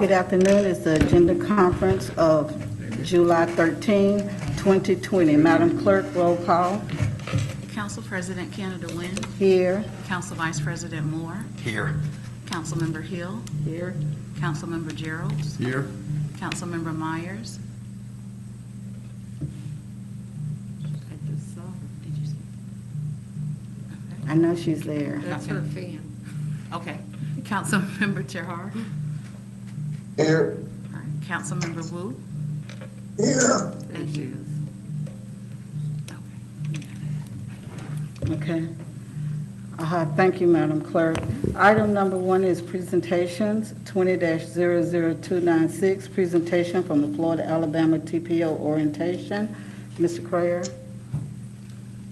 Good afternoon. It's the agenda conference of July 13, 2020. Madam Clerk, roll call. Council President Canada Wynn. Here. Council Vice President Moore. Here. Councilmember Hill. Here. Councilmember Geralds. Here. Councilmember Myers. Did you see? I know she's there. That's her fan. Okay. Councilmember Chahar. Here. All right. Councilmember Wu. Here. Thank you. Okay. Thank you, Madam Clerk. Item number 1 is presentations, 20-00296, presentation from the Florida Alabama TPO orientation. Mr. Crayer.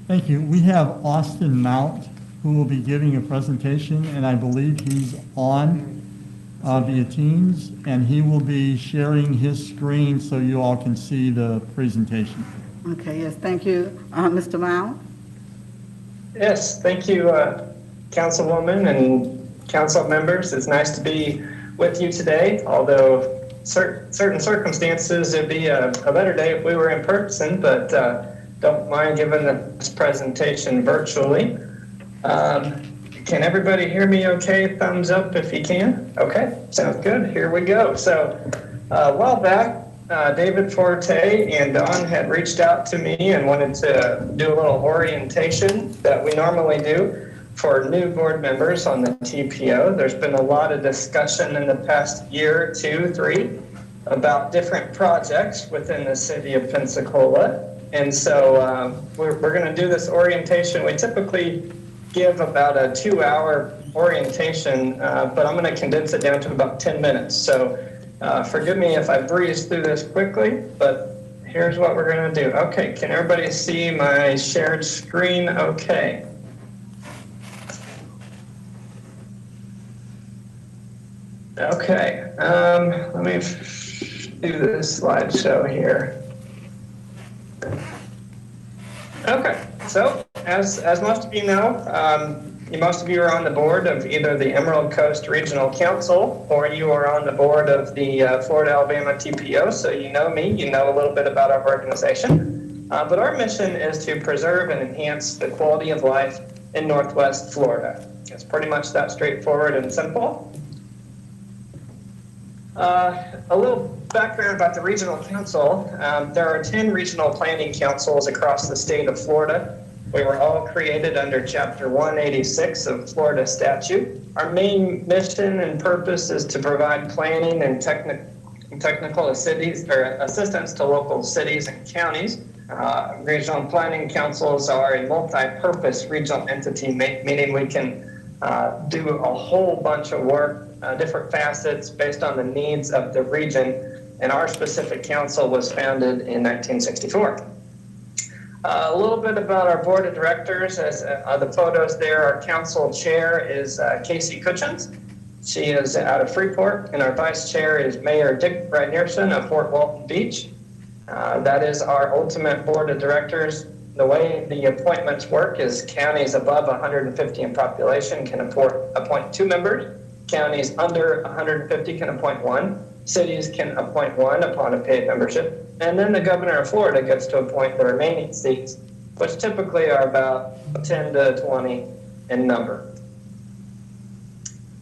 Thank you. We have Austin Mount, who will be giving a presentation, and I believe he's on via Teams, and he will be sharing his screen so you all can see the presentation. Okay, yes, thank you. Mr. Mount? Yes, thank you, Councilwoman and council members. It's nice to be with you today, although certain circumstances, it'd be a better day if we were in person, but don't mind giving this presentation virtually. Can everybody hear me okay? Thumbs up if you can. Okay, sounds good. Here we go. So a while back, David Forte and Don had reached out to me and wanted to do a little orientation that we normally do for new board members on the TPO. There's been a lot of discussion in the past year, 2, 3, about different projects within the city of Pensacola. And so we're going to do this orientation. We typically give about a 2-hour orientation, but I'm going to condense it down to about 10 minutes. So forgive me if I breeze through this quickly, but here's what we're going to do. Okay, can everybody see my shared screen okay? Okay, let me do this slideshow here. Okay, so as most of you know, most of you are on the board of either the Emerald Coast Regional Council or you are on the board of the Florida Alabama TPO, so you know me, you know a little bit about our organization. But our mission is to preserve and enhance the quality of life in Northwest Florida. It's pretty much that straightforward and simple. A little background about the Regional Council. There are 10 regional planning councils across the state of Florida. We were all created under Chapter 186 of Florida statute. Our main mission and purpose is to provide planning and technical assistance to local cities and counties. Regional planning councils are a multi-purpose regional entity, meaning we can do a whole bunch of work, different facets based on the needs of the region. And our specific council was founded in 1964. A little bit about our board of directors. As the photos there, our council chair is Casey Cutchins. She is out of Freeport, and our vice chair is Mayor Dick Rynearson of Fort Walton Beach. That is our ultimate board of directors. The way the appointments work is counties above 150 in population can appoint 2 members. Counties under 150 can appoint 1. Cities can appoint 1 upon a paid membership. And then the governor of Florida gets to appoint the remaining seats, which typically are about 10 to 20 in number.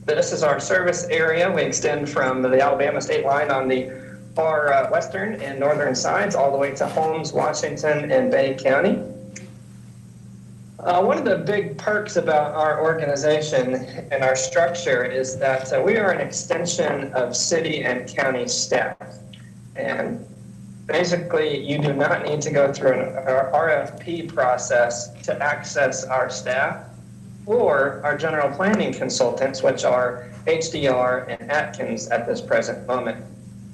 This is our service area. We extend from the Alabama state line on the far western and northern sides all the way to Holmes, Washington, and Bay County. One of the big perks about our organization and our structure is that we are an extension of city and county staff. And basically, you do not need to go through an RFP process to access our staff or our general planning consultants, which are HDR and Atkins at this present moment.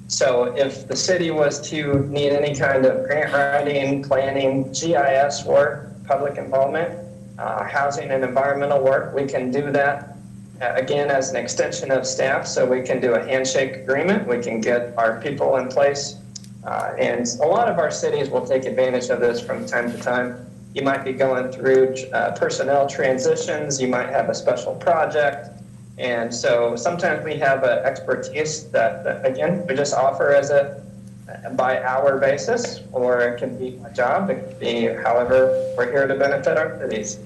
So if the city was to need any kind of grant writing, planning, GIS work, public involvement, housing and environmental work, we can do that again as an extension of staff. So we can do a handshake agreement. We can get our people in place. And a lot of our cities will take advantage of this from time to time. You might be going through personnel transitions. You might have a special project. And so sometimes we have an expertise that, again, we just offer as a by hour basis, or it can be a job. It can be however we're here to benefit our cities.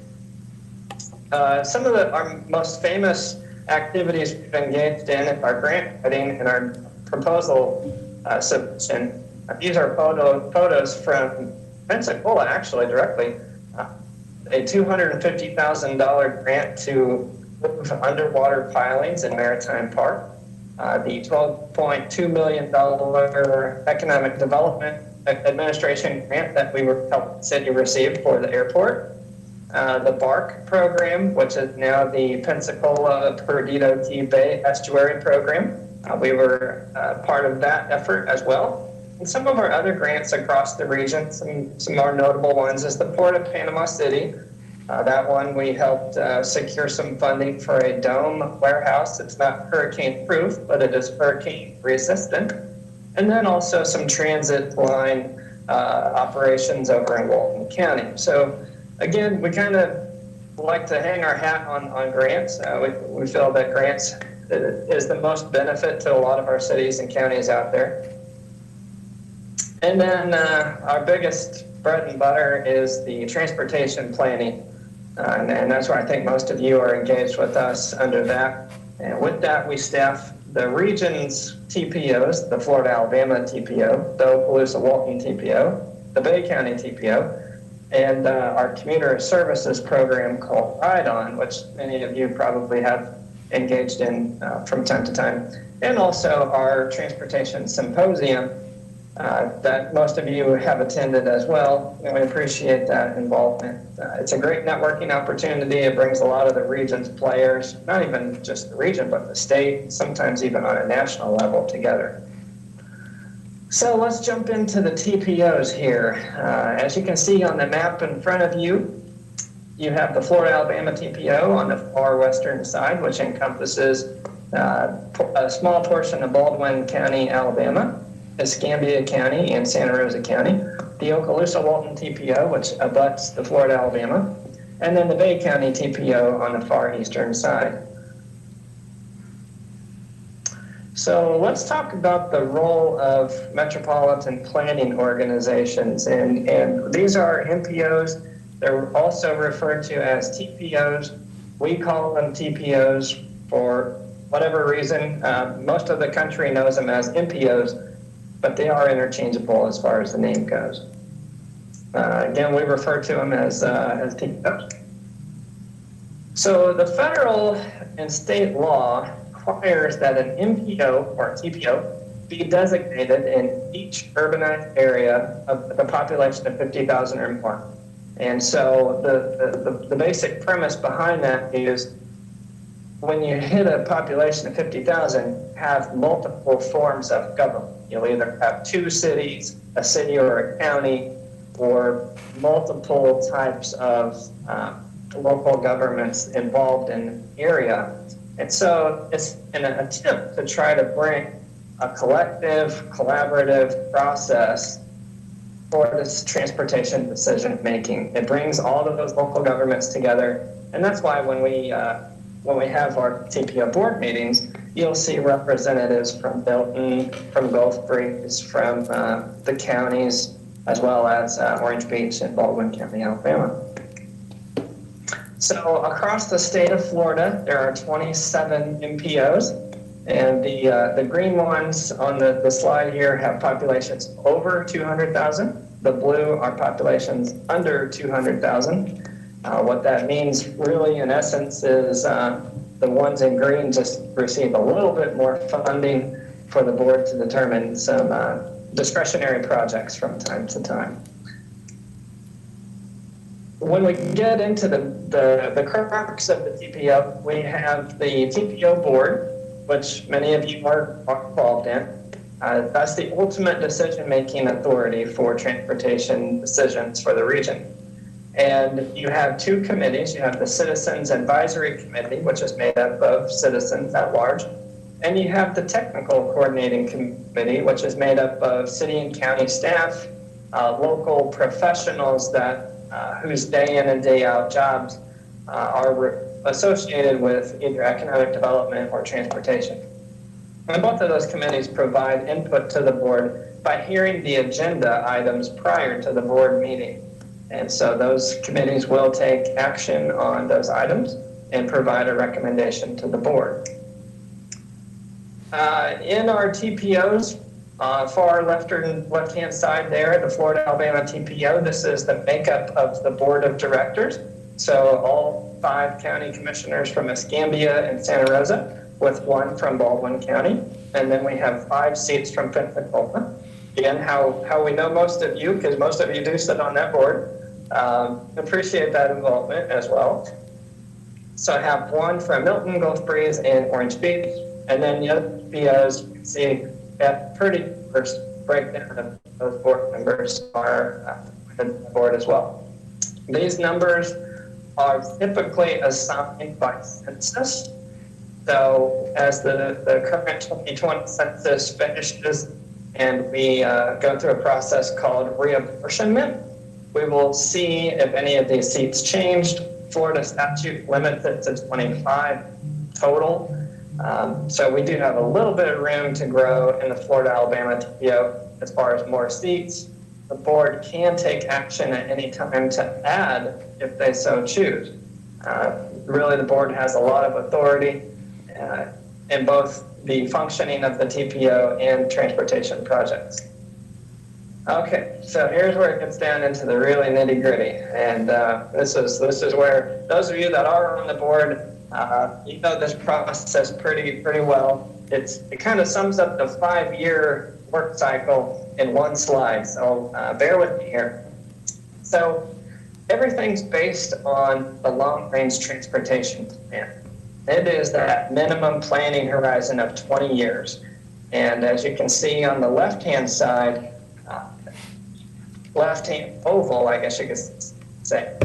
Some of our most famous activities we've engaged in our grant writing and our proposal submission. These are photos from Pensacola, actually, directly. A $250,000 grant to move underwater pilings in Maritime Park. The $12.2 million Economic Development Administration grant that we helped the city receive for the airport. The BARC program, which is now the Pensacola Perdido Key Bay Estuary Program. We were part of that effort as well. And some of our other grants across the region, some more notable ones is the Port of Panama City. That one we helped secure some funding for a dome warehouse. It's not hurricane proof, but it is hurricane resistant. And then also some transit line operations over in Walton County. So again, we kind of like to hang our hat on grants. We feel that grants is the most benefit to a lot of our cities and counties out there. And then our biggest bread and butter is the transportation planning. And that's where I think most of you are engaged with us under that. And with that, we staff the region's TPOs, the Florida Alabama TPO, the Okaloosa Walton TPO, the Bay County TPO, and our commuter services program called Ride On, which many of you probably have engaged in from time to time, and also our transportation symposium that most of you have attended as well, and we appreciate that involvement. It's a great networking opportunity. It brings a lot of the region's players, not even just the region, but the state, sometimes even on a national level together. So let's jump into the TPOs here. As you can see on the map in front of you, you have the Florida Alabama TPO on the far western side, which encompasses a small portion of Baldwin County, Alabama, Escambia County, and Santa Rosa County, the Okaloosa Walton TPO, which abuts the Florida Alabama, and then the Bay County TPO on the far eastern side. So let's talk about the role of metropolitan planning organizations, and these are MPOs. They're also referred to as TPOs. We call them TPOs for whatever reason. Most of the country knows them as MPOs, but they are interchangeable as far as the name goes. Again, we refer to them as TPOs. So the federal and state law requires that an MPO or TPO be designated in each urbanized area of the population of 50,000 or more. And so the basic premise behind that is when you hit a population of 50,000, have multiple forms of government. You'll either have two cities, a city or a county, or multiple types of local governments involved in the area. And so it's an attempt to try to bring a collective, collaborative process for this transportation decision making. It brings all of those local governments together, and that's why when we have our TPO board meetings, you'll see representatives from Milton, from Gulf Breeze, from the counties, as well as Orange Beach and Baldwin County, Alabama. So across the state of Florida, there are 27 MPOs, and the green ones on the slide here have populations over 200,000. The blue are populations under 200,000. What that means really in essence is the ones in green just receive a little bit more funding for the board to determine some discretionary projects from time to time. When we get into the crux of the TPO, we have the TPO board, which many of you are involved in. That's the ultimate decision-making authority for transportation decisions for the region. And you have two committees. You have the Citizens Advisory Committee, which is made up of citizens at large. And you have the Technical Coordinating Committee, which is made up of city and county staff, local professionals that whose day in and day out jobs are associated with either economic development or transportation. And both of those committees provide input to the board by hearing the agenda items prior to the board meeting. And so those committees will take action on those items and provide a recommendation to the board. In our TPOs, far left-hand side there, the Florida Alabama TPO, this is the makeup of the board of directors. So all 5 county commissioners from Escambia and Santa Rosa, with 1 from Baldwin County. And then we have 5 seats from Pensacola. Again, how we know most of you, because most of you do sit on that board. Appreciate that involvement as well. So I have 1 from Milton, Gulf Breeze, and Orange Beach. And then the other POs, you can see that pretty diverse breakdown of those board members are on the board as well. These numbers are typically assigned by census. So as the current 2020 census finishes and we go through a process called reapportionment, we will see if any of these seats changed. Florida statute limits it to 25 total. So we do have a little bit of room to grow in the Florida Alabama TPO as far as more seats. The board can take action at any time to add if they so choose. Really, the board has a lot of authority in both the functioning of the TPO and transportation projects. Okay, so here's where it gets down into the really nitty gritty. And this is where those of you that are on the board, you know this process pretty well. It kind of sums up the 5-year work cycle in one slide. So bear with me here. So everything's based on the long-range transportation plan. It is that minimum planning horizon of 20 years. And as you can see on the left-hand side, left-hand oval, I guess you could say,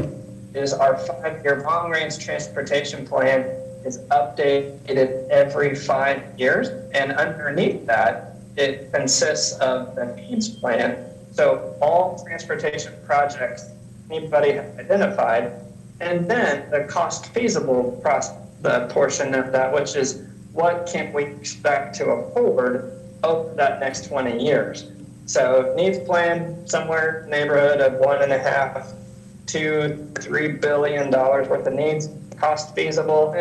is our 5-year long-range transportation plan is updated every 5 years. And underneath that, it consists of the needs plan. So all transportation projects anybody has identified, and then the cost feasible the portion of that, which is what can we expect to afford over that next 20 years. So needs plan, somewhere in the neighborhood of $1.5 to $3 billion worth of needs. Cost feasible,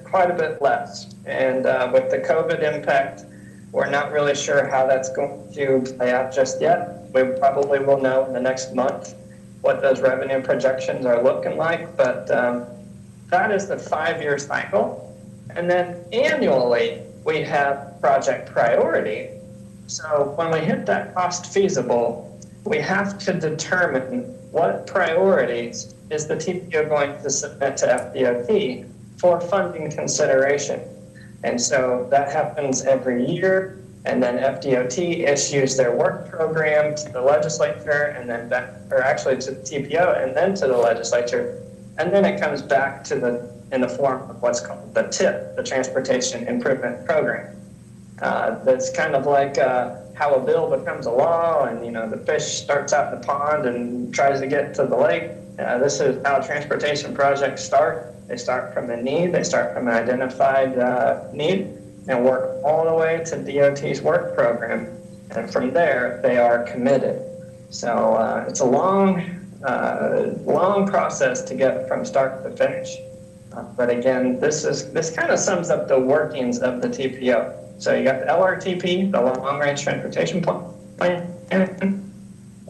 quite a bit less. And with the COVID impact, we're not really sure how that's going to play out just yet. We probably will know in the next month what those revenue projections are looking like, but that is the 5-year cycle. And then annually, we have project priority. So when we hit that cost feasible, we have to determine what priorities is the TPO going to submit to FDOT for funding consideration. And so that happens every year, and then FDOT issues their work program to the legislature, and then back, or actually to the TPO, and then to the legislature, and then it comes back to in the form of what's called the TIP, the Transportation Improvement Program. That's kind of like how a bill becomes a law, and the fish starts out in the pond and tries to get to the lake. This is how transportation projects start. They start from a need, they start from an identified need, and work all the way to DOT's work program. And from there, they are committed. So it's a long process to get from start to finish. But again, this kind of sums up the workings of the TPO. So you got the LRTP, the Long Range Transportation Plan,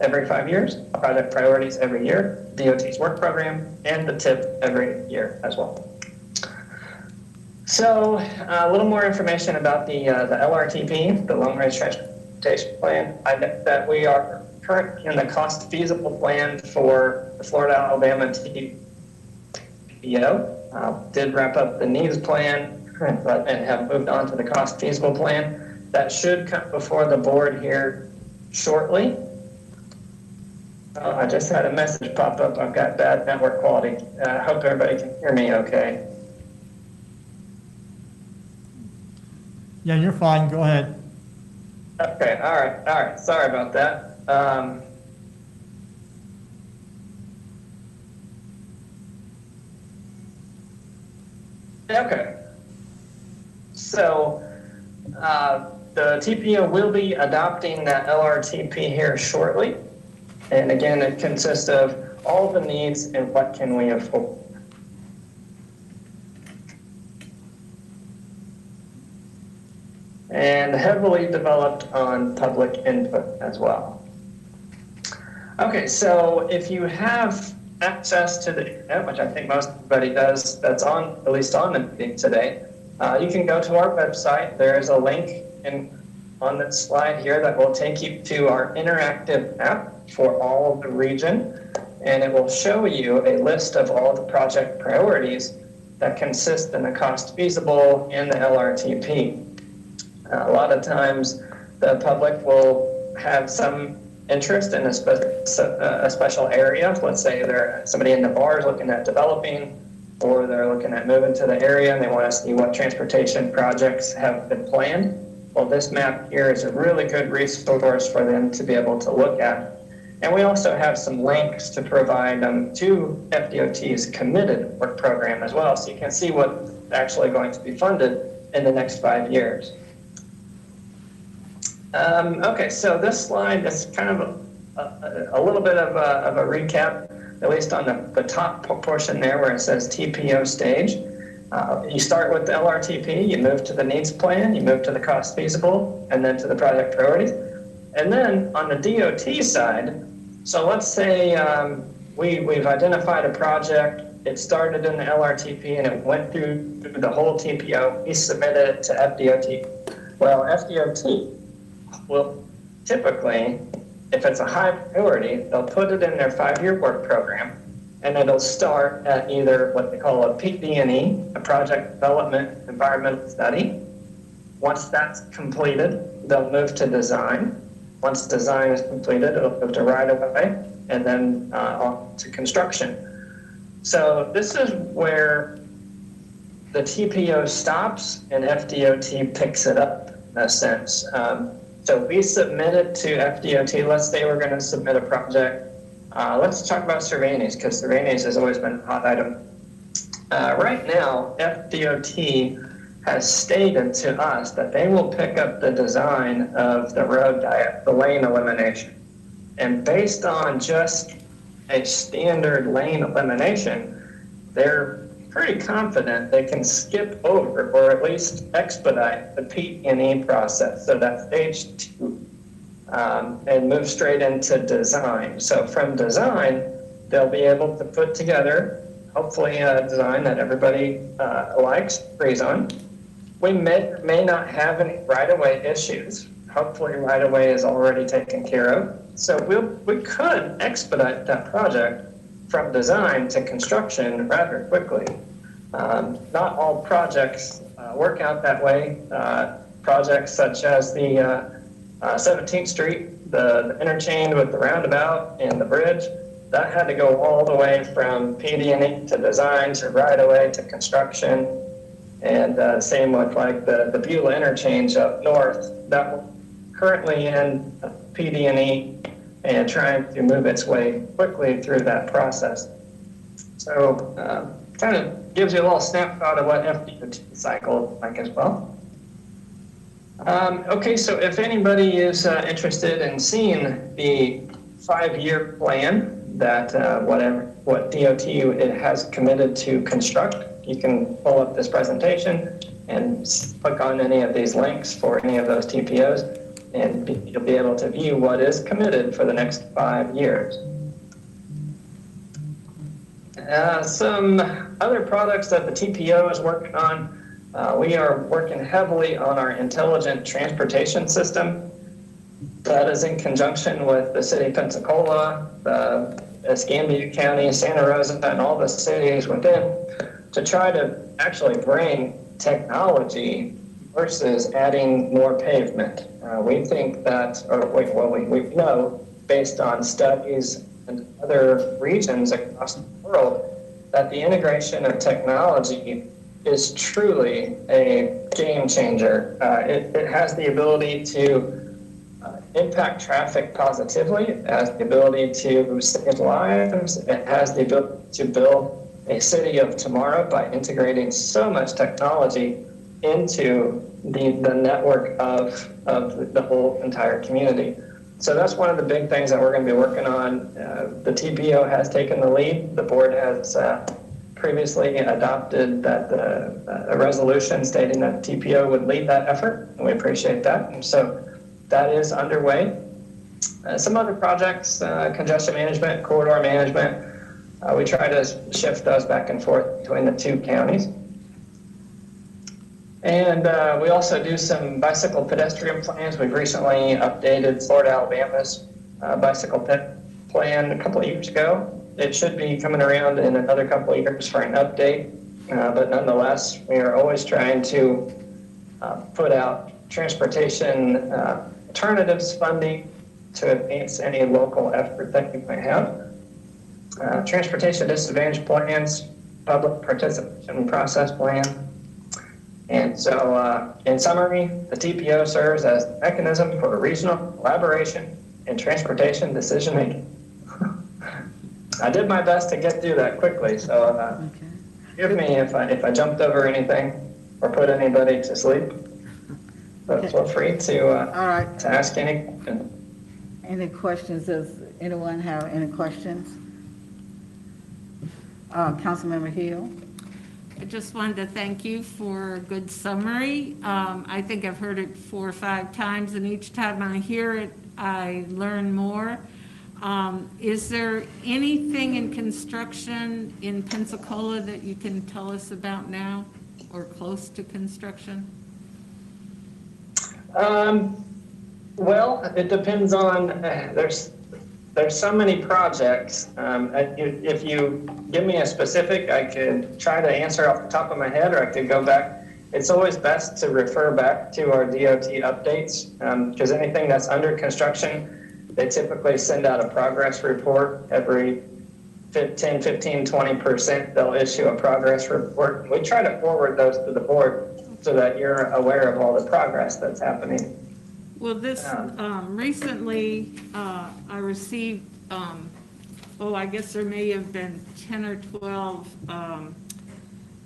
every 5 years, project priorities every year, DOT's work program, and the TIP every year as well. So a little more information about the LRTP, the Long Range Transportation Plan. I know that we are currently in the cost feasible plan for the Florida Alabama TPO. Did wrap up the needs plan and have moved on to the cost feasible plan. That should come before the board here shortly. I just had a message pop up. I've got bad network quality. I hope everybody can hear me okay. Yeah, you're fine. Go ahead. Okay, all right. Sorry about that. Okay. So the TPO will be adopting that LRTP here shortly. And again, it consists of all the needs and what can we afford. And heavily developed on public input as well. Okay, so if you have access to the internet, which I think most everybody does, that's on, at least on the meeting today, you can go to our website. There is a link on this slide here that will take you to our interactive map for all of the region, and it will show you a list of all the project priorities that consist in the cost feasible and the LRTP. A lot of times the public will have some interest in a special area. Let's say somebody in the bar is looking at developing, or they're looking at moving to the area and they want to see what transportation projects have been planned. Well, this map here is a really good resource for them to be able to look at. And we also have some links to provide to FDOT's committed work program as well, so you can see what's actually going to be funded in the next 5 years. Okay, so this slide is kind of a little bit of a recap, at least on the top portion there where it says TPO stage. You start with the LRTP, you move to the needs plan, you move to the cost feasible, and then to the project priorities. And then on the DOT side, so let's say we've identified a project, it started in the LRTP and it went through the whole TPO, we submitted it to FDOT. Well, FDOT will typically, if it's a high priority, they'll put it in their 5-year work program, and it'll start at either what they call a PD&E, a project development environmental study. Once that's completed, they'll move to design. Once design is completed, it'll move to right of way, and then on to construction. So this is where the TPO stops and FDOT picks it up in a sense. So we submitted to FDOT. Let's say we're going to submit a project. Let's talk about Cervantes, because Cervantes has always been a hot item. Right now, FDOT has stated to us that they will pick up the design of the road diet, the lane elimination. And based on just a standard lane elimination, they're pretty confident they can skip over or at least expedite the P&E process, so that's stage 2, and move straight into design. So from design, they'll be able to put together, hopefully a design that everybody likes, agrees on. We may not have any right-of-way issues. Hopefully right-of-way is already taken care of. So we could expedite that project from design to construction rather quickly. Not all projects work out that way. Projects such as the 17th Street, the interchange with the roundabout and the bridge, that had to go all the way from PD&E to design to right-of-way to construction. And same with like the Beulah interchange up north, that was currently in PD&E and trying to move its way quickly through that process. So kind of gives you a little snapshot of what FDOT cycle is like as well. Okay, so if anybody is interested in seeing the 5-year plan that what DOT it has committed to construct, you can pull up this presentation and click on any of these links for any of those TPOs, and you'll be able to view what is committed for the next 5 years. Some other products that the TPO is working on. We are working heavily on our intelligent transportation system. That is in conjunction with the city of Pensacola, Escambia County, Santa Rosa, and all the cities within, to try to actually bring technology versus adding more pavement. We think that, we know based on studies and other regions across the world, that the integration of technology is truly a game changer. It has the ability to impact traffic positively, it has the ability to save lives, it has the ability to build a city of tomorrow by integrating so much technology into the network of the whole entire community. So that's one of the big things that we're going to be working on. The TPO has taken the lead. The board has previously adopted a resolution stating that TPO would lead that effort, and we appreciate that. And so that is underway. Some other projects, congestion management, corridor management, we try to shift those back and forth between the two counties. And we also do some bicycle pedestrian plans. We've recently updated Florida, Alabama's bicycle plan a couple of years ago. It should be coming around in another couple of years for an update. But nonetheless, we are always trying to put out transportation alternatives funding to advance any local effort that you might have. Transportation disadvantage plans, public participation process plan. And so, in summary, the TPO serves as the mechanism for regional collaboration and transportation decision making. I did my best to get through that quickly, so forgive me if I jumped over anything or put anybody to sleep. But feel free to All right. to ask any questions. Any questions? Does anyone have any questions? Councilmember Hill? I just wanted to thank you for a good summary. I think I've heard it 4 or 5 times, and each time I hear it, I learn more. Is there anything in construction in Pensacola that you can tell us about now, or close to construction? Well, it depends on, there's so many projects. If you give me a specific, I could try to answer off the top of my head, or I could go back. It's always best to refer back to our DOT updates, because anything that's under construction, they typically send out a progress report every 10, 15, 20%. They'll issue a progress report. We try to forward those to the board so that you're aware of all the progress that's happening. Well, this, recently, I received, I guess there may have been 10 or 12,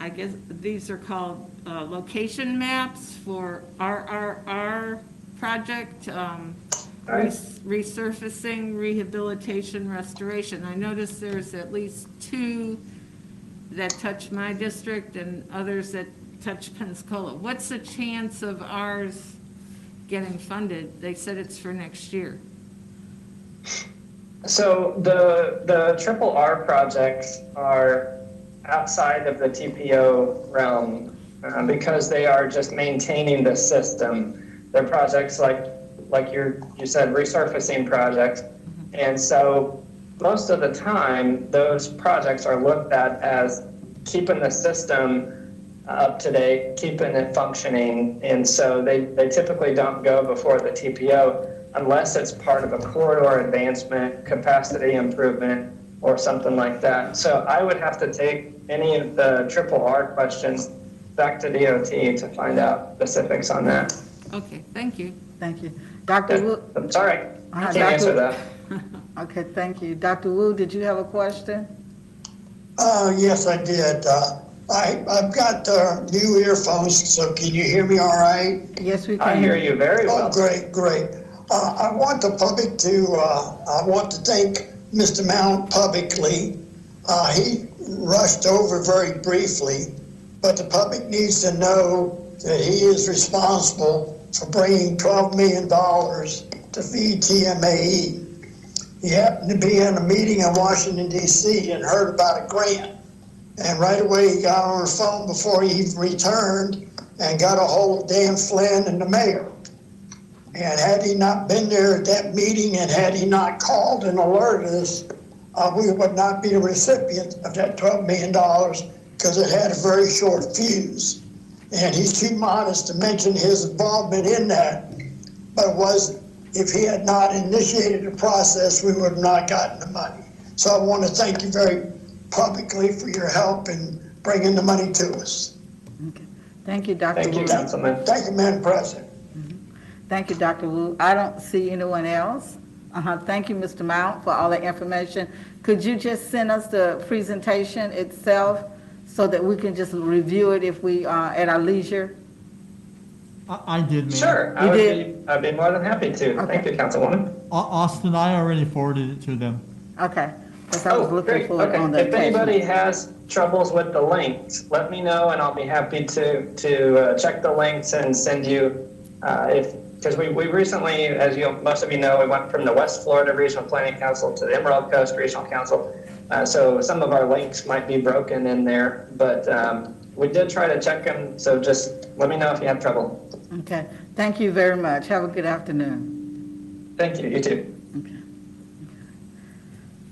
I guess these are called location maps for RRR project, resurfacing, rehabilitation, restoration. I noticed there's at least 2 that touch my district and others that touch Pensacola. What's the chance of ours getting funded? They said it's for next year. So the triple R projects are outside of the TPO realm because they are just maintaining the system. They're projects like you said, resurfacing projects. And so most of the time, those projects are looked at as keeping the system up to date, keeping it functioning. And so they typically don't go before the TPO unless it's part of a corridor advancement, capacity improvement, or something like that. So I would have to take any of the triple R questions back to DOT to find out specifics on that. Okay, thank you. Thank you. Dr. Wu? I'm sorry, I can't Dr. answer that. Okay, thank you. Dr. Wu, did you have a question? Yes, I did. I've got new earphones, so can you hear me all right? Yes, we can. I hear you very well. Oh, great. I want the public to, I want to thank Mr. Mount publicly. He rushed over very briefly, but the public needs to know that he is responsible for bringing $12 million to feed TMAE. He happened to be in a meeting in Washington, D.C. and heard about a grant. And right away he got on the phone before he returned and got a hold of Dan Flynn and the mayor. And had he not been there at that meeting and had he not called and alerted us, we would not be the recipient of that $12 million because it had a very short fuse. And he's too modest to mention his involvement in that, but it was, if he had not initiated the process, we would have not gotten the money. So I want to thank you very publicly for your help in bringing the money to us. Okay. Thank you, Dr. Wu. Thank you, Councilman. Thank you, Madam President. Thank you, Dr. Wu. I don't see anyone else Thank you, Mr. Mount, for all the information. Could you just send us the presentation itself so that we can just review it if we are at our leisure? I did, ma'am. Sure, You did? I'd be more than happy to. Okay. Thank you, Councilwoman. Austin, I already forwarded it to them. Okay, because I was looking Great. for it on Okay. the If anybody attachment. has troubles with the links, let me know and I'll be happy to check the links and send you, because we recently, as most of you know, we went from the West Florida Regional Planning Council to the Emerald Coast Regional Council. So some of our links might be broken in there, but we did try to check them. So just let me know if you have trouble. Okay, thank you very much. Have a good afternoon. Thank you. You too.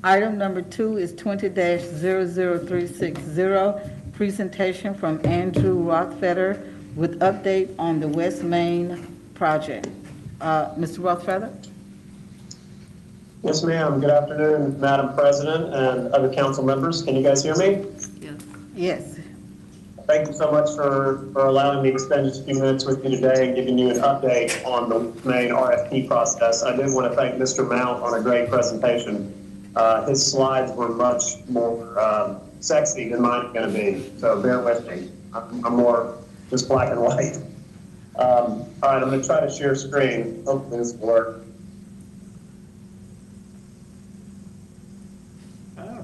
Item number 2 is 20-00360, presentation from Andrew Rothfeder with update on the West Main project. Mr. Rothfeder? Yes, ma'am. Good afternoon, Madam President and other council members. Can you guys hear me? Yes. Thank you so much for allowing me to spend just a few minutes with you today and giving you an update on the main RFP process. I did want to thank Mr. Mount on a great presentation. His slides were much more sexy than mine are going to be, so bear with me. I'm more just black and white. All right, I'm going to try to share screen. Hopefully this will work. Are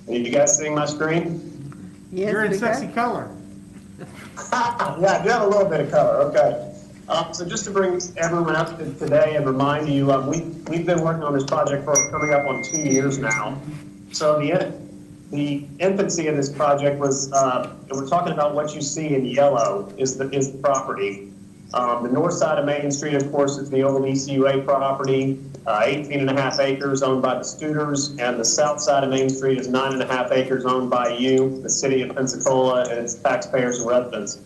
you guys seeing my screen? Yes, You're in we sexy got- color. Yeah, I do have a little bit of color, okay. So just to bring everyone up to today and remind you, we've been working on this project for coming up on 2 years now. So the infancy of this project was, and we're talking about what you see in yellow is the property. The north side of Main Street, of course, is the old ECUA property, 18.5 acres owned by the Studers, and the south side of Main Street is 9.5 acres owned by you, the city of Pensacola, and its taxpayers and residents.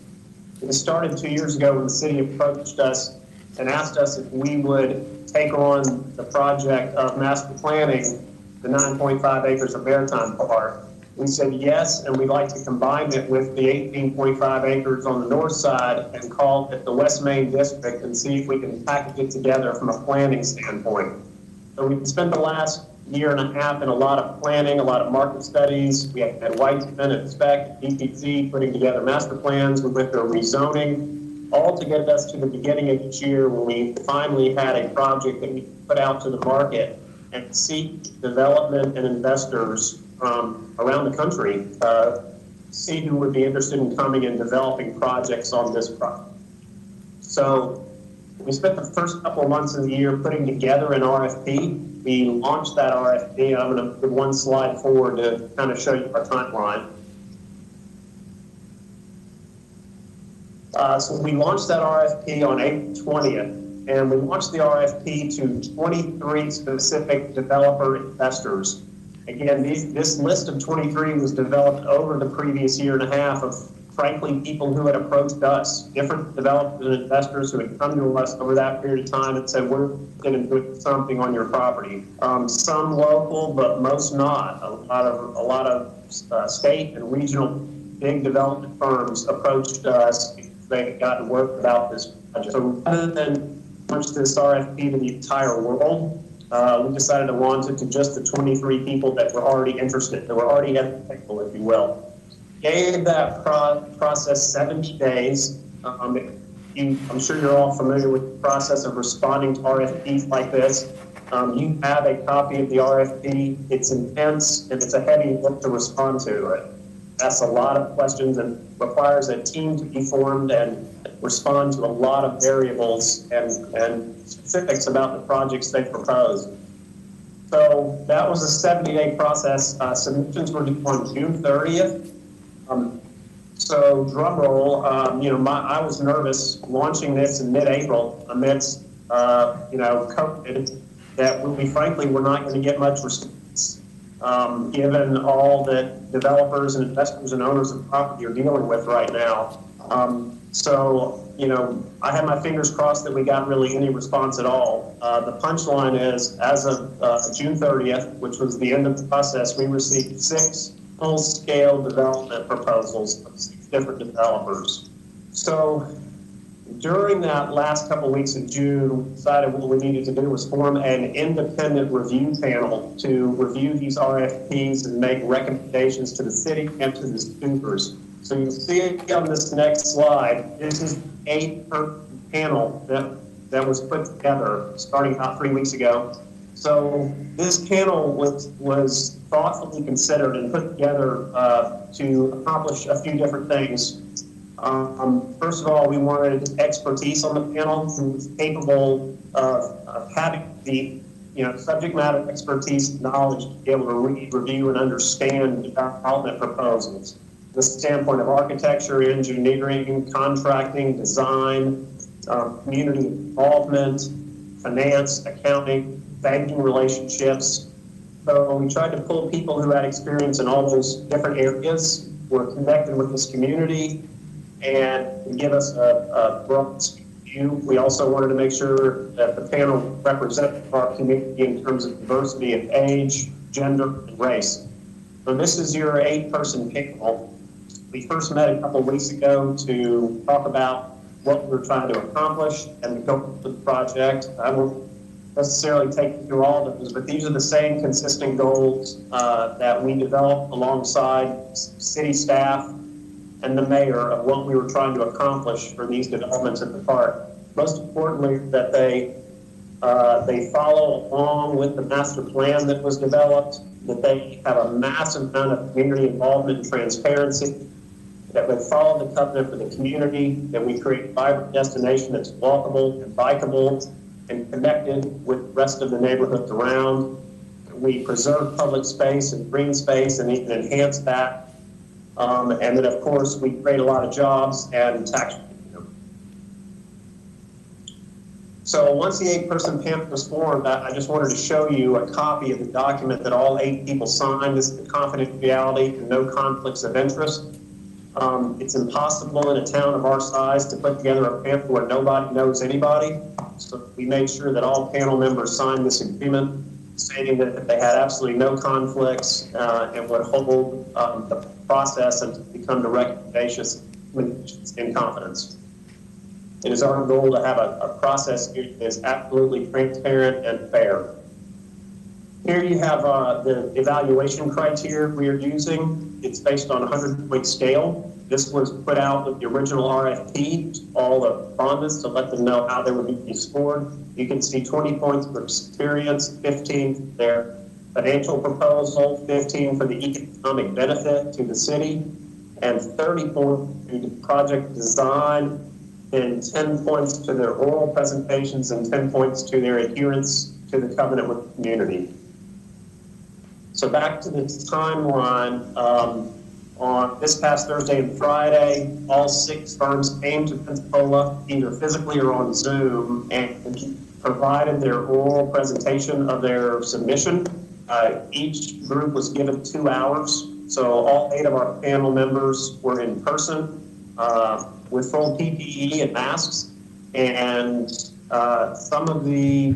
It started 2 years ago when the city approached us and asked us if we would take on the project of master planning the 9.5 acres of Maritime Park. We said yes, and we'd like to combine it with the 18.5 acres on the north side and call it the West Main District and see if we can package it together from a planning standpoint. So we've spent the last year and a half in a lot of planning, a lot of market studies. We had Whiteman and Spec, DPC putting together master plans. We went through rezoning, all to get us to the beginning of each year when we finally had a project that we put out to the market and seek development and investors from around the country, see who would be interested in coming and developing projects on this project. So we spent the first couple of months of the year putting together an RFP. We launched that RFP. I'm going to put one slide forward to kind of show you our timeline. So we launched that RFP on April 20th, and we launched the RFP to 23 specific developer investors. Again, this list of 23 was developed over the previous year and a half of, frankly, people who had approached us, different developers and investors who had come to us over that period of time and said, we're going to do something on your property. Some local, but most not. A lot of state and regional big development firms approached us because they had gotten word about this project. So rather than launch this RFP to the entire world, we decided to launch it to just the 23 people that were already interested, that were already at the table, if you will. Gave that process 70 days. I'm sure you're all familiar with the process of responding to RFPs like this. You have a copy of the RFP. It's intense and it's a heavy lift to respond to it. That's a lot of questions and requires a team to be formed and respond to a lot of variables and specifics about the projects they proposed. So that was a 70-day process. Submissions were due on June 30th. So drum roll, I was nervous launching this in mid-April amidst, COVID, that we frankly were not going to get much response, given all that developers and investors and owners of property are dealing with right now. I had my fingers crossed that we got really any response at all. The punchline is, as of June 30th, which was the end of the process, we received 6 full-scale development proposals from 6 different developers. So during that last couple of weeks of June, we decided what we needed to do was form an independent review panel to review these RFPs and make recommendations to the city and to the supers. So you'll see it on this next slide. This is a panel that was put together starting about 3 weeks ago. So this panel was thoughtfully considered and put together to accomplish a few different things. First of all, we wanted expertise on the panel who was capable of having the subject matter expertise, knowledge to be able to read, review, and understand development proposals. The standpoint of architecture, engineering, contracting, design, community involvement, finance, accounting, banking relationships. So we tried to pull people who had experience in all those different areas, were connected with this community, and give us a broad view. We also wanted to make sure that the panel represented our community in terms of diversity of age, gender, and race. So this is your 8-person panel. We first met a couple of weeks ago to talk about what we were trying to accomplish and the goal of the project. I won't necessarily take you through all of those, but these are the same consistent goals that we developed alongside city staff and the mayor of what we were trying to accomplish for these developments at the park. Most importantly, that they follow along with the master plan that was developed, that they have a massive amount of community involvement and transparency, that we follow the covenant for the community, that we create a vibrant destination that's walkable and bikeable and connected with the rest of the neighborhoods around. We preserve public space and green space and even enhance that. And then, of course, we create a lot of jobs and tax revenue. So once the 8-person panel was formed, I just wanted to show you a copy of the document that all 8 people signed. This is the confidentiality and no conflicts of interest. It's impossible in a town of our size to put together a panel where nobody knows anybody. So we made sure that all panel members signed this agreement, stating that they had absolutely no conflicts and would hold the process and become the recommendations in confidence. It is our goal to have a process that is absolutely transparent and fair. Here you have the evaluation criteria we are using. It's based on a 100-point scale. This was put out with the original RFP, all the respondents, to let them know how they would be scored. You can see 20 points for experience, 15 for their financial proposal, 15 for the economic benefit to the city, and 30 points to the project design, and 10 points to their oral presentations, and 10 points to their adherence to the covenant with the community. So back to the timeline, on this past Thursday and Friday, all 6 firms came to Pensacola, either physically or on Zoom, and provided their oral presentation of their submission. Each group was given 2 hours, so all 8 of our panel members were in person with full PPE and masks, and some of the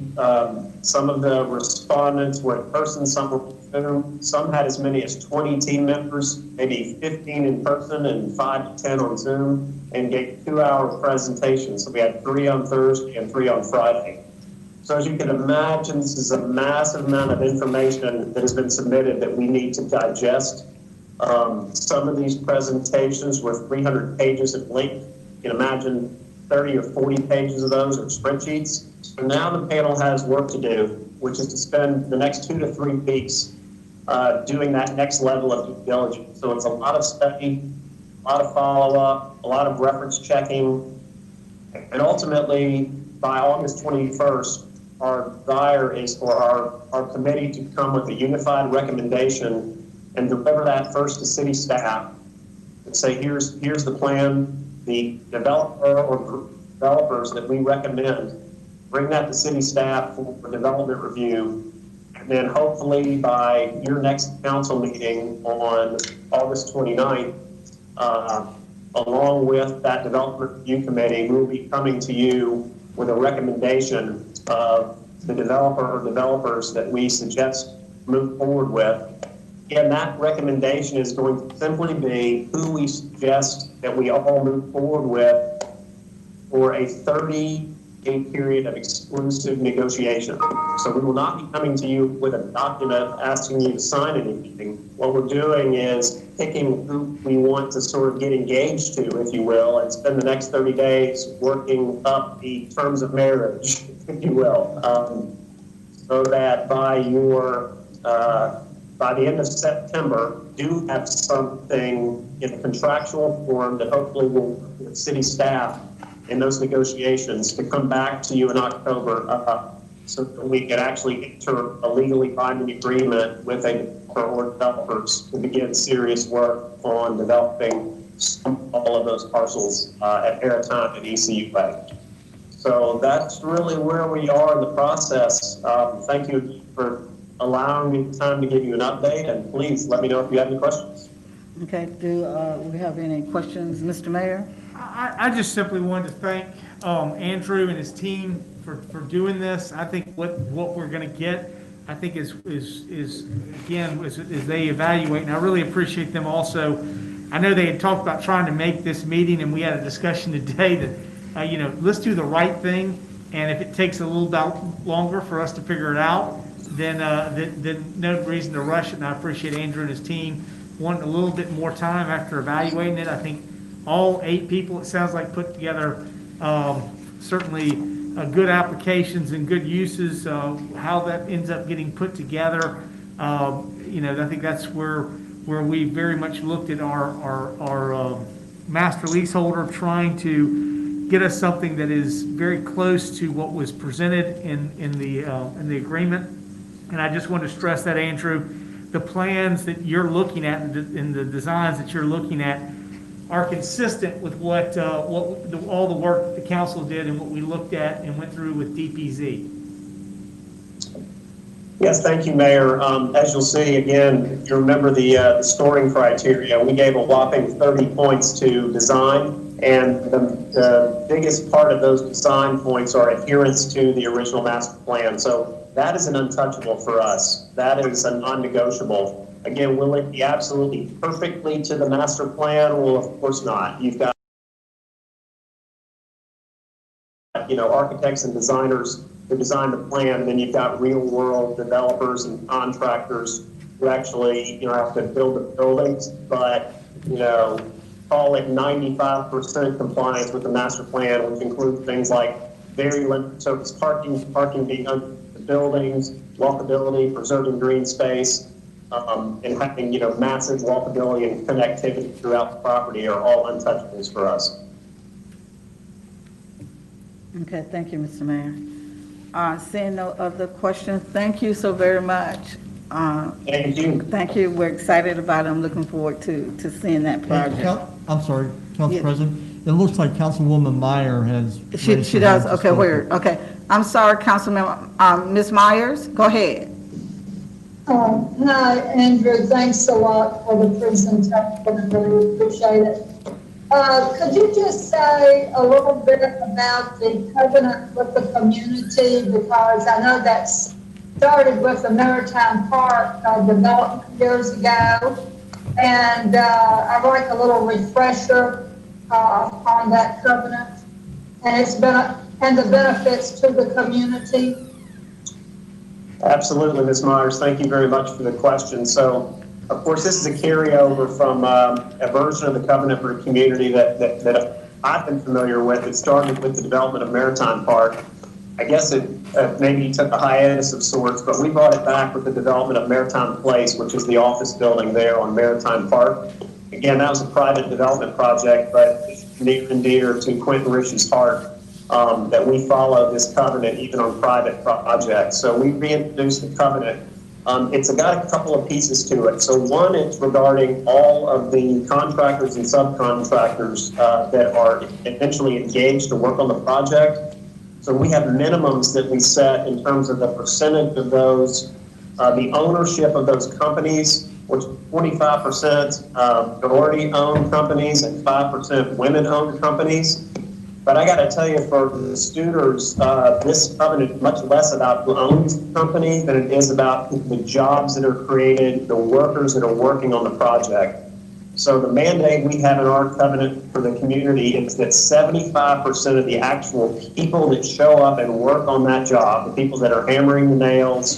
respondents were in person, some were Zoom. Some had as many as 20 team members, maybe 15 in person and 5 to 10 on Zoom, and gave 2-hour presentations. So we had 3 on Thursday and 3 on Friday. So as you can imagine, this is a massive amount of information that has been submitted that we need to digest. Some of these presentations were 300 pages in length. You can imagine 30 or 40 pages of those are spreadsheets. So now the panel has work to do, which is to spend the next 2 to 3 weeks doing that next level of due diligence. So it's a lot of study, a lot of follow-up, a lot of reference checking, and ultimately by August 21st, our desire is for our committee to come with a unified recommendation and deliver that first to city staff and say, here's the plan, the developer or developers that we recommend, bring that to city staff for development review, and then hopefully by your next council meeting on August 29th, along with that development review committee, we'll be coming to you with a recommendation of the developer or developers that we suggest move forward with. And that recommendation is going to simply be who we suggest that we all move forward with for a 30-day period of exclusive negotiation. So we will not be coming to you with a document asking you to sign anything. What we're doing is picking who we want to sort of get engaged to, if you will, and spend the next 30 days working up the terms of marriage, if you will, so that by the end of September, do have something in a contractual form that hopefully will work with city staff in those negotiations to come back to you in October so that we can actually enter a legally binding agreement with a developer or developers to begin serious work on developing all of those parcels at Maritime and ECUA. So that's really where we are in the process. Thank you for allowing me the time to give you an update, and please let me know if you have any questions. Okay, do we have any questions, Mr. Mayor? I just simply wanted to thank Andrew and his team for doing this. I think what we're going to get, I think is again, as they evaluate, and I really appreciate them also. I know they had talked about trying to make this meeting, and we had a discussion today that, let's do the right thing, and if it takes a little bit longer for us to figure it out, then no reason to rush it, and I appreciate Andrew and his team wanting a little bit more time after evaluating it. I think all 8 people, it sounds like, put together certainly good applications and good uses. How that ends up getting put together, I think that's where we very much looked at our master leaseholder trying to get us something that is very close to what was presented in the agreement. And I just want to stress that, Andrew, the plans that you're looking at and the designs that you're looking at are consistent with what all the work the council did and what we looked at and went through with DPZ. Yes, thank you, Mayor. As you'll see, again, if you remember the scoring criteria, we gave a whopping 30 points to design, and the biggest part of those design points are adherence to the original master plan. So that is an untouchable for us. That is a non-negotiable. Again, will it be absolutely perfectly to the master plan? Well, of course not. You've got, architects and designers who design the plan, and then you've got real-world developers and contractors who actually, have to build the buildings. But, call it 95% compliance with the master plan, which includes things like very limited surface parking being under the buildings, walkability, preserving green space, and having, massive walkability and connectivity throughout the property are all untouchables for us. Okay, thank you, Mr. Mayor. Seeing no other questions, thank you so very much. Thank you. Thank you. We're excited about it. I'm looking forward to seeing that project. I'm sorry, Council Yeah. President. It looks like Councilwoman Meyer has. She raised her does? hand to Okay, speak. where? Okay. I'm sorry, Councilmember, Ms. Myers, go ahead. Hi, Andrew. Thanks a lot for the presentation. I really appreciate it. Could you just say a little bit about the covenant with the community? Because I know that started with the Maritime Park development years ago. And I'd like a little refresher on that covenant and the benefits to the community. Absolutely, Ms. Myers. Thank you very much for the question. So, of course, this is a carryover from a version of the covenant for the community that I've been familiar with. It started with the development of Maritime Park. I guess it maybe took a hiatus of sorts, but we brought it back with the development of Maritime Place, which is the office building there on Maritime Park. Again, that was a private development project, but it's near and dear to Quentin Rich's heart that we follow this covenant even on private projects. So we reintroduced the covenant. It's got a couple of pieces to it. So one, it's regarding all of the contractors and subcontractors that are eventually engaged to work on the project. So we have minimums that we set in terms of the percentage of those, the ownership of those companies, which 25% minority-owned companies and 5% women-owned companies. But I got to tell you, for the students, this covenant is much less about who owns the company than it is about the jobs that are created, the workers that are working on the project. So the mandate we have in our covenant for the community is that 75% of the actual people that show up and work on that job, the people that are hammering the nails,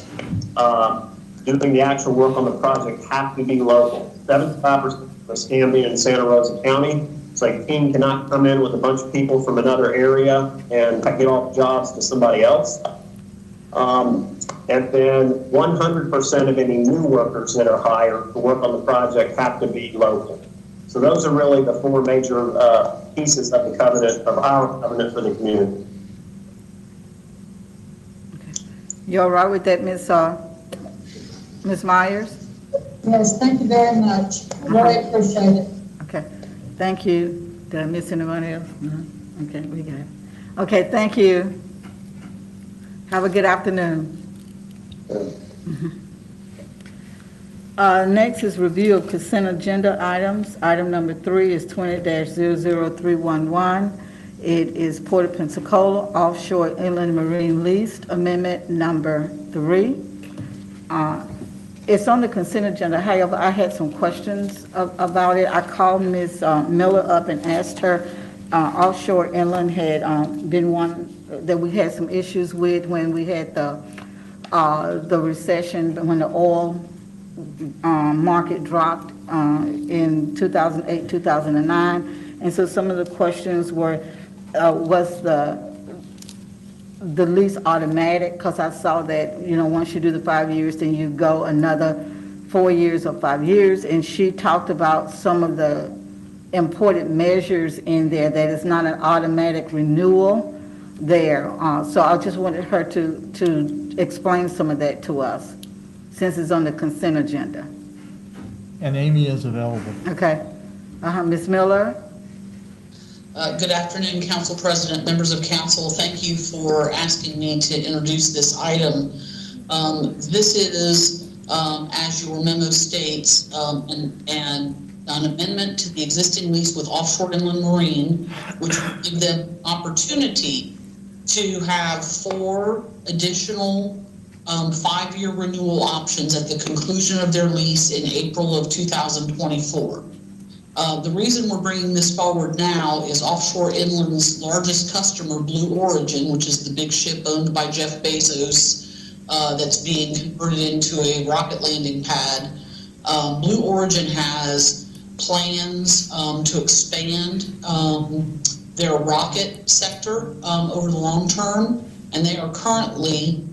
doing the actual work on the project, have to be local. 75% of Escambia and Santa Rosa County. So a team cannot come in with a bunch of people from another area and get off jobs to somebody else. And then 100% of any new workers that are hired to work on the project have to be local. So those are really the four major pieces of the covenant, of our covenant for the community. You all right with that, Ms. Myers? Yes, thank you very much. Really appreciate it. Okay, thank you. Did I miss anyone else? No? Okay, we got it. Okay, thank you. Have a good afternoon. Next is review of consent agenda items. Item number 3 is 20-00311. It is Port of Pensacola Offshore Inland Marine Lease Amendment number 3. It's on the consent agenda. However, I had some questions about it. I called Ms. Miller up and asked her. Offshore Inland had been one that we had some issues with when we had the recession, when the oil market dropped in 2008, 2009. And so some of the questions were, was the lease automatic? Because I saw that, once you do the 5 years, then you go another 4 years or 5 years. And she talked about some of the important measures in there, that it's not an automatic renewal there. So I just wanted her to explain some of that to us, since it's on the consent agenda. And Amy is available. Okay. Ms. Miller? Good afternoon, Council President, members of Council. Thank you for asking me to introduce this item. This is, as your memo states, an amendment to the existing lease with Offshore Inland Marine, which will give them opportunity to have 4 additional 5-year renewal options at the conclusion of their lease in April of 2024. The reason we're bringing this forward now is Offshore Inland's largest customer, Blue Origin, which is the big ship owned by Jeff Bezos that's being converted into a rocket landing pad. Blue Origin has plans to expand their rocket sector over the long term, and they are currently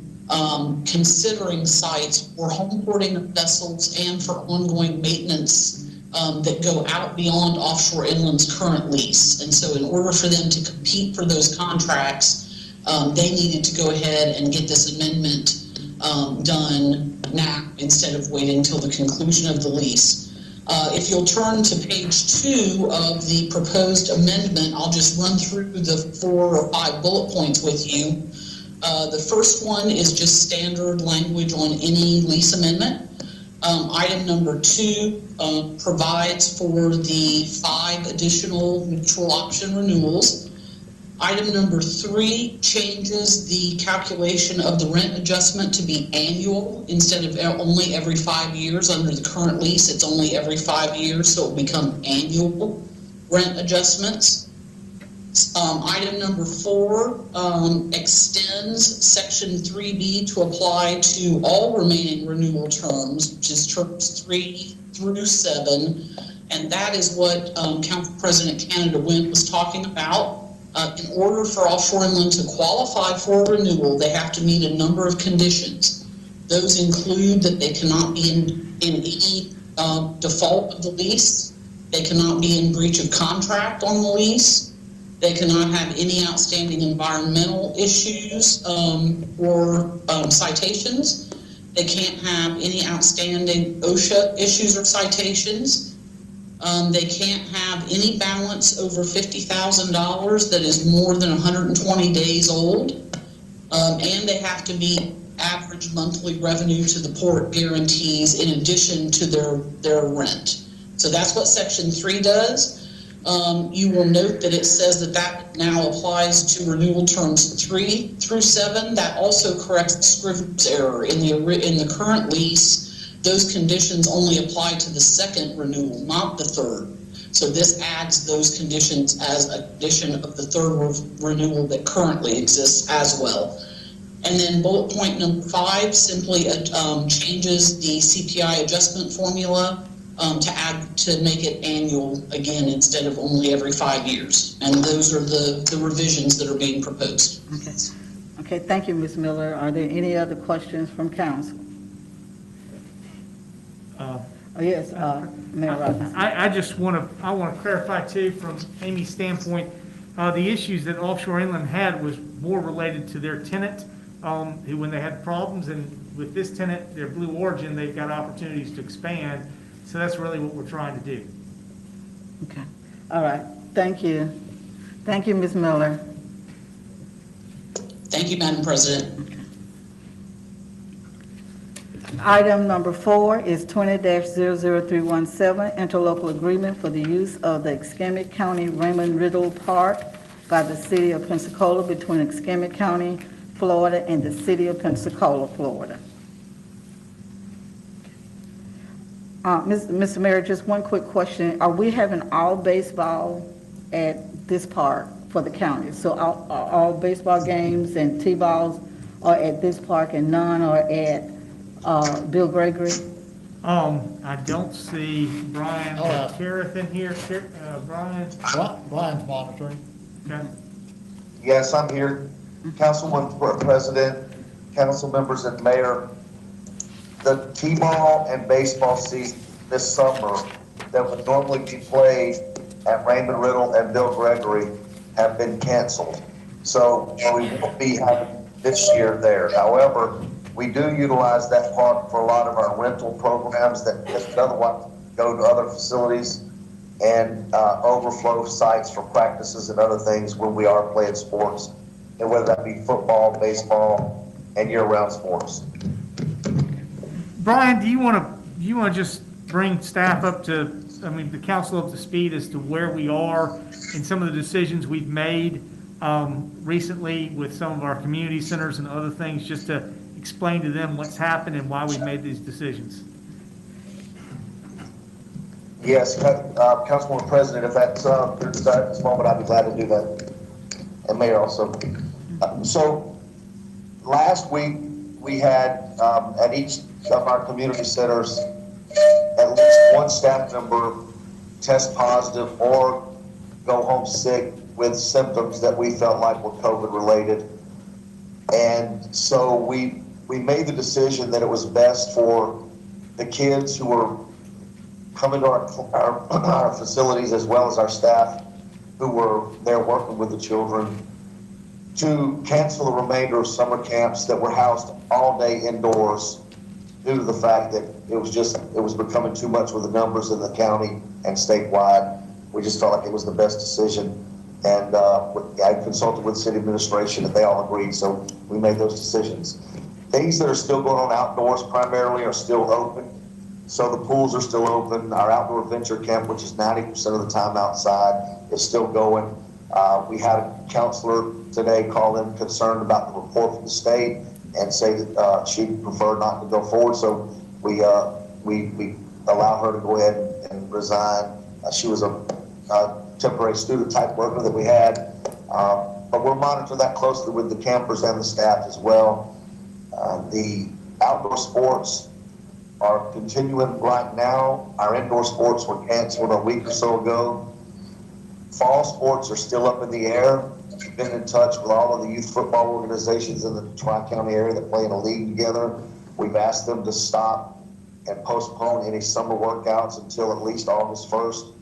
considering sites for home porting of vessels and for ongoing maintenance that go out beyond Offshore Inland's current lease. And so in order for them to compete for those contracts, they needed to go ahead and get this amendment done now instead of waiting until the conclusion of the lease. If you'll turn to page 2 of the proposed amendment, I'll just run through the 4 or 5 bullet points with you. The first one is just standard language on any lease amendment. Item number 2 provides for the 5 additional mutual option renewals. Item number 3 changes the calculation of the rent adjustment to be annual instead of only every 5 years. Under the current lease, it's only every 5 years, so it will become annual rent adjustments. Item number 4 extends Section 3B to apply to all remaining renewal terms, which is terms 3 through 7, and that is what Council President Canada Wynn was talking about. In order for Offshore Inland to qualify for a renewal, they have to meet a number of conditions. Those include that they cannot be in any default of the lease, they cannot be in breach of contract on the lease, they cannot have any outstanding environmental issues or citations, they can't have any outstanding OSHA issues or citations. They can't have any balance over $50,000 that is more than 120 days old, and they have to meet average monthly revenue to the port guarantees in addition to their rent. So that's what Section 3 does. You will note that it says that now applies to renewal terms 3 through 7. That also corrects the Scrivener's error. In the current lease, those conditions only apply to the second renewal, not the third. So this adds those conditions as a condition of the third renewal that currently exists as well. And then bullet point number 5 simply changes the CPI adjustment formula to make it annual again instead of only every 5 years. And those are the revisions that are being proposed. Okay. Okay, thank you, Ms. Miller. Are there any other questions from council? Oh, yes, Mayor Robinson. I just want to clarify too, from Amy's standpoint, the issues that Offshore Inland had was more related to their tenant, who, when they had problems, and with this tenant, their Blue Origin, they've got opportunities to expand. So that's really what we're trying to do. Okay, all right, thank you. Thank you, Ms. Miller. Thank you, Madam President. Item number 4 is 20-00317, interlocal agreement for the use of the Escambia County Raymond Riddle Park by the City of Pensacola between Escambia County, Florida, and the City of Pensacola, Florida. Mr. Mayor, just one quick question. Are we having all baseball at this park for the county? So all baseball games and T-balls are at this park and none are at Bill Gregory? I don't see Brian Carruth in here. Brian? Brian's monitoring. Okay. Yes, I'm here. Councilman President, council members, and mayor. The T-ball and baseball season this summer that would normally be played at Raymond Riddle and Bill Gregory have been canceled. So we won't be having this year there. However, we do utilize that park for a lot of our rental programs that just otherwise go to other facilities and overflow sites for practices and other things when we are playing sports, and whether that be football, baseball, and year-round sports. Brian, do you want to just bring staff up to, the council up to speed as to where we are in some of the decisions we've made recently with some of our community centers and other things, just to explain to them what's happened and why we've made these decisions? Yes, Councilman President, if that's your desire at this moment, I'd be glad to do that. And Mayor also. So last week we had at each of our community centers at least one staff member test positive or go home sick with symptoms that we felt like were COVID related. And so we made the decision that it was best for the kids who were coming to our facilities, as well as our staff who were there working with the children, to cancel the remainder of summer camps that were housed all day indoors due to the fact that it was becoming too much with the numbers in the county and statewide. We just felt like it was the best decision. And I consulted with city administration and they all agreed, so we made those decisions. Things that are still going on outdoors primarily are still open. So the pools are still open. Our outdoor adventure camp, which is 90% of the time outside, is still going. We had a counselor today call in concerned about the report from the state and say that she'd prefer not to go forward. So we allow her to go ahead and resign. She was a temporary student type worker that we had. But we'll monitor that closely with the campers and the staff as well. The outdoor sports are continuing right now. Our indoor sports were canceled a week or so ago. Fall sports are still up in the air. We've been in touch with all of the youth football organizations in the Tri-County area that play in a league together. We've asked them to stop and postpone any summer workouts until at least August 1st.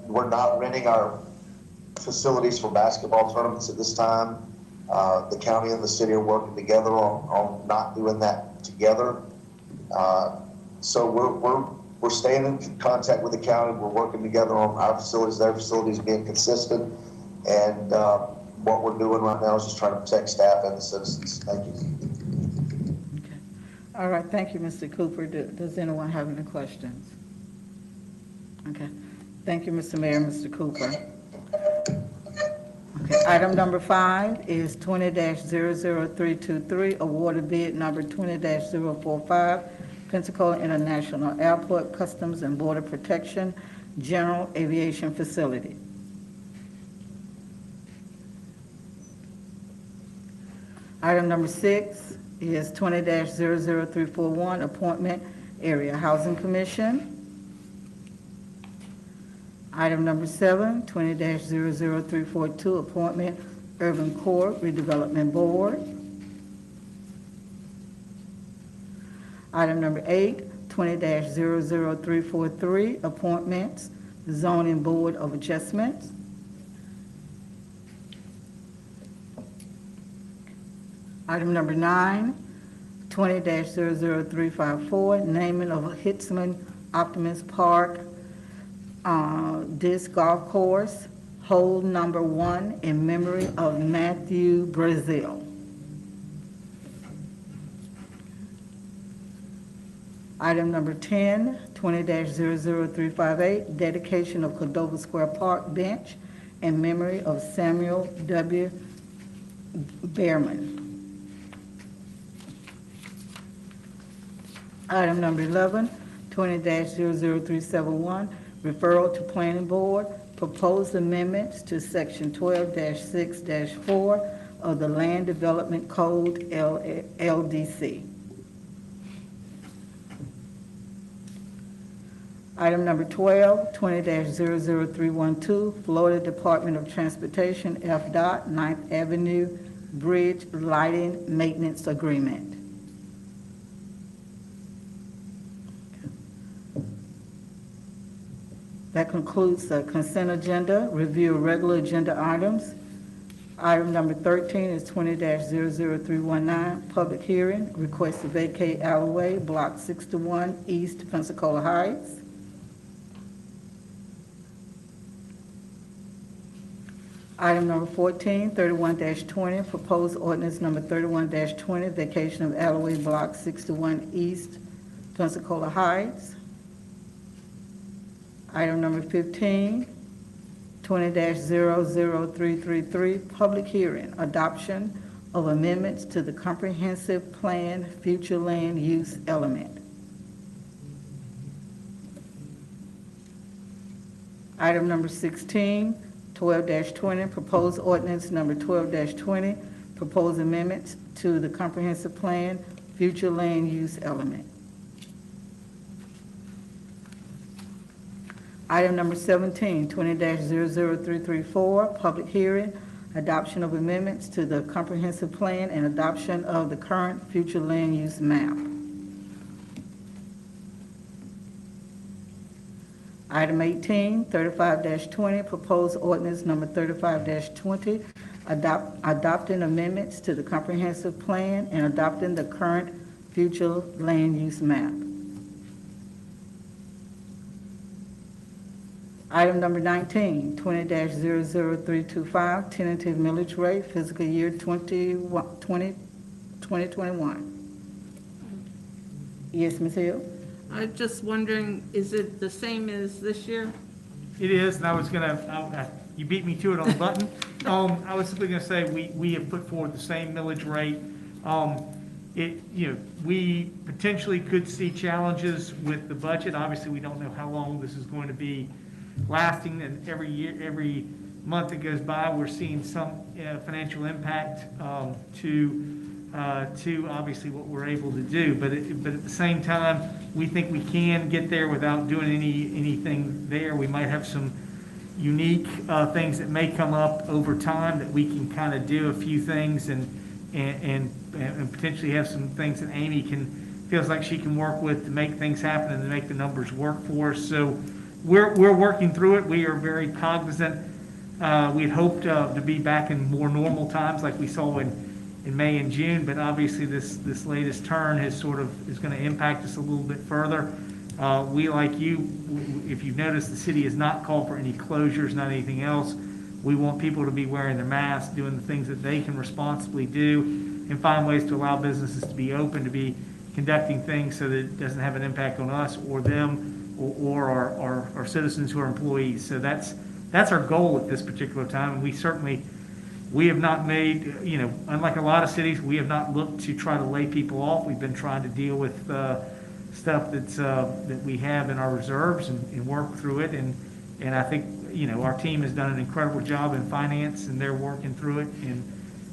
We're not renting our facilities for basketball tournaments at this time. The county and the city are working together on not doing that together. So we're staying in contact with the county. We're working together on our facilities, their facilities, being consistent. And what we're doing right now is just trying to protect staff and the citizens. Thank you. Okay. All right, thank you, Mr. Cooper. Does anyone have any questions? Okay. Thank you, Mr. Mayor, Mr. Cooper. Okay. Item number 5 is 20-00323, awarded bid number 20-045, Pensacola International Airport Customs and Border Protection General Aviation Facility. Item number 6 is 20-00341, appointment Area Housing Commission. Item number 7, 20-00342, appointment Urban Core Redevelopment Board. Item number 8, 20-00343, appointments Zoning Board of Adjustments. Item number 9, 20-00354, naming of Hitzman Optimus Park Disc Golf Course, hole number 1 in memory of Matthew Brazil. Item number 10, 20-00358, dedication of Cordova Square Park bench in memory of Samuel W. Behrman. Item number 11, 20-00371, referral to Planning Board, proposed amendments to Section 12-6-4 of the Land Development Code, LDC. Item number 12, 20-00312, Florida Department of Transportation, FDOT, 9th Avenue Bridge Lighting Maintenance Agreement. That concludes the consent agenda. Review of regular agenda items. Item number 13 is 20-00319, public hearing, request to vacate alleyway, block 61, East Pensacola Heights. Item number 14, 31-20, proposed ordinance number 31-20, vacation of alleyway, block 61, East Pensacola Heights. Item number 15, 20-00333, public hearing, adoption of amendments to the comprehensive plan future land use element. Item number 16, 12-20, proposed ordinance number 12-20, proposed amendments to the comprehensive plan future land use element. Item number 17, 20-00334, public hearing, adoption of amendments to the comprehensive plan and adoption of the current future land use map. Item 18, 35-20, proposed ordinance number 35-20, adopting amendments to the comprehensive plan and adopting the current future land use map. Item number 19, 20-00325, tentative millage rate, fiscal year 2021. Yes, Ms. Hill? I'm just wondering, is it the same as this year? It is, and I was gonna, you beat me to it on the button. I was simply gonna say, we have put forward the same millage rate. We potentially could see challenges with the budget. Obviously, we don't know how long this is going to be lasting, and every month that goes by, we're seeing some financial impact to obviously what we're able to do. But at the same time, we think we can get there without doing anything there. We might have some unique things that may come up over time that we can kind of do a few things and potentially have some things that Amy feels like she can work with to make things happen and to make the numbers work for us. So we're working through it. We are very cognizant. We had hoped to be back in more normal times like we saw in May and June, but obviously this latest turn is going to impact us a little bit further. We, like you, if you've noticed, the city has not called for any closures, not anything else. We want people to be wearing their masks, doing the things that they can responsibly do, and find ways to allow businesses to be open, to be conducting things so that it doesn't have an impact on us or them or our citizens who are employees. So that's our goal at this particular time, and we certainly we have not made, unlike a lot of cities, we have not looked to try to lay people off. We've been trying to deal with stuff that we have in our reserves and work through it. And I think, our team has done an incredible job in finance, and they're working through it, and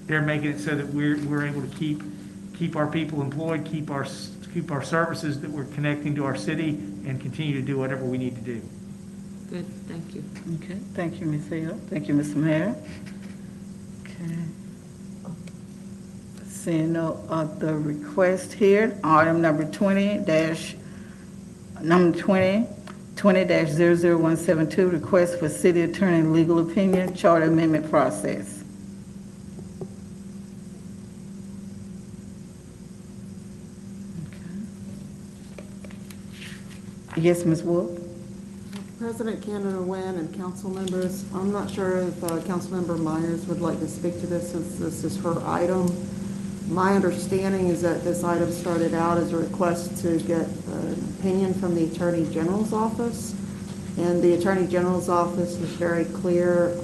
they're making it so that we're able to keep our people employed, keep our services that we're connecting to our city, and continue to do whatever we need to do. Good, thank you. Okay, thank you, Ms. Hill. Thank you, Mr. Mayor. Okay. Seeing no other request here, item number 20-00172, request for city attorney legal opinion, charter amendment process. Okay. Yes, Ms. Wolf? President Canada Wynn and council members, I'm not sure if Councilmember Myers would like to speak to this since this is her item. My understanding is that this item started out as a request to get an opinion from the Attorney General's office. And the Attorney General's office was very clear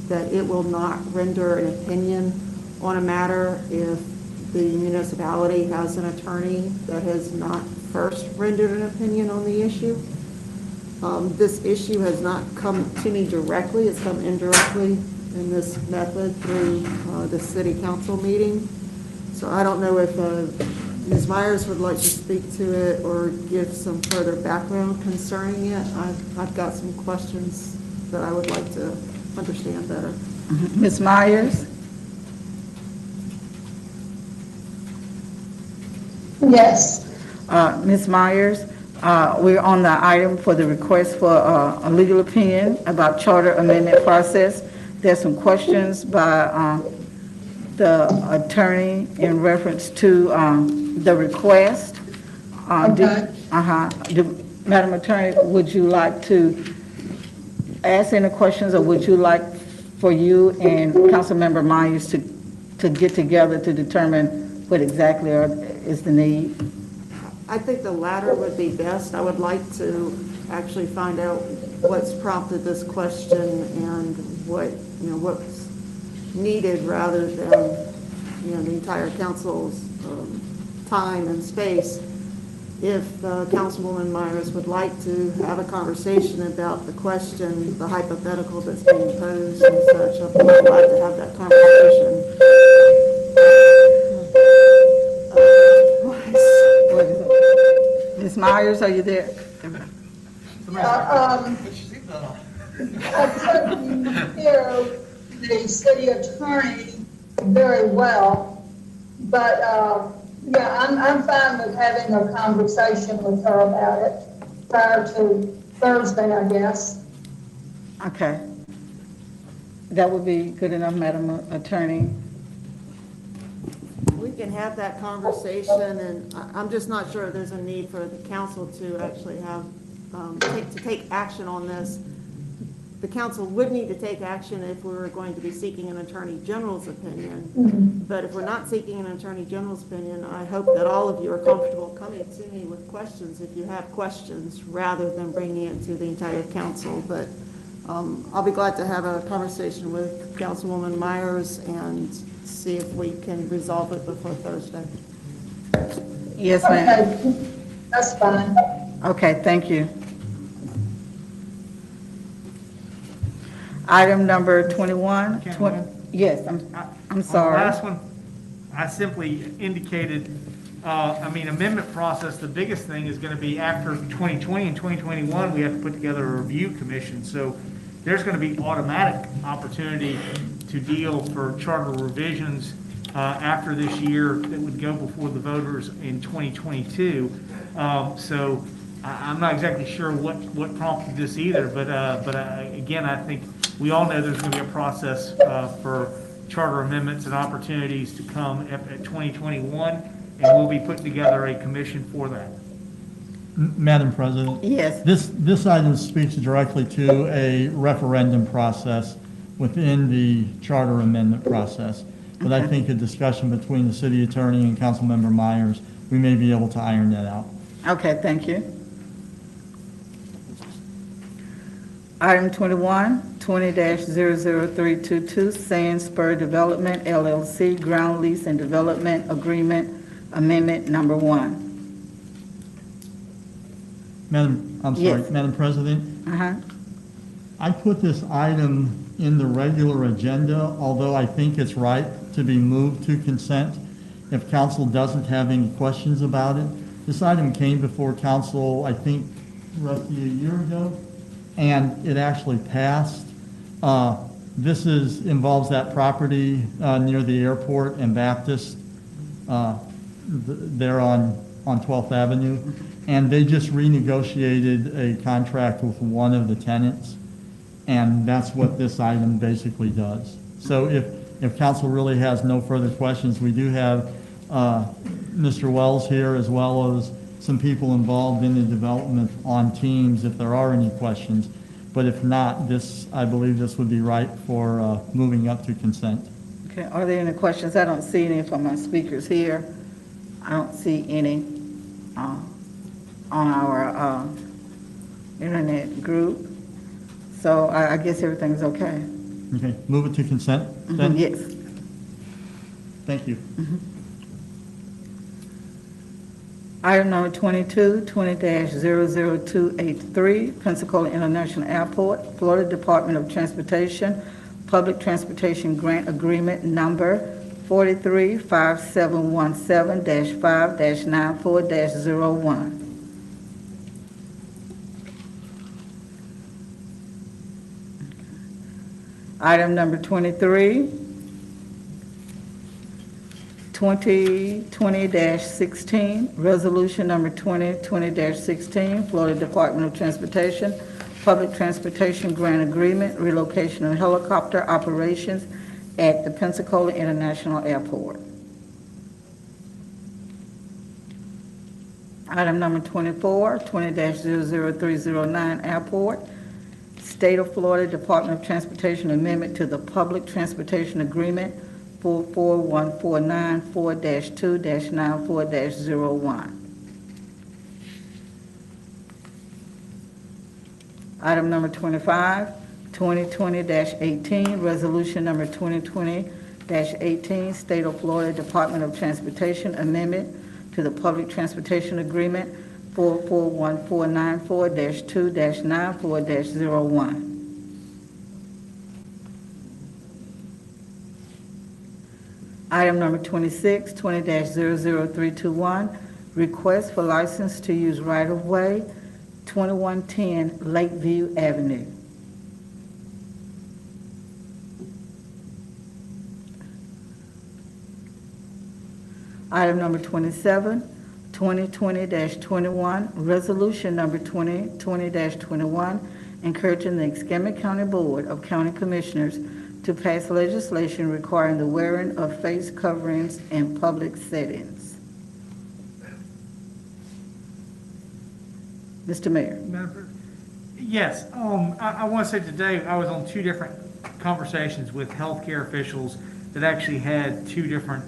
that it will not render an opinion on a matter if the municipality has an attorney that has not first rendered an opinion on the issue. This issue has not come to me directly. It's come indirectly in this method through the city council meeting. So I don't know if Ms. Myers would like to speak to it or give some further background concerning it. I've got some questions that I would like to understand better. Ms. Myers? Yes. Ms. Myers, we're on the item for the request for a legal opinion about charter amendment process. There's some questions by the attorney in reference to the request. Okay. Madam Attorney, would you like to ask any questions, or would you like for you and Councilmember Myers to get together to determine what exactly is the need? I think the latter would be best. I would like to actually find out what's prompted this question and what's needed rather than, the entire council's time and space. If Councilwoman Myers would like to have a conversation about the question, the hypothetical that's being posed and such, I'd be glad to have that conversation. Ms. Myers, are you there? I couldn't hear the city attorney very well, but I'm fine with having a conversation with her about it prior to Thursday, I guess. Okay. That would be good enough, Madam Attorney. We can have that conversation, and I'm just not sure there's a need for the council to actually have, take action on this. The council would need to take action if we were going to be seeking an attorney general's opinion. But if we're not seeking an attorney general's opinion, I hope that all of you are comfortable coming to me with questions if you have questions, rather than bringing it to the entire council. But I'll be glad to have a conversation with Councilwoman Myers and see if we can resolve it before Thursday. Yes, ma'am. Okay, that's fine. Okay, thank you. Item number 21. Yes, I'm sorry. On the last one, I simply indicated, amendment process, the biggest thing is going to be after 2020 and 2021, we have to put together a review commission. So there's going to be automatic opportunity to deal for charter revisions after this year that would go before the voters in 2022. So I'm not exactly sure what prompted this either, but again, I think we all know there's going to be a process for charter amendments and opportunities to come at 2021, and we'll be putting together a commission for that. Madam President? Yes. This item speaks directly to a referendum process within the charter amendment process. But I think a discussion between the city attorney and Councilmember Myers, we may be able to iron that out. Okay, thank you. Item 21, 20-00322, Sand Spur Development LLC, Ground Lease and Development Agreement Amendment Number 1. Madam Yes. President, Uh-huh. I put this item in the regular agenda, although I think it's right to be moved to consent if council doesn't have any questions about it. This item came before council, I think, roughly a year ago, and it actually passed. This involves that property near the airport and Baptist there on 12th Avenue. And they just renegotiated a contract with one of the tenants. And that's what this item basically does. So if council really has no further questions, we do have Mr. Wells here, as well as some people involved in the development on Teams if there are any questions. But if not, I believe this would be right for moving up to consent. Okay, are there any questions? I don't see any from my speakers here. I don't see any on our internet group. So I guess everything's okay. Okay, move it to consent then? Yes. Thank you. Item number 22, 20-00283, Pensacola International Airport, Florida Department of Transportation, Public Transportation Grant Agreement Number 435717-5-94-01. Item number 23, 2020-16, resolution number 2020-16, Florida Department of Transportation, Public Transportation Grant Agreement, relocation of helicopter operations at the Pensacola International Airport. Item number 24, 20-00309, Airport, State of Florida Department of Transportation Amendment to the Public Transportation Agreement 44149-4-2-94-01. Item number 25, 2020-18, resolution number 2020-18, State of Florida Department of Transportation Amendment to the Public Transportation Agreement 44149-2-94-01. Item number 26, 20-00321, request for license to use right-of-way, 2110 Lakeview Avenue. Item number 27, 2020-21, resolution number 2020-21, encouraging the Escambia County Board of County Commissioners to pass legislation requiring the wearing of face coverings in public settings. Mr. Mayor. Yes, I want to say today I was on two different conversations with healthcare officials that actually had two different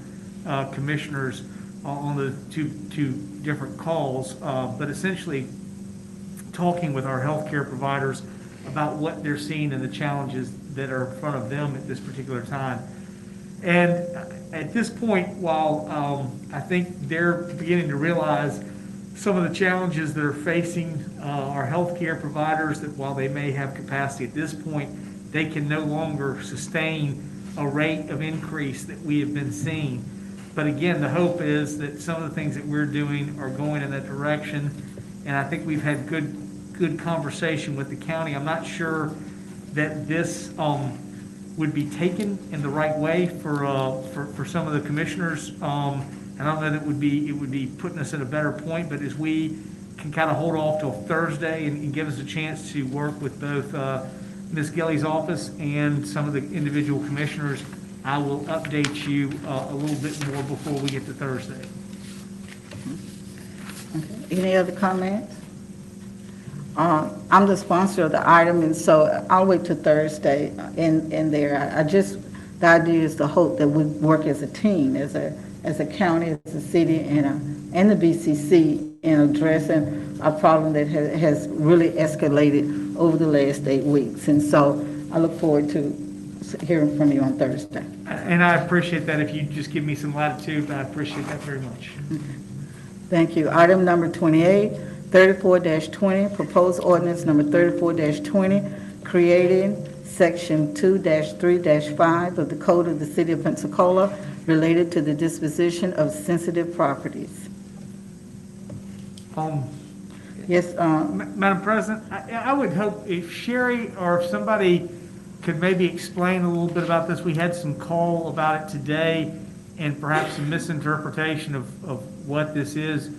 commissioners on the two different calls, but essentially talking with our healthcare providers about what they're seeing and the challenges that are in front of them at this particular time. And at this point, while I think they're beginning to realize some of the challenges that are facing our healthcare providers, that while they may have capacity at this point, they can no longer sustain a rate of increase that we have been seeing. But again, the hope is that some of the things that we're doing are going in that direction. And I think we've had good conversation with the county. I'm not sure that this would be taken in the right way for some of the commissioners. And I don't know that it would be putting us at a better point, but as we can kind of hold off till Thursday and give us a chance to work with both Ms. Gilly's office and some of the individual commissioners, I will update you a little bit more before we get to Thursday. Okay. Any other comments? I'm the sponsor of the item, and so I'll wait till Thursday in there. The idea is the hope that we work as a team, as a county, as a city, and the BCC in addressing a problem that has really escalated over the last 8 weeks. And so I look forward to hearing from you on Thursday. And I appreciate that. If you just give me some latitude, I appreciate that very much. Thank you. Item number 28, 34-20, proposed ordinance number 34-20, creating section 2-3-5 of the Code of the City of Pensacola related to the disposition of sensitive properties. Yes, Madam President, I would hope if Sherry or if somebody could maybe explain a little bit about this. We had some call about it today and perhaps some misinterpretation of what this is.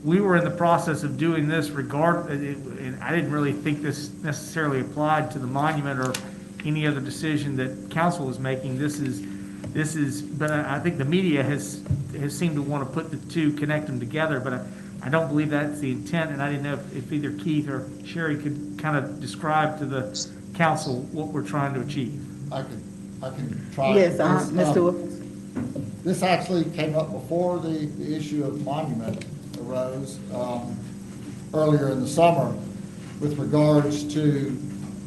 We were in the process of doing this and I didn't really think this necessarily applied to the monument or any other decision that council is making. This is, but I think the media has seemed to want to put the two, connect them together, but I don't believe that's the intent, and I didn't know if either Keith or Sherry could kind of describe to the council what we're trying to achieve. I can try. yes, Mr. Wilkins. This actually came up before the issue of monument arose earlier in the summer with regards to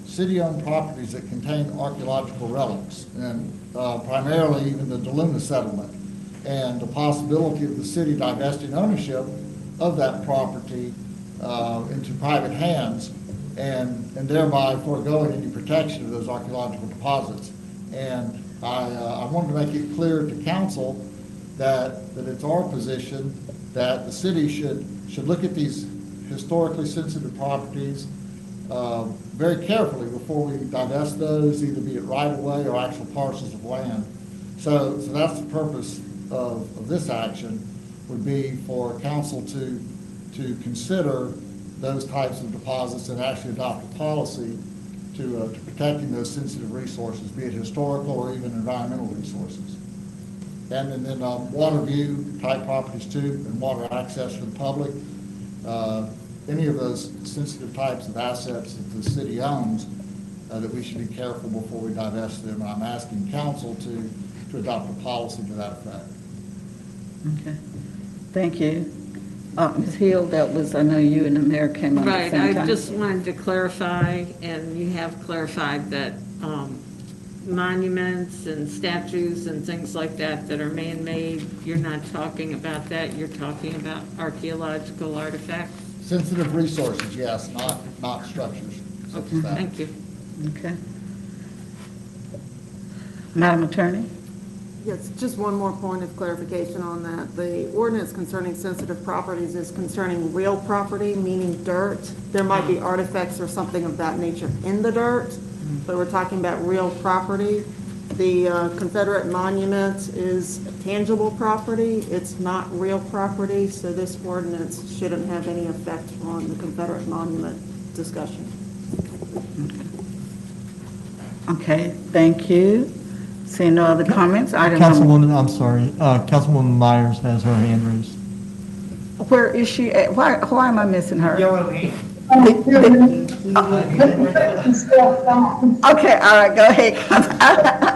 city-owned properties that contain archaeological relics, and primarily even the DeLuna settlement, and the possibility of the city divesting ownership of that property into private hands, and thereby foregoing any protection of those archaeological deposits. And I wanted to make it clear to council that it's our position that the city should look at these historically sensitive properties very carefully before we divest those, either be it right of way or actual parcels of land. So that's the purpose of this action, would be for council to consider those types of deposits and actually adopt a policy to protecting those sensitive resources, be it historical or even environmental resources. And then water view type properties too, and water access for the public. Any of those sensitive types of assets that the city owns, that we should be careful before we divest them. And I'm asking council to adopt a policy to that effect. Okay, thank you. Ms. Hill, that was, I know you and the mayor came on at the Right, same time. I just wanted to clarify, and you have clarified that monuments and statues and things like that are man-made, you're not talking about that, you're talking about archaeological artifacts? Sensitive resources, yes, not structures. Okay, thank you. Okay. Madam Attorney? Yes, just one more point of clarification on that. The ordinance concerning sensitive properties is concerning real property, meaning dirt. There might be artifacts or something of that nature in the dirt, but we're talking about real property. The Confederate monument is tangible property. It's not real property, so this ordinance shouldn't have any effect on the Confederate monument discussion. Okay, thank you. Seeing no other comments, item number... Councilwoman, I'm sorry, Councilwoman Myers has her hand raised. Where is she at? Why am I missing her? Yellow hand. Okay, all right, go ahead.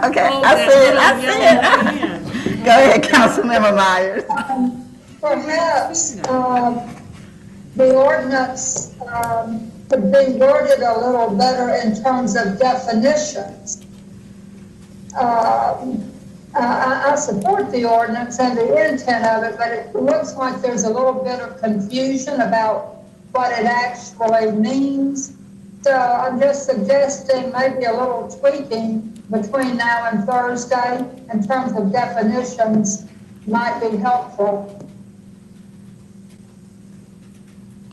Okay, Oh, I that see little yellow it. hand. Go ahead, Councilmember Myers. Perhaps the ordinance could be worded a little better in terms of definitions. I support the ordinance and the intent of it, but it looks like there's a little bit of confusion about what it actually means. So I'm just suggesting maybe a little tweaking between now and Thursday in terms of definitions might be helpful.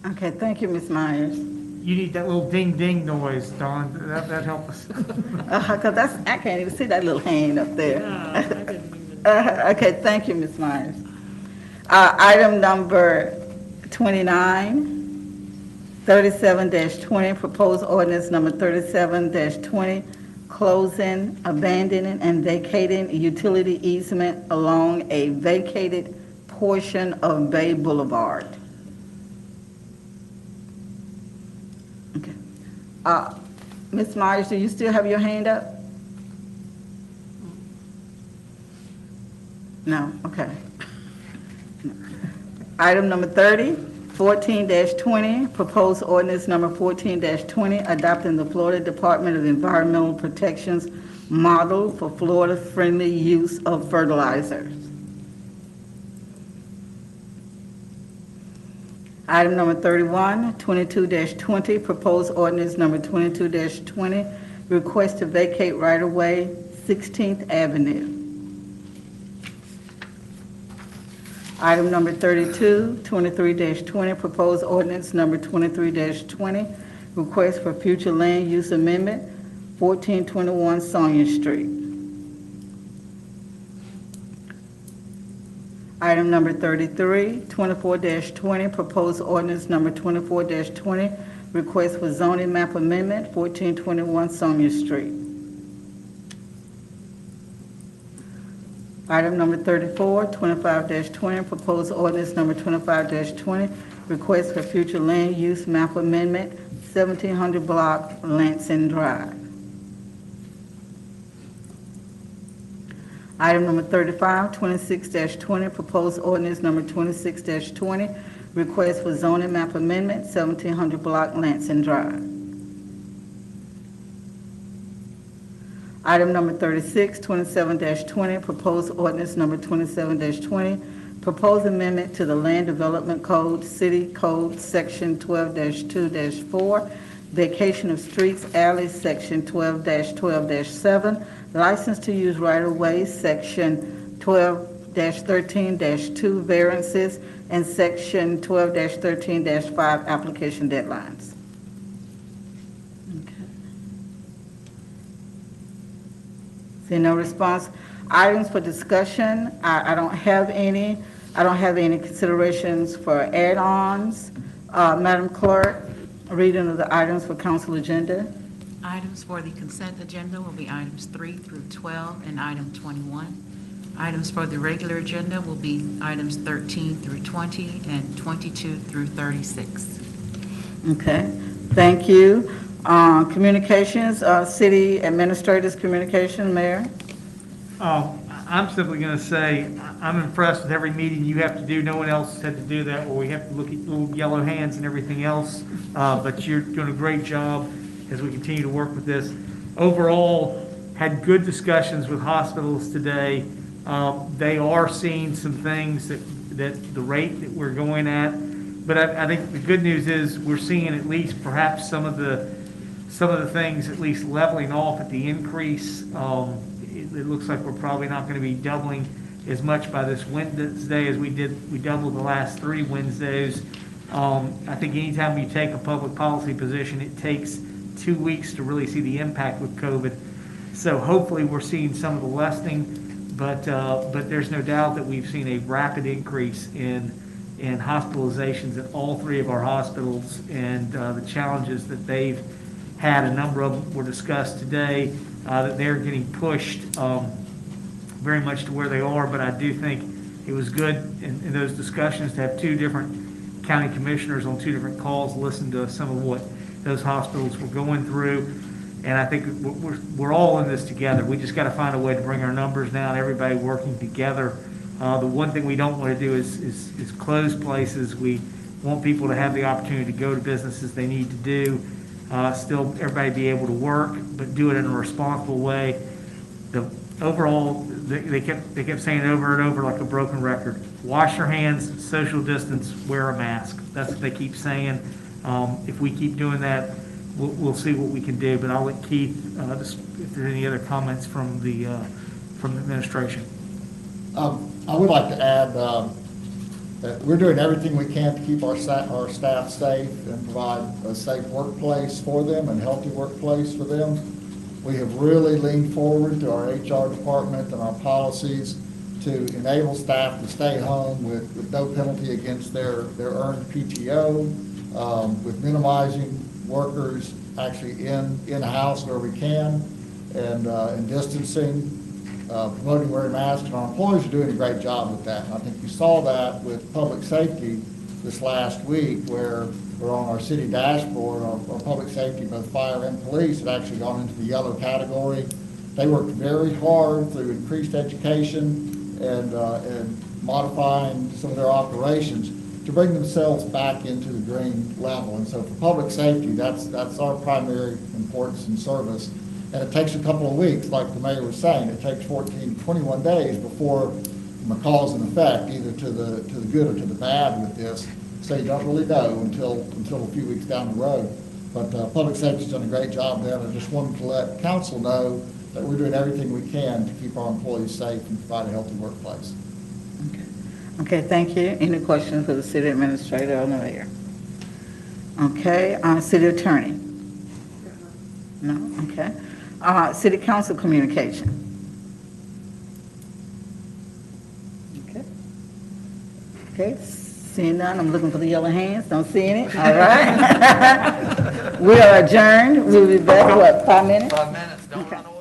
Okay, thank you, Ms. Myers. You need that little ding ding noise, Don. That help us. Because I can't even see that little hand up there. No, I didn't even. Okay, thank you, Ms. Myers. Item number 29, 37-20, proposed ordinance number 37-20, closing, abandoning, and vacating utility easement along a vacated portion of Bay Boulevard. Okay. Ms. Myers, do you still have your hand up? No, okay. Item number 30, 14-20, proposed ordinance number 14-20, adopting the Florida Department of Environmental Protection's model for Florida-friendly use of fertilizers. Item number 31, 22-20, proposed ordinance number 22-20, request to vacate right-of-way 16th Avenue. Item number 32, 23-20, proposed ordinance number 23-20, request for future land use amendment, 1421 Sonia Street. Item number 33, 24-20, proposed ordinance number 24-20, request for zoning map amendment, 1421 Sonia Street. Item number 34, 25-20, proposed ordinance number 25-20, request for future land use map amendment, 1700 block Lansing Drive. Item number 35, 26-20, proposed ordinance number 26-20, request for zoning map amendment, 1700 block Lansing Drive. Item number 36, 27-20, proposed ordinance number 27-20, proposed amendment to the Land Development Code, City Code, Section 12-2-4, vacation of streets, alleys, Section 12-12-7, license to use right-of-way, Section 12-13-2, variances, and Section 12-13-5, application deadlines. Seeing no response. Items for discussion, I don't have any. I don't have any considerations for add-ons. Madam Clerk, reading of the items for council agenda. Items for the consent agenda will be items 3 through 12 and item 21. Items for the regular agenda will be items 13 through 20 and 22 through 36. Okay, thank you. Communications, city administrators communication, Mayor. I'm simply going to say, I'm impressed with every meeting you have to do. No one else had to do that, where we have to look at little yellow hands and everything else. But you're doing a great job as we continue to work with this. Overall, had good discussions with hospitals today. They are seeing some things that the rate that we're going at. But I think the good news is we're seeing at least perhaps some of the things at least leveling off at the increase. It looks like we're probably not going to be doubling as much by this Wednesday as we did. We doubled the last 3 Wednesdays. I think anytime you take a public policy position, it takes 2 weeks to really see the impact with COVID. So hopefully we're seeing some of the lessening, but there's no doubt that we've seen a rapid increase in hospitalizations at all 3 of our hospitals, and the challenges that they've had. A number of them were discussed today, that they're getting pushed very much to where they are. But I do think it was good in those discussions to have 2 different county commissioners on 2 different calls listen to some of what those hospitals were going through. And I think we're all in this together. We just got to find a way to bring our numbers down, everybody working together. The one thing we don't want to do is close places. We want people to have the opportunity to go to businesses they need to do. Still everybody be able to work, but do it in a responsible way. Overall, they kept saying it over and over like a broken record. Wash your hands, social distance, wear a mask. That's what they keep saying. If we keep doing that, we'll see what we can do. But I'll let Keith, if there are any other comments from the administration. I would like to add that we're doing everything we can to keep our staff safe and provide a safe workplace for them and a healthy workplace for them. We have really leaned forward to our HR department and our policies to enable staff to stay home with no penalty against their earned PTO, with minimizing workers actually in a house where we can, and distancing, promoting wearing masks, and our employees are doing a great job with that. And I think you saw that with public safety this last week, where we're on our city dashboard, our public safety, both fire and police, had actually gone into the yellow category. They worked very hard through increased education and modifying some of their operations to bring themselves back into the green level. And so for public safety, that's our primary importance and service. And it takes a couple of weeks, like the mayor was saying. It takes 14, 21 days before the cause and effect, either to the good or to the bad with this. So you don't really know until a few weeks down the road. But public safety's done a great job there, and I just wanted to let council know that we're doing everything we can to keep our employees safe and provide a healthy workplace. Okay, thank you. Any questions for the city administrator or the mayor? Okay, city attorney? No, okay. City council communication? Okay. Okay, seeing none, I'm looking for the yellow hands, don't see any, all right. We are adjourned, we'll be back, what, 5 minutes? 5 minutes, don't Okay. run away.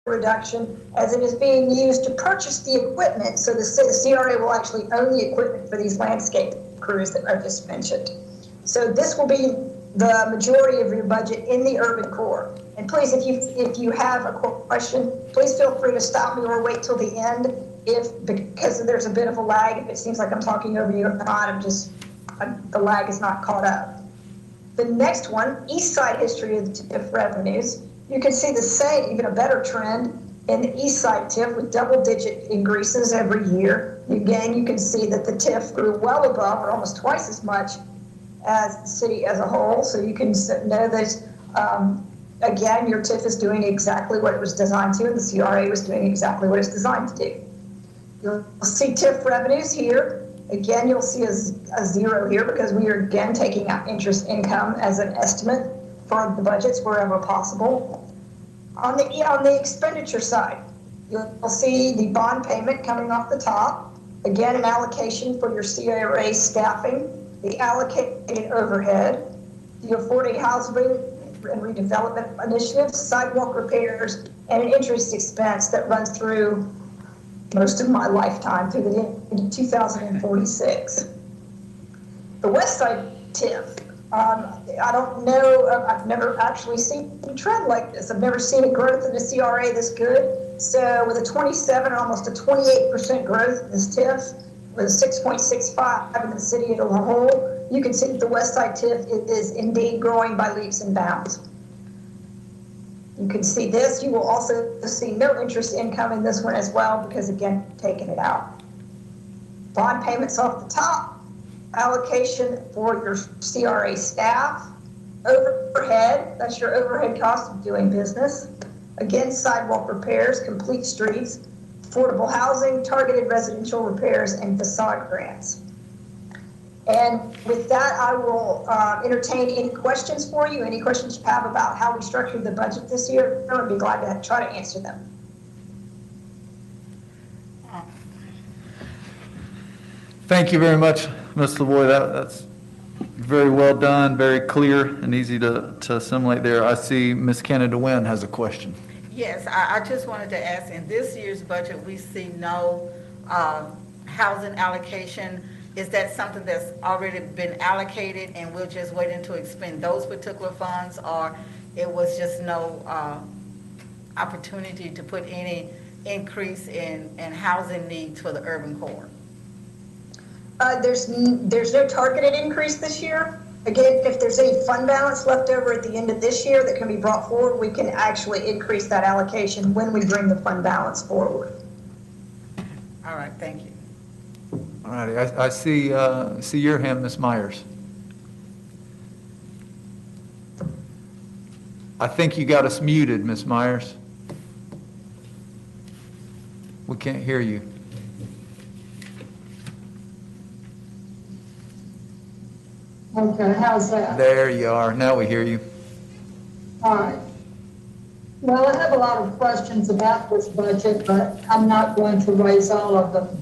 reduction as it is being used to purchase the equipment. So the CRA will actually own the equipment for these landscape crews that I just mentioned. So this will be the majority of your budget in the urban core. And please, if you have a question, please feel free to stop me or wait till the end because there's a bit of a lag. If it seems like I'm talking over you or not, the lag is not caught up. The next one, East Side history of the TIF revenues. You can see the same, even a better trend in the East Side TIF with double-digit increases every year. Again, you can see that the TIF grew well above or almost twice as much as the city as a whole. So you can know that, again, your TIF is doing exactly what it was designed to, and the CRA was doing exactly what it's designed to do. You'll see TIF revenues here. Again, you'll see a zero here because we are again taking out interest income as an estimate for the budgets wherever possible. On the expenditure side, you'll see the bond payment coming off the top. Again, an allocation for your CRA staffing, the allocated overhead, the affordable housing and redevelopment initiatives, sidewalk repairs, and an interest expense that runs through most of my lifetime through the end of 2046. The West Side TIF, I don't know, I've never actually seen a trend like this. I've never seen a growth in the CRA this good. So with a 27 or almost a 28% growth in this TIF, with a 6.65 in the city as a whole, you can see that the West Side TIF is indeed growing by leaps and bounds. You can see this. You will also see no interest income in this one as well because, again, taking it out. Bond payments off the top, allocation for your CRA staff, overhead, that's your overhead cost of doing business. Again, sidewalk repairs, complete streets, affordable housing, targeted residential repairs, and facade grants. And with that, I will entertain any questions for you, any questions you have about how we structured the budget this year. I would be glad to try to answer them. Thank you very much, Ms. Lavoie. That's very well done, very clear and easy to assimilate there. I see Ms. Canada Wynn has a question. Yes, I just wanted to ask, in this year's budget, we see no housing allocation. Is that something that's already been allocated and we'll just wait until expend those particular funds, or it was just no opportunity to put any increase in housing needs for the urban core? There's no targeted increase this year. Again, if there's any fund balance left over at the end of this year that can be brought forward, we can actually increase that allocation when we bring the fund balance forward. All right, thank you. All righty, I see your hand, Ms. Myers. I think you got us muted, Ms. Myers. We can't hear you. Okay, how's that? There you are. Now we hear you. All right. Well, I have a lot of questions about this budget, but I'm not going to raise all of them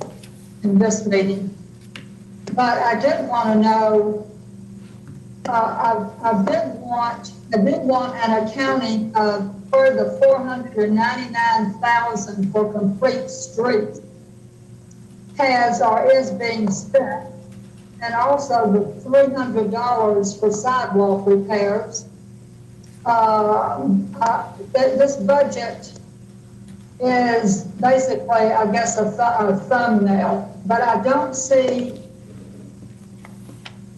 in this meeting. But I did want to know, I did want an accounting of for the $499,000 for complete streets has or is being spent, and also the $300 for sidewalk repairs. This budget is basically, I guess, a thumbnail, but I don't see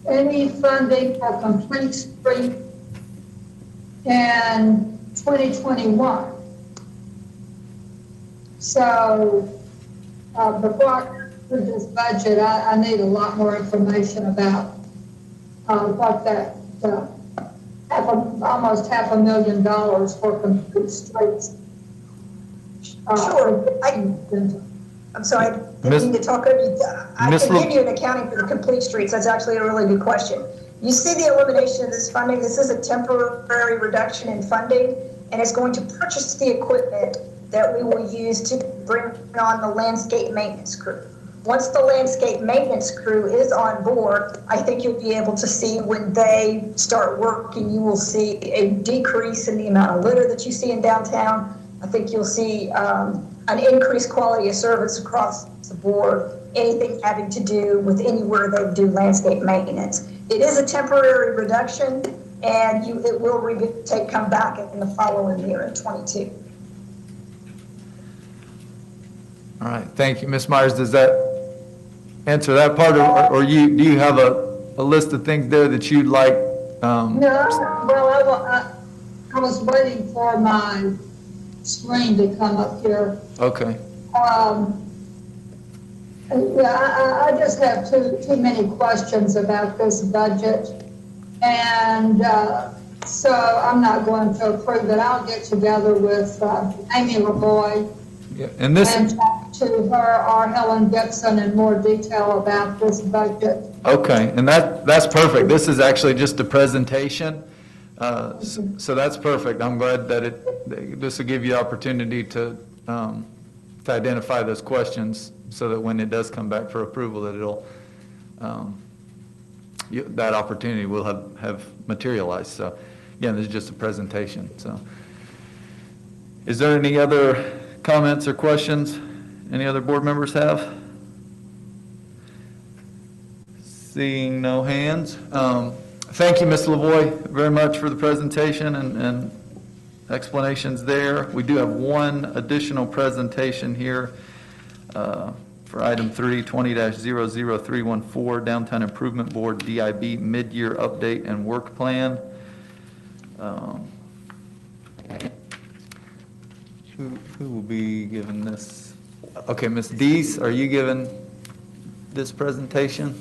any funding for complete street in 2021. So before I do this budget, I need a lot more information about what that almost $500,000 for complete streets. Sure. I'm sorry, I didn't mean to talk over you. I can give you an accounting for the complete streets. That's actually a really good question. You see the elimination of this funding. This is a temporary reduction in funding, and it's going to purchase the equipment that we will use to bring on the landscape maintenance crew. Once the landscape maintenance crew is on board, I think you'll be able to see when they start working, you will see a decrease in the amount of litter that you see in downtown. I think you'll see an increased quality of service across the board, anything having to do with anywhere they do landscape maintenance. It is a temporary reduction, and it will come back in the following year in 22. All right, thank you. Ms. Myers, does that answer that part, or do you have a list of things there that you'd like? No, well, I was waiting for my screen to come up here. Okay. Yeah, I just have too many questions about this budget. And so I'm not going to approve it. I'll get together with Amy LaVoy Yeah, and this. and talk to her or Helen Gibson in more detail about this budget. Okay, and that's perfect. This is actually just a presentation. So that's perfect. I'm glad that this will give you opportunity to identify those questions so that when it does come back for approval, that it'll, that opportunity will have materialized. So again, this is just a presentation. So is there any other comments or questions any other board members have? Seeing no hands. Thank you, Ms. LaVoy, very much for the presentation and explanations there. We do have one additional presentation here for item 3, 20-00314, Downtown Improvement Board DIB Mid-Year Update and Work Plan. Who will be giving this? Okay, Ms. Deese, are you giving this presentation?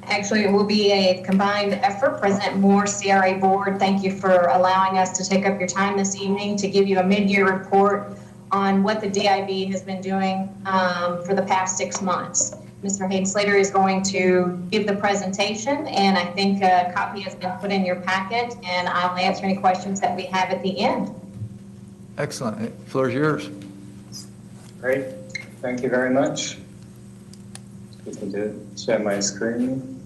Actually, it will be a combined effort. President Moore, CRA Board, thank you for allowing us to take up your time this evening to give you a mid-year report on what the DIB has been doing for the past 6 months. Mr. Hayden Slater is going to give the presentation, and I think a copy has been put in your packet, and I'll answer any questions that we have at the end. Excellent. The floor is yours. Great. Thank you very much. Just need to share my screen.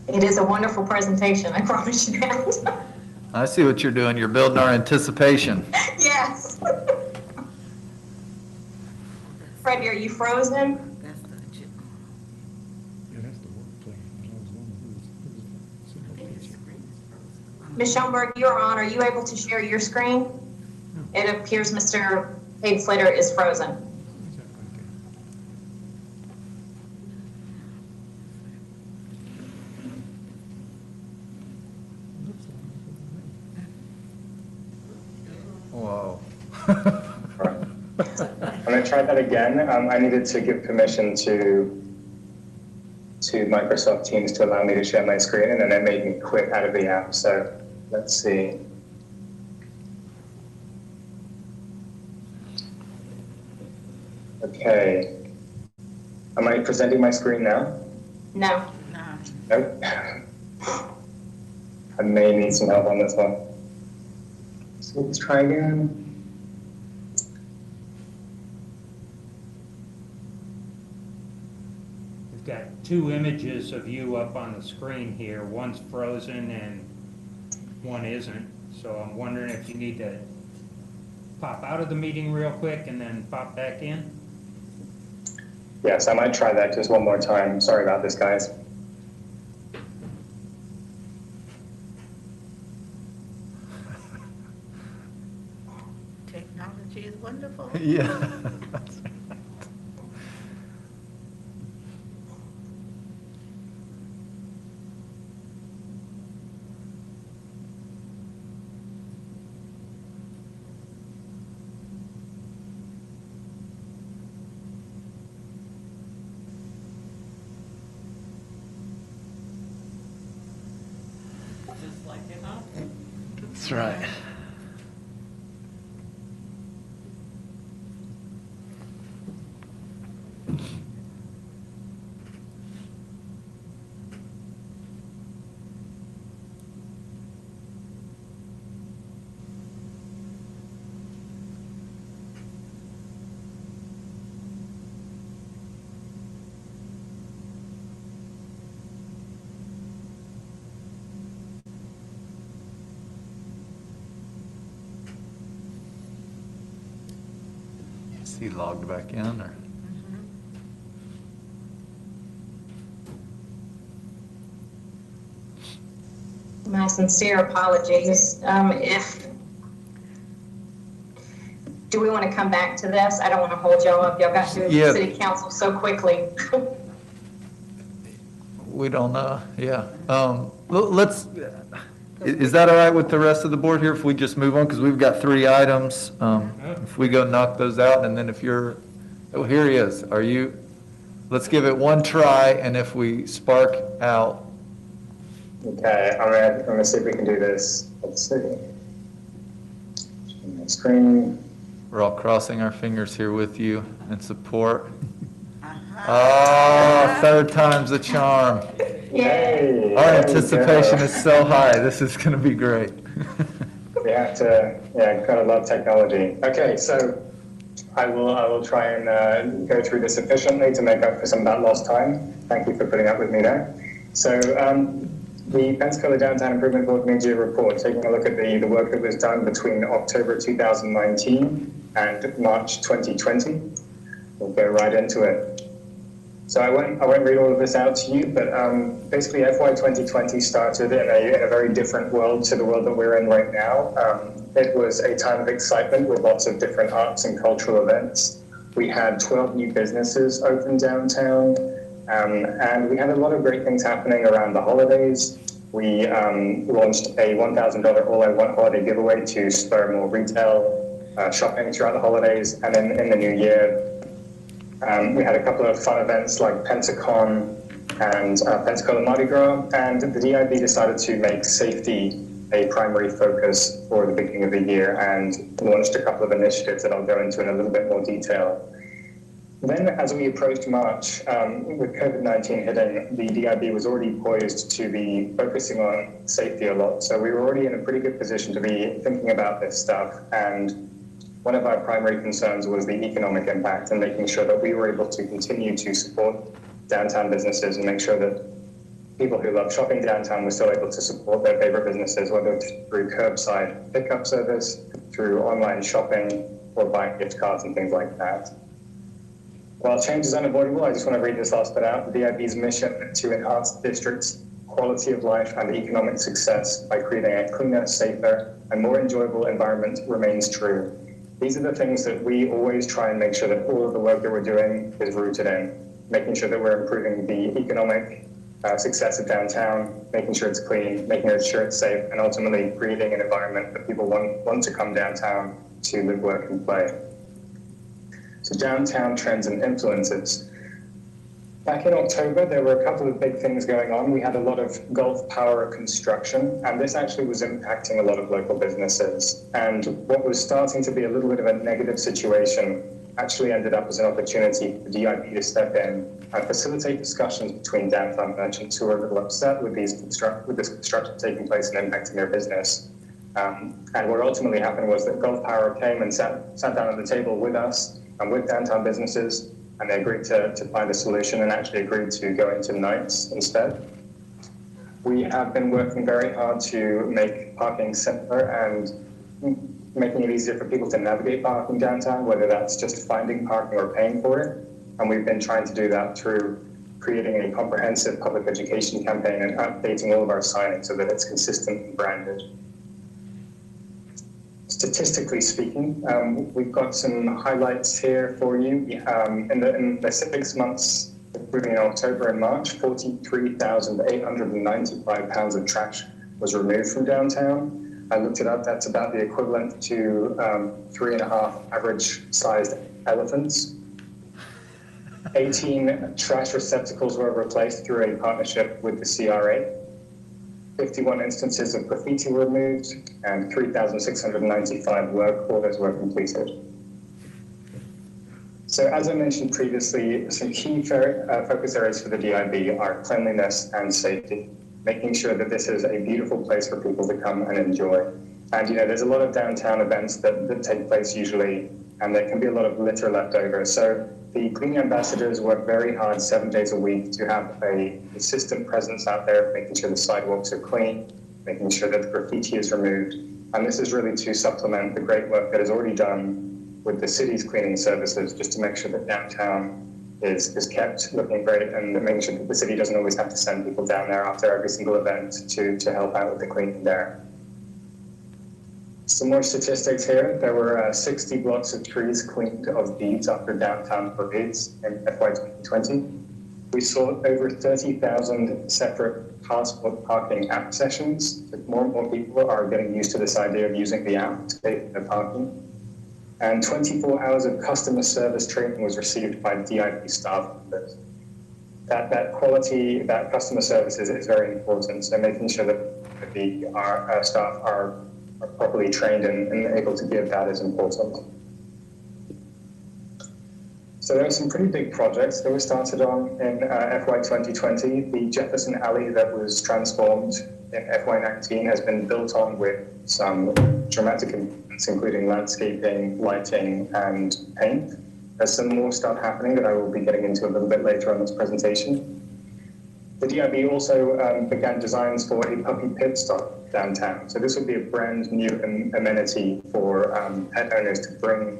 It is a wonderful presentation, I promise you that. I see what you're doing. You're building our anticipation. Yes. Freddie, are you frozen? Ms. Schoenberg, you're on. Are you able to share your screen? It appears Mr. Hayden Slater is frozen. Whoa. I'm going to try that again. I needed to give permission to Microsoft Teams to allow me to share my screen, and then it made me quit out of the app. So let's see. Okay. Am I presenting my screen now? No. Nope. I may need some help on this one. So let's try again. We've got two images of you up on the screen here. One's frozen and one isn't. So I'm wondering if you need to pop out of the meeting real quick and then pop back in. Yes, I might try that just one more time. Sorry about this, guys. Technology is wonderful. Yeah. That's right. Is he logged back in, or? My sincere apologies. Do we want to come back to this? I don't want to hold y'all up. Y'all got through Yeah. city council so quickly. We don't know, yeah. Let's, is that all right with the rest of the board here if we just move on? Because we've got 3 items. If we go knock those out, and then if you're, oh, here he is. Are you, let's give it one try, and if we spark out. Okay, I'm gonna see if we can do this. Let's see. Screen. We're all crossing our fingers here with you in support. Oh, third time's the charm. Yay! Our anticipation is so high. This is going to be great. We have to, yeah, kind of love technology. Okay, so I will try and go through this efficiently to make up for some of that lost time. Thank you for putting up with me there. So the Pensacola Downtown Improvement Board Mid-Year Report, taking a look at the work that was done between October 2019 and March 2020. We'll go right into it. So I won't read all of this out to you, but basically FY 2020 started in a very different world to the world that we're in right now. It was a time of excitement with lots of different arts and cultural events. We had 12 new businesses open downtown, and we had a lot of great things happening around the holidays. We launched a $1,000 All I Want holiday giveaway to spur more retail shopping throughout the holidays, and then in the new year, we had a couple of fun events like Pensacola and Pensacola Mardi Gras, and the DIB decided to make safety a primary focus for the beginning of the year and launched a couple of initiatives that I'll go into in a little bit more detail. Then as we approached March, with COVID-19 hitting, the DIB was already poised to be focusing on safety a lot. So we were already in a pretty good position to be thinking about this stuff, and one of our primary concerns was the economic impact and making sure that we were able to continue to support downtown businesses and make sure that people who love shopping downtown were still able to support their favorite businesses, whether it's through curbside pickup service, through online shopping, or buying gift cards and things like that. While change is unavoidable, I just want to read this last bit out. The DIB's mission to enhance the district's quality of life and economic success by creating a cleaner, safer, and more enjoyable environment remains true. These are the things that we always try and make sure that all of the work that we're doing is rooted in, making sure that we're improving the economic success of downtown, making sure it's clean, making sure it's safe, and ultimately creating an environment that people want to come downtown to live, work, and play. So downtown trends and influences. Back in October, there were a couple of big things going on. We had a lot of Gulf power construction, and this actually was impacting a lot of local businesses. And what was starting to be a little bit of a negative situation actually ended up as an opportunity for DIB to step in and facilitate discussions between downtown merchants who were a little upset with this construction taking place and impacting their business. And what ultimately happened was that Gulf Power came and sat down at the table with us and with downtown businesses, and they agreed to find a solution and actually agreed to go into nights instead. We have been working very hard to make parking simpler and making it easier for people to navigate parking downtown, whether that's just finding parking or paying for it. And we've been trying to do that through creating a comprehensive public education campaign and updating all of our signage so that it's consistent and branded. Statistically speaking, we've got some highlights here for you. In the 6 months between October and March, 43,895 pounds of trash was removed from downtown. I looked it up, that's about the equivalent to 3.5 average-sized elephants. 18 trash receptacles were replaced through a partnership with the CRA. 51 instances of graffiti were removed, and 3,695 work orders were completed. So as I mentioned previously, some key focus areas for the DIB are cleanliness and safety, making sure that this is a beautiful place for people to come and enjoy. And there's a lot of downtown events that take place usually, and there can be a lot of litter left over. So the cleaning ambassadors work very hard 7 days a week to have a consistent presence out there, making sure the sidewalks are clean, making sure that the graffiti is removed. And this is really to supplement the great work that is already done with the city's cleaning services, just to make sure that downtown is kept looking great, and making sure that the city doesn't always have to send people down there after every single event to help out with the cleaning there. Some more statistics here. There were 60 blocks of trees cleaned of beads after downtown parades in FY 2020. We saw over 30,000 separate passport parking app sessions. More and more people are getting used to this idea of using the app to pay for their parking. And 24 hours of customer service training was received by DIB staff members. That quality, that customer service is very important. So making sure that our staff are properly trained and able to give that is important. So there are some pretty big projects that were started on in FY 2020. The Jefferson Alley that was transformed in FY 19 has been built on with some dramatic improvements, including landscaping, lighting, and paint. There's some more stuff happening that I will be getting into a little bit later on this presentation. The DIB also began designs for a puppy pit stop downtown. So this would be a brand new amenity for pet owners to bring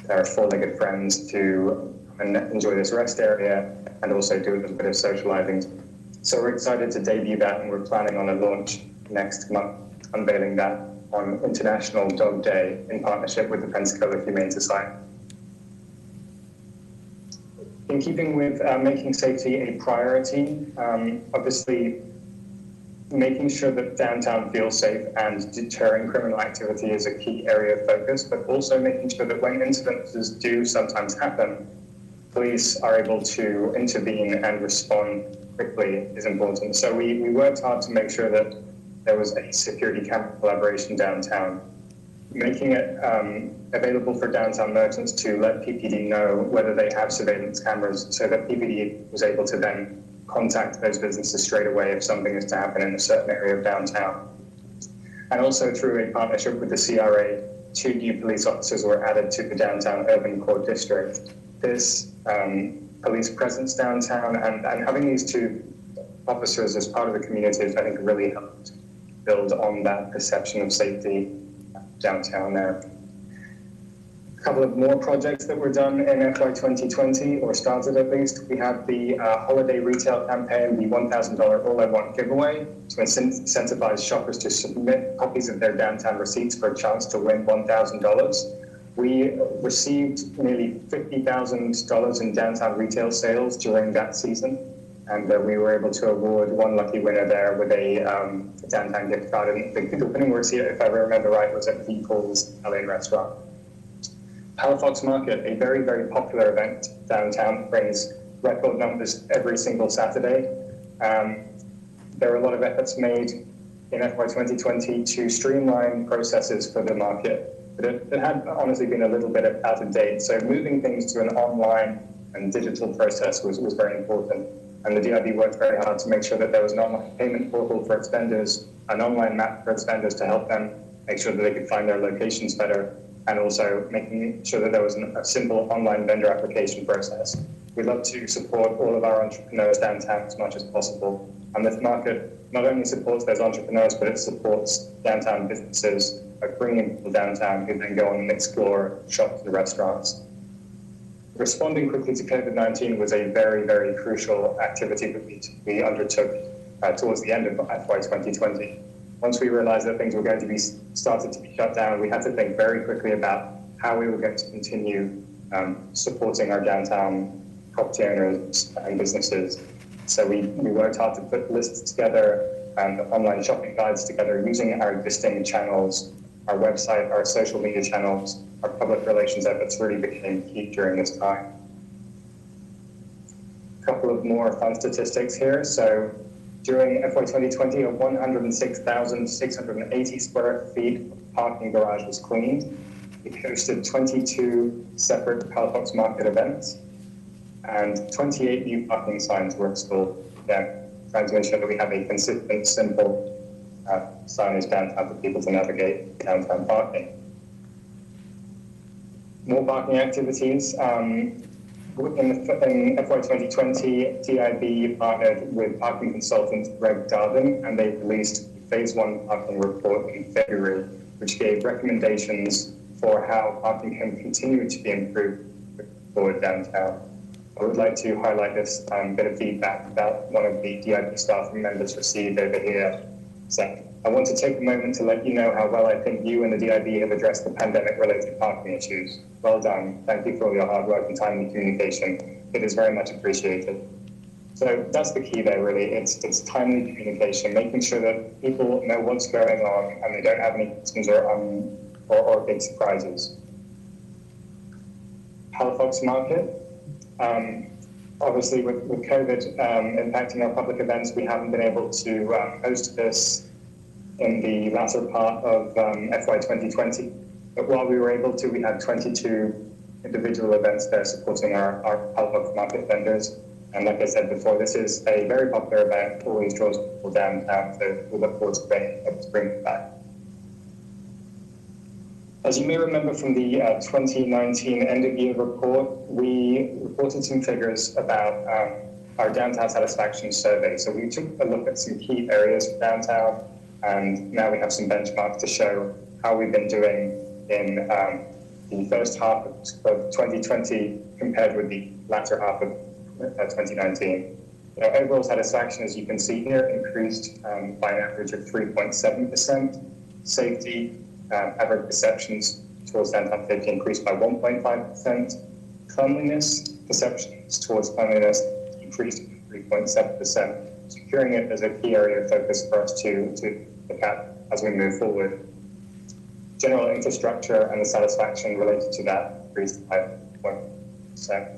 their four-legged friends to come and enjoy this rest area and also do a little bit of socializing. So we're excited to debut that, and we're planning on a launch next month, unveiling that on International Dog Day in partnership with the Pensacola Humane Society. In keeping with making safety a priority, obviously making sure that downtown feels safe and deterring criminal activity is a key area of focus, but also making sure that when incidences do sometimes happen, police are able to intervene and respond quickly is important. So we worked hard to make sure that there was a security camera collaboration downtown, making it available for downtown merchants to let PPD know whether they have surveillance cameras, so that PPD was able to then contact those businesses straight away if something is to happen in a certain area of downtown. And also through a partnership with the CRA, 2 new police officers were added to the downtown urban core district. This police presence downtown and having these 2 officers as part of the community, I think really helped build on that perception of safety downtown there. A couple of more projects that were done in FY 2020, or started at least. We had the holiday retail campaign, the $1,000 All I Want giveaway, to incentivize shoppers to submit copies of their downtown receipts for a chance to win $1,000. We received nearly $50,000 in downtown retail sales during that season, and we were able to award one lucky winner there with a downtown gift card. And the winning receipt, if I remember right, was at People's Italian restaurant. Palafox Market, a very, very popular event downtown, brings record numbers every single Saturday. There are a lot of efforts made in FY 2020 to streamline processes for the market. But it had honestly been a little bit out of date. So moving things to an online and digital process was very important. And the DIB worked very hard to make sure that there was an online payment portal for its vendors, an online map for its vendors to help them make sure that they could find their locations better, and also making sure that there was a simple online vendor application process. We'd love to support all of our entrepreneurs downtown as much as possible. And this market not only supports those entrepreneurs, but it supports downtown businesses by bringing people downtown who then go on and explore shops and restaurants. Responding quickly to COVID-19 was a very, very crucial activity that we undertook towards the end of FY 2020. Once we realized that things were going to be started to be shut down, we had to think very quickly about how we were going to continue supporting our downtown property owners and businesses. So we worked hard to put lists together and online shopping guides together using our existing channels, our website, our social media channels. Our public relations efforts really became key during this time. A couple of more fun statistics here. So During FY 2020, 106,680 square feet of parking garage was cleaned. We hosted 22 separate Palafox Market events, and 28 new parking signs were installed. Again, trying to ensure that we have a consistent, simple signage downtown for people to navigate downtown parking. More parking activities. In FY 2020, TIB partnered with parking consultant Greg Darden, and they released Phase 1 parking report in February, which gave recommendations for how parking can continue to be improved forward downtown. I would like to highlight this bit of feedback that one of the DIB staff members received over here. So I want to take a moment to let you know how well I think you and the DIB have addressed the pandemic-related parking issues. Well done. Thank you for all your hard work and timely communication. It is very much appreciated. So that's the key there, really. It's timely communication, making sure that people know what's going on and they don't have any questions or big surprises. Halifax Market. Obviously, with COVID impacting our public events, we haven't been able to host this in the latter part of FY 2020. But while we were able to, we had 22 individual events there supporting our Halifax Market vendors. And like I said before, this is a very popular event, always draws people downtown, so we look forward to bringing it back. As you may remember from the 2019 end-of-year report, we reported some figures about our downtown satisfaction survey. So we took a look at some key areas of downtown, and now we have some benchmarks to show how we've been doing in the first half of 2020 compared with the latter half of 2019. Overall satisfaction, as you can see here, increased by an average of 3.7%. Safety, average perceptions towards downtown safety increased by 1.5%. Cleanliness, perceptions towards cleanliness increased by 3.7%, securing it as a key area of focus for us to look at as we move forward. General infrastructure and the satisfaction related to that increased by 1%.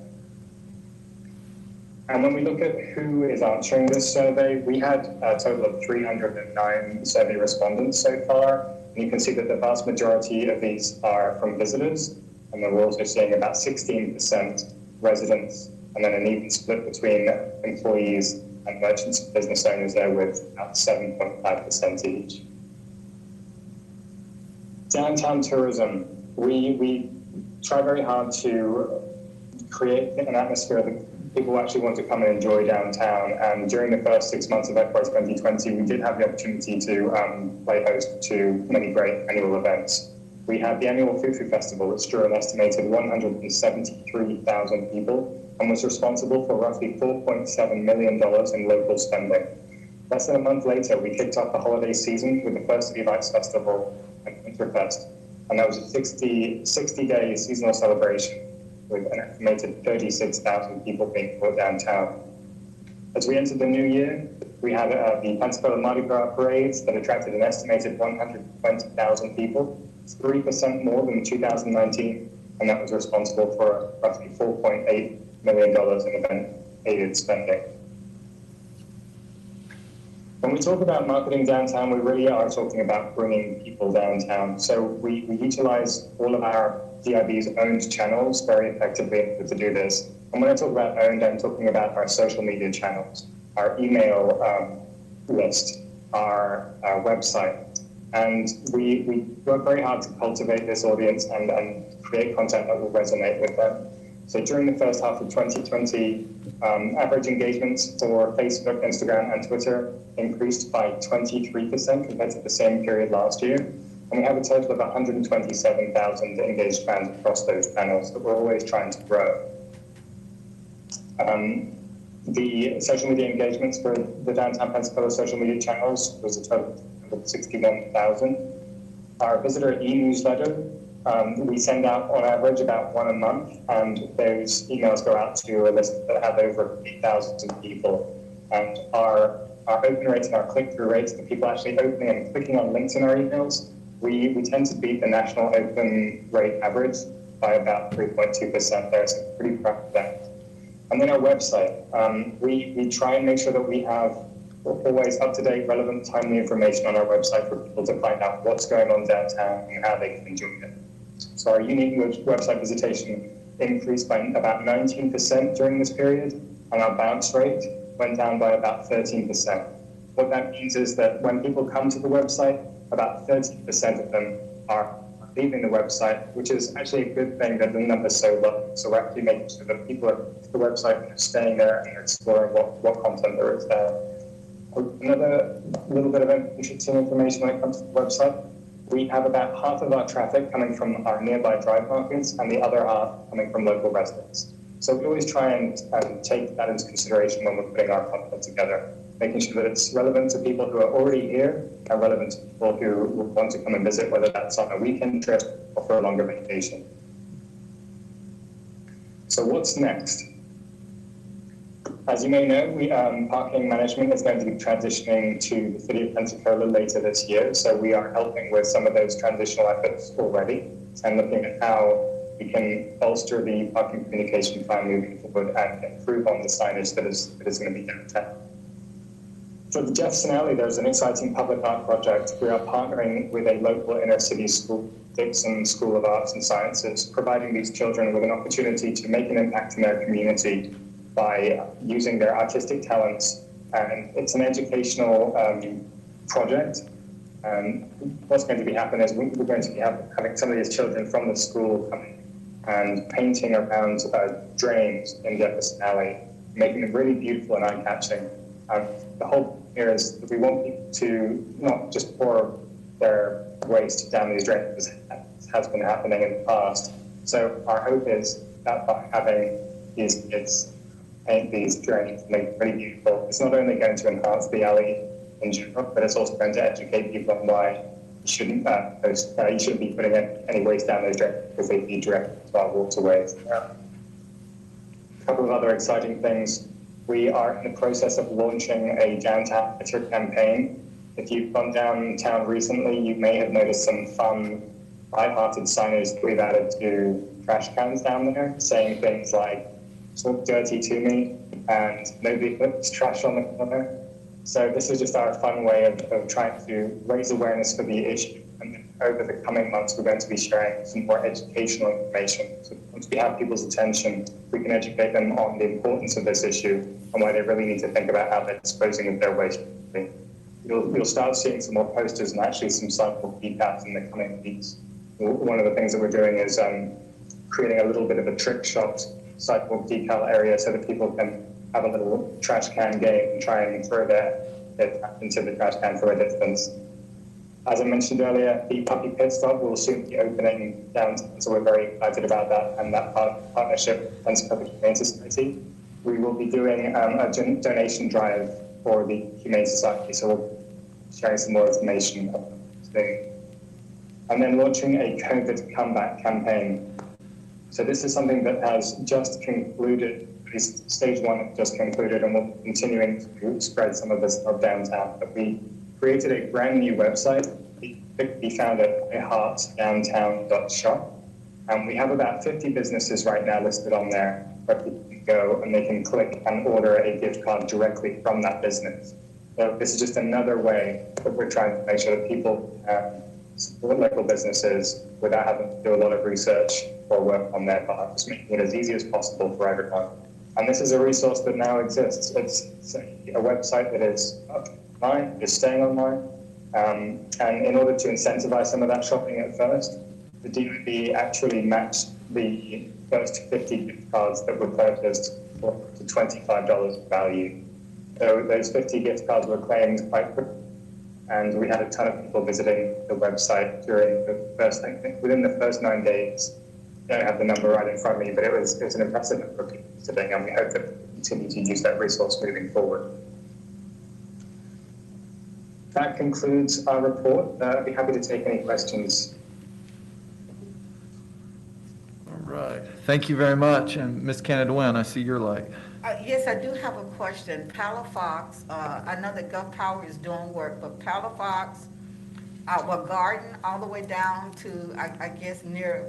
And when we look at who is answering this survey, we had a total of 309 survey respondents so far. And you can see that the vast majority of these are from visitors, and then we're also seeing about 16% residents, and then an even split between employees and merchants and business owners there with about 7.5% each. Downtown tourism, we try very hard to create an atmosphere that people actually want to come and enjoy downtown. And during the first 6 months of FY 2020, we did have the opportunity to play host to many great annual events. We had the annual Fufu Festival, which drew an estimated 173,000 people and was responsible for roughly $4.7 million in local spending. Less than a month later, we kicked off the holiday season with the First City Lights Festival and Winterfest, and that was a 60-day seasonal celebration with an estimated 36,000 people being brought downtown. As we entered the new year, we had the Pensacola Mardi Gras parades that attracted an estimated 120,000 people, 3% more than 2019, and that was responsible for roughly $4.8 million in event-aided spending. When we talk about marketing downtown, we really are talking about bringing people downtown. So we utilize all of our DIB's owned channels very effectively to do this. And when I talk about owned, I'm talking about our social media channels, our email list, our website. And we work very hard to cultivate this audience and create content that will resonate with them. So during the first half of 2020, average engagements for Facebook, Instagram, and Twitter increased by 23% compared to the same period last year. And we have a total of 127,000 engaged fans across those channels that we're always trying to grow. The social media engagements for the downtown Pensacola social media channels was a total of 61,000. Our visitor e-newsletter, we send out on average about one a month, and those emails go out to a list that have over 8,000 people. And our open rates and our click-through rates, the people actually opening and clicking on links in our emails, we tend to beat the national open rate average by about 3.2% there, so pretty proud of that. And then our website, we try and make sure that we have always up-to-date, relevant, timely information on our website for people to find out what's going on downtown and how they can enjoy it. So our unique website visitation increased by about 19% during this period, and our bounce rate went down by about 13%. What that means is that when people come to the website, about 30% of them are leaving the website, which is actually a good thing that the number's so low. So we're actually making sure that people are at the website and staying there and exploring what content there is there. Another little bit of interesting information when it comes to the website, we have about half of our traffic coming from our nearby drive markets and the other half coming from local residents. So we always try and take that into consideration when we're putting our content together, making sure that it's relevant to people who are already here and relevant to people who want to come and visit, whether that's on a weekend trip or for a longer vacation. So what's next? As you may know, parking management is going to be transitioning to the city of Pensacola later this year. So we are helping with some of those transitional efforts already and looking at how we can bolster the parking communication plan moving forward and improve on the signage that is going to be downtown. For the Jefferson Alley, there's an exciting public art project. We are partnering with a local inner city school, Dixon School of Arts and Sciences, providing these children with an opportunity to make an impact in their community by using their artistic talents. And it's an educational project. What's going to be happening is we're going to be having some of these children from the school coming and painting around drains in Jefferson Alley, making them really beautiful and eye-catching. The whole here is that we want people to not just pour their waste down these drains, as has been happening in the past. So our hope is that by having these kids paint these drains and make it really beautiful, it's not only going to enhance the alley in general, but it's also going to educate people on why you shouldn't be putting any waste down those drains because they feed directly to our waterways. A couple of other exciting things. We are in the process of launching a downtown litter campaign. If you've gone downtown recently, you may have noticed some fun, light-hearted signage that we've added to trash cans down there, saying things like, "Talk dirty to me," and "Nobody puts trash on the corner." So this is just our fun way of trying to raise awareness for the issue. And over the coming months, we're going to be sharing some more educational information. So once we have people's attention, we can educate them on the importance of this issue and why they really need to think about how they're disposing of their waste. You'll start seeing some more posters and actually some sidewalk keypads in the coming weeks. One of the things that we're doing is creating a little bit of a trick shot sidewalk decal area so that people can have a little trash can game and try and throw their into the trash can from a distance. As I mentioned earlier, the puppy pit stop will soon be opening downtown, so we're very excited about that and that partnership with Pensacola Humane Society. We will be doing a donation drive for the Humane Society, so we'll be sharing some more information about today. And then launching a COVID comeback campaign. So this is something that has just concluded, at least stage one just concluded, and we're continuing to spread some of this of downtown. But we created a brand new website. It be found at myheartdowntown.shop. And we have about 50 businesses right now listed on there where people can go and they can click and order a gift card directly from that business. So this is just another way that we're trying to make sure that people support local businesses without having to do a lot of research or work on their part, just making it as easy as possible for everyone. And this is a resource that now exists. It's a website that is online, is staying online. And in order to incentivize some of that shopping at first, the DIB actually matched the first 50 gift cards that were purchased for to $25 value. So those 50 gift cards were claimed quite quickly. And we had a ton of people visiting the website during the first, I think, within the first 9 days. I don't have the number right in front of me, but it was an impressive number of people visiting, and we hope that we'll continue to use that resource moving forward. That concludes our report. I'd be happy to take any questions. All right. Thank you very much. And Ms. Canada-Wynn, I see your light. Yes, I do have a question. Palafox, I know that Gulf Power is doing work, but Palafox, Garden, all the way down to, I guess, near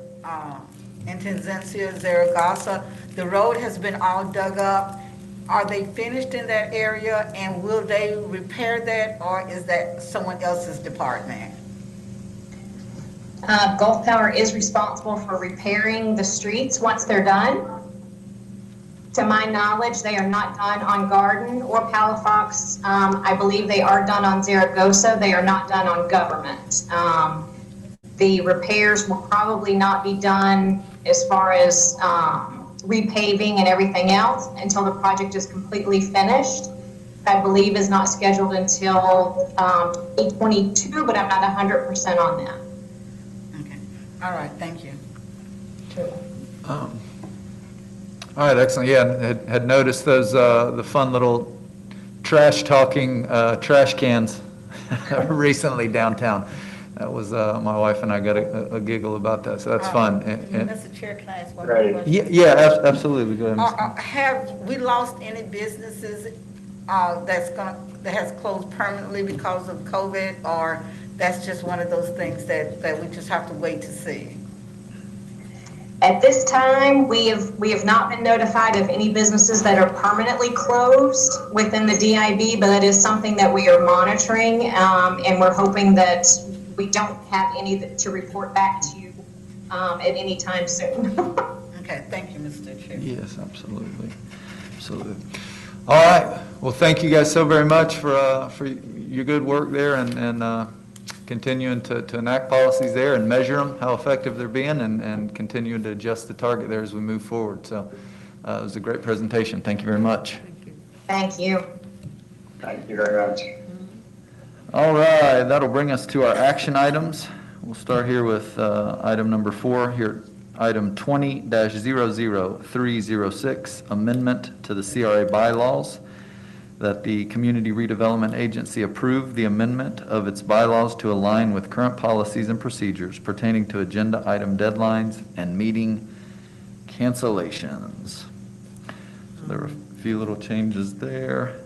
Intendencia, Zaragoza, the road has been all dug up, are they finished in that area, and will they repair that, or is that someone else's department? Gulf Power is responsible for repairing the streets once they're done. To my knowledge, they are not done on Garden or Palafox. I believe they are done on Zaragoza. They are not done on Government. The repairs will probably not be done as far as repaving and everything else until the project is completely finished. I believe is not scheduled until 2022, but I'm not 100% on that. Okay, all right, thank you. All right, excellent. Yeah, had noticed those, the fun little trash talking, trash cans recently downtown. That was, my wife and I got a giggle about that, so that's fun. Mr. Chair, can I ask one more question? Yeah, absolutely. Go ahead, Ms. Have we lost any businesses that has closed permanently because of COVID, or that's just one of those things that we just have to wait to see? At this time, we have not been notified of any businesses that are permanently closed within the DIB, but that is something that we are monitoring, and we're hoping that we don't have any to report back to you at any time soon. Okay, thank you, Mr. Chair. Yes, absolutely. Absolutely. All right. Well, thank you guys so very much for your good work there and continuing to enact policies there and measure them, how effective they're being, and continuing to adjust the target there as we move forward. So it was a great presentation. Thank you very much. Thank you. Thank you very much. All right, that'll bring us to our action items. We'll start here with item number 4 here. Item 20-00306, amendment to the CRA bylaws, that the Community Redevelopment Agency approve the amendment of its bylaws to align with current policies and procedures pertaining to agenda item deadlines and meeting cancellations. So there were a few little changes there.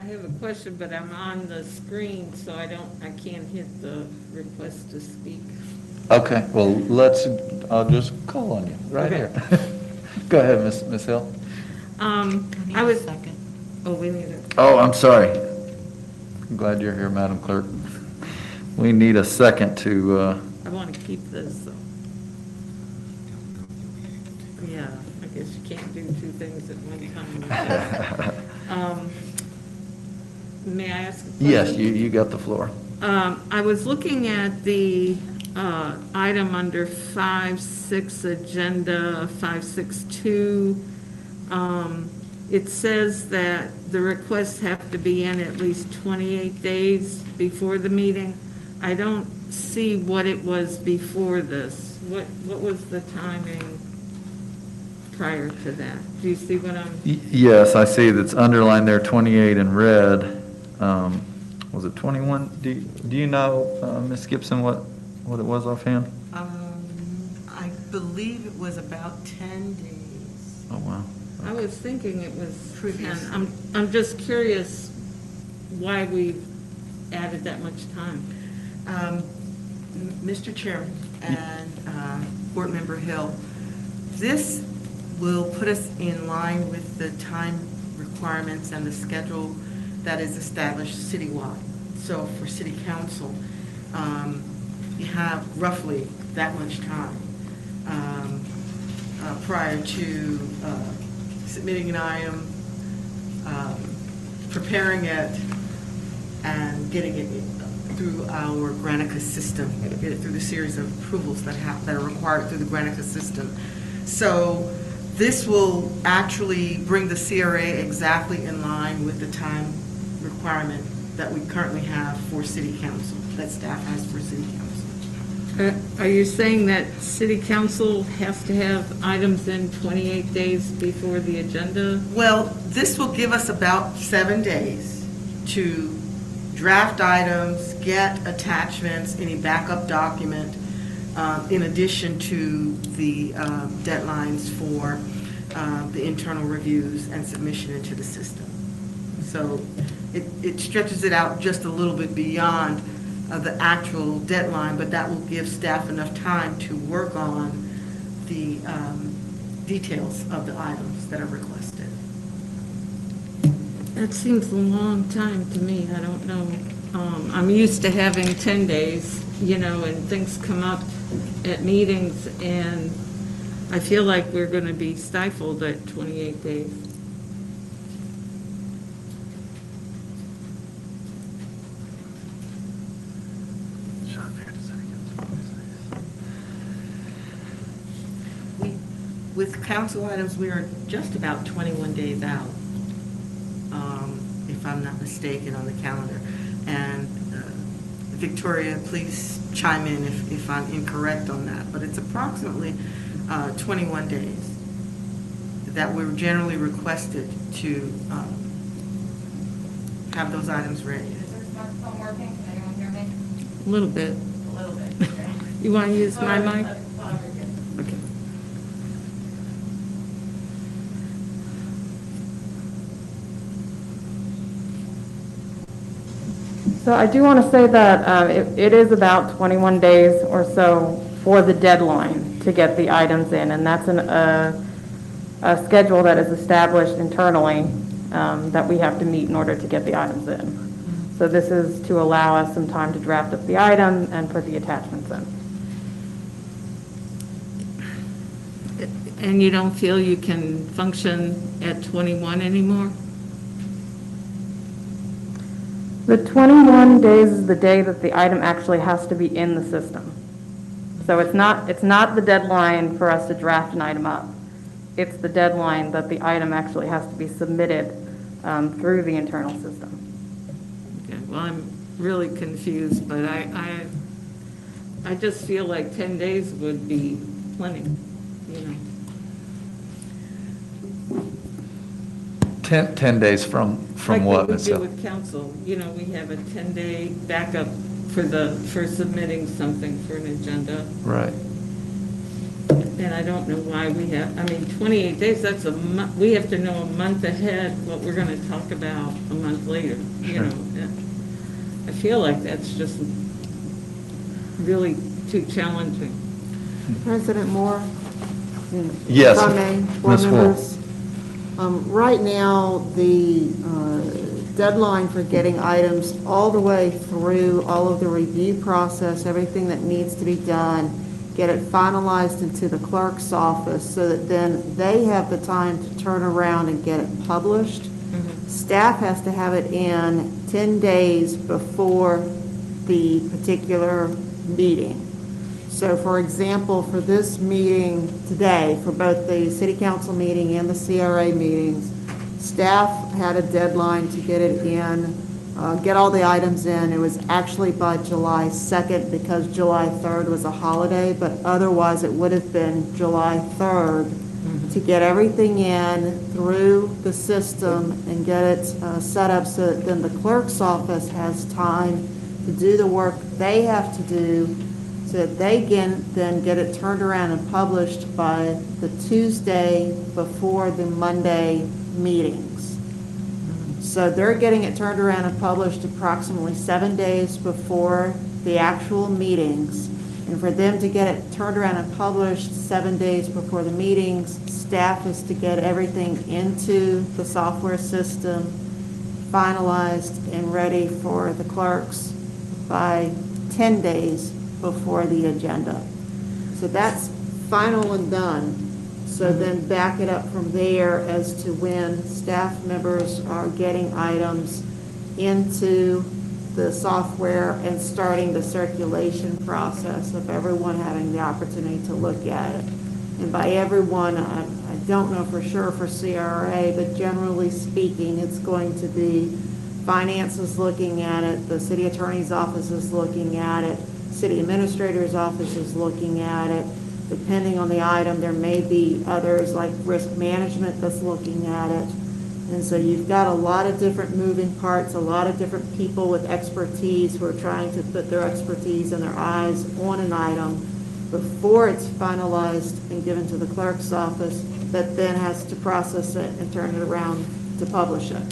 I have a question, but I'm on the screen, so I can't hit the request to speak. Okay, well, I'll just call on you right here. Go ahead, Ms. Hill. I was. Oh, we need it. Oh, I'm sorry. I'm glad you're here, Madam Clerk. We need a second to, I want to keep this, so. Yeah, I guess you can't do two things at one time. May I ask a question? Yes, you got the floor. I was looking at the item under 5.6 agenda 5.6.2. It says that the requests have to be in at least 28 days before the meeting. I don't see what it was before this. What was the timing prior to that? Do you see what I'm? Yes, I see that's underlined there, 28 in red. Was it 21? Do you know, Ms. Gibson, what it was offhand? I believe it was about 10 days. Oh, wow. I was thinking it was 10. I'm just curious why we added that much time. Mr. Chairman and Board Member Hill, this will put us in line with the time requirements and the schedule that is established citywide. So for City Council, you have roughly that much time prior to submitting an item, preparing it, and getting it through our Granica system, get it through the series of approvals that are required through the Granica system. So this will actually bring the CRA exactly in line with the time requirement that we currently have for City Council, that staff has for City Council. Are you saying that City Council has to have items in 28 days before the agenda? Well, this will give us about 7 days to draft items, get attachments, any backup document, in addition to the deadlines for the internal reviews and submission into the system. So it stretches it out just a little bit beyond the actual deadline, but that will give staff enough time to work on the details of the items that are requested. That seems a long time to me. I don't know. I'm used to having 10 days, and things come up at meetings, and I feel like we're going to be stifled at 28 days. With council items, we are just about 21 days out, if I'm not mistaken, on the calendar. And Victoria, please chime in if I'm incorrect on that, but it's approximately 21 days that we're generally requested to have those items ready. Is this microphone working? Can anyone hear me? A little bit. A little bit. Okay. You want to use my mic? Okay. So I do want to say that it is about 21 days or so for the deadline to get the items in, and that's a schedule that is established internally that we have to meet in order to get the items in. So this is to allow us some time to draft up the item and put the attachments in. And you don't feel you can function at 21 anymore? The 21 days is the day that the item actually has to be in the system. So it's not the deadline for us to draft an item up. It's the deadline that the item actually has to be submitted through the internal system. Okay, well, I'm really confused, but I just feel like 10 days would be plenty, 10 days from what, Like Ms. we do Hill? with council, we have a 10-day backup for submitting something for an agenda. Right. And I don't know why 28 days, that's we have to know a month ahead what we're going to talk about a month later, Sure. I feel like that's just really too challenging. President Moore? Yes, If I may, board Ms. Wool. members. Right now, the deadline for getting items all the way through all of the review process, everything that needs to be done, get it finalized into the clerk's office so that then they have the time to turn around and get it published. Staff has to have it in 10 days before the particular meeting. So for example, for this meeting today, for both the city council meeting and the CRA meetings, staff had a deadline to get it in, get all the items in. It was actually by July 2nd because July 3rd was a holiday, but otherwise it would have been July 3rd to get everything in through the system and get it set up so that then the clerk's office has time to do the work they have to do so that they can then get it turned around and published by the Tuesday before the Monday meetings. So they're getting it turned around and published approximately 7 days before the actual meetings. And for them to get it turned around and published 7 days before the meetings, staff is to get everything into the software system, finalized and ready for the clerks by 10 days before the agenda. So that's final and done. So then back it up from there as to when staff members are getting items into the software and starting the circulation process of everyone having the opportunity to look at it. And by everyone, I don't know for sure for CRA, but generally speaking, it's going to be finance is looking at it, the city attorney's office is looking at it, city administrator's office is looking at it. Depending on the item, there may be others like risk management that's looking at it. And so you've got a lot of different moving parts, a lot of different people with expertise who are trying to put their expertise and their eyes on an item before it's finalized and given to the clerk's office, that then has to process it and turn it around to publish it.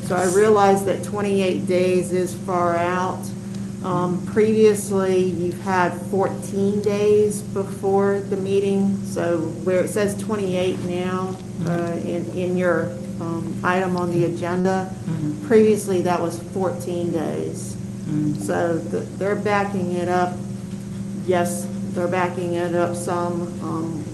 So I realize that 28 days is far out. Previously, you've had 14 days before the meeting, so where it says 28 now in your item on the agenda, previously that was 14 days. So they're backing it up. Yes, they're backing it up some,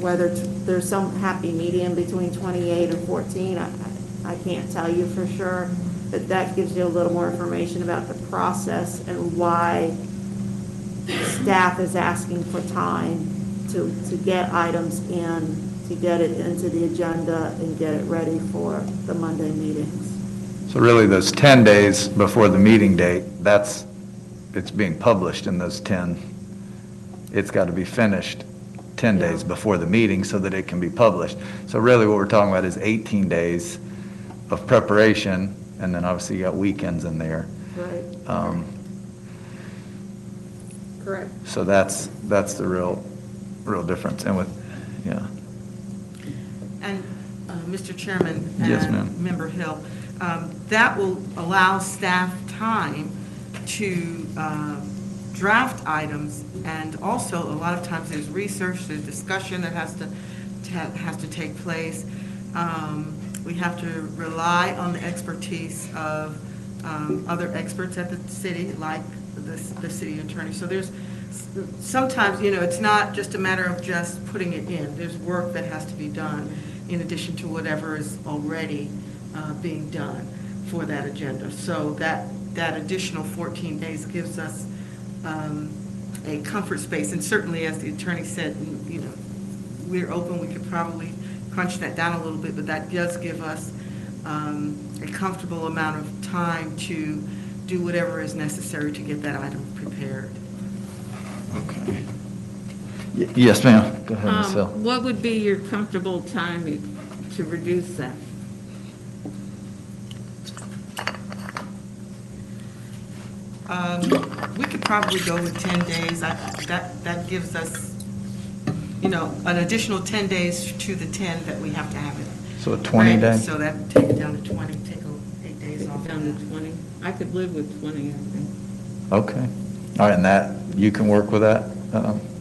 whether there's some happy medium between 28 and 14, I can't tell you for sure, but that gives you a little more information about the process and why staff is asking for time to get items in, to get it into the agenda and get it ready for the Monday meetings. So really, those 10 days before the meeting date, it's being published in those 10. It's got to be finished 10 days before the meeting so that it can be published. So really what we're talking about is 18 days of preparation, and then obviously you got weekends in there. Right. Correct. So that's the real difference. And And Mr. Chairman Yes, and ma'am. Member Hill, that will allow staff time to draft items, and also a lot of times there's research, there's discussion that has to take place. We have to rely on the expertise of other experts at the city, like the city attorney. So there's sometimes, it's not just a matter of just putting it in. There's work that has to be done in addition to whatever is already being done for that agenda. So that additional 14 days gives us a comfort space. And certainly, as the attorney said, we're open. We could probably crunch that down a little bit, but that does give us a comfortable amount of time to do whatever is necessary to get that item prepared. Okay. Yes, ma'am. Go ahead, Ms. Hill. What would be your comfortable time to reduce that? We could probably go with 10 days. That gives us, an additional 10 days to the 10 that we have to have it. So a 20 day? So that would take it down to 20, take 8 days off. Down to 20? I could live with 20, I think. Okay. All right, and that, you can work with that?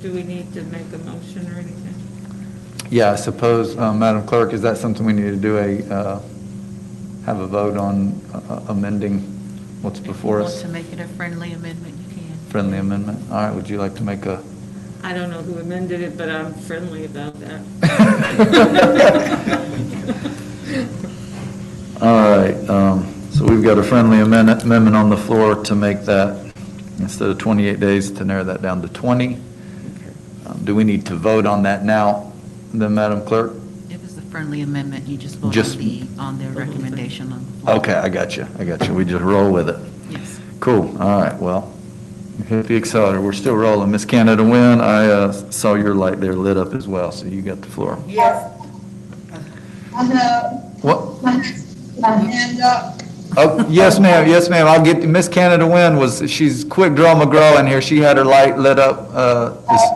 Do we need to make a motion or anything? Yeah, I suppose, Madam Clerk, is that something we need to do have a vote on amending what's before If you us? want to make it a friendly amendment, you can. Friendly amendment? All right, would you like to make a? I don't know who amended it, but I'm friendly about that. All right, so we've got a friendly amendment on the floor to make that, instead of 28 days, to narrow that down to 20. Do we need to vote on that now, then, Madam Clerk? It was a friendly amendment, you just vote on their recommendation on the floor. Okay, I got you. We just roll with it. Yes. Cool, all right, well, hit the accelerator. We're still rolling. Miss Canada Wynn, I saw your light there lit up as well, so you got the floor. Yes. I know. What? My hand up. Oh, yes, ma'am, I'll get, Miss Canada Wynn she's quick draw McGraw in here. She had her light lit up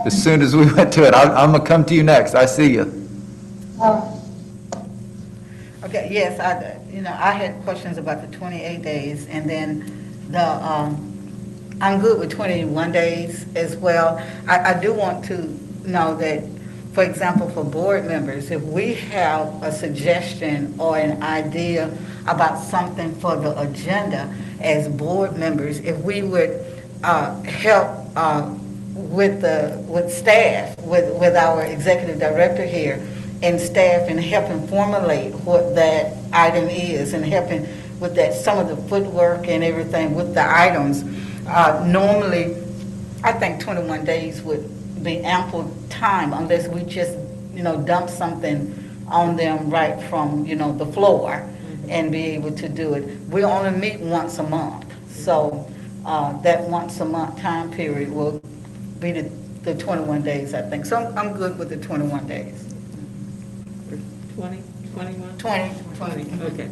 as soon as we went to it. I'm gonna come to you next. I see you. Okay, yes, I had questions about the 28 days, and then I'm good with 21 days as well. I do want to know that, for example, for board members, if we have a suggestion or an idea about something for the agenda as board members, if we would help with staff, with our executive director here, and staff, and helping formulate what that item is, and helping with that, some of the footwork and everything with the items. Normally, I think 21 days would be ample time, unless we just, dump something on them right from, the floor, and be able to do it. We only meet once a month, so that once a month time period will be the 21 days, I think. So I'm good with the 21 days. 20, 21? 20. Okay.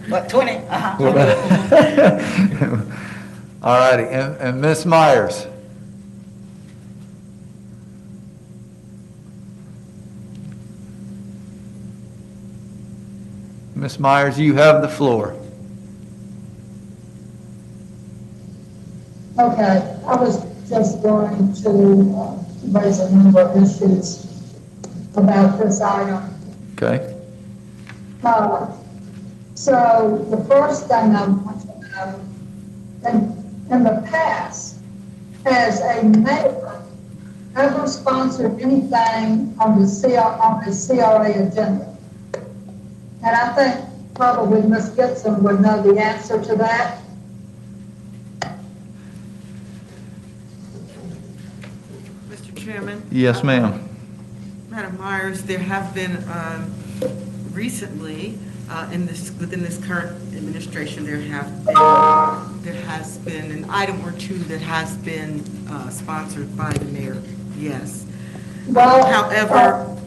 But 20, All righty, and Ms. Myers? Ms. Myers, you have the floor. Okay, I was just going to raise a number of issues about this item. Okay? So the first thing I want to know, in the past, has a mayor ever sponsored anything on the CRA agenda? And I think probably Ms. Gibson would know the answer to that. Mr. Chairman? Yes, ma'am. Madam Myers, there have been recently, within this current administration, there has been an item or two that has been sponsored by the mayor, yes. Well, However,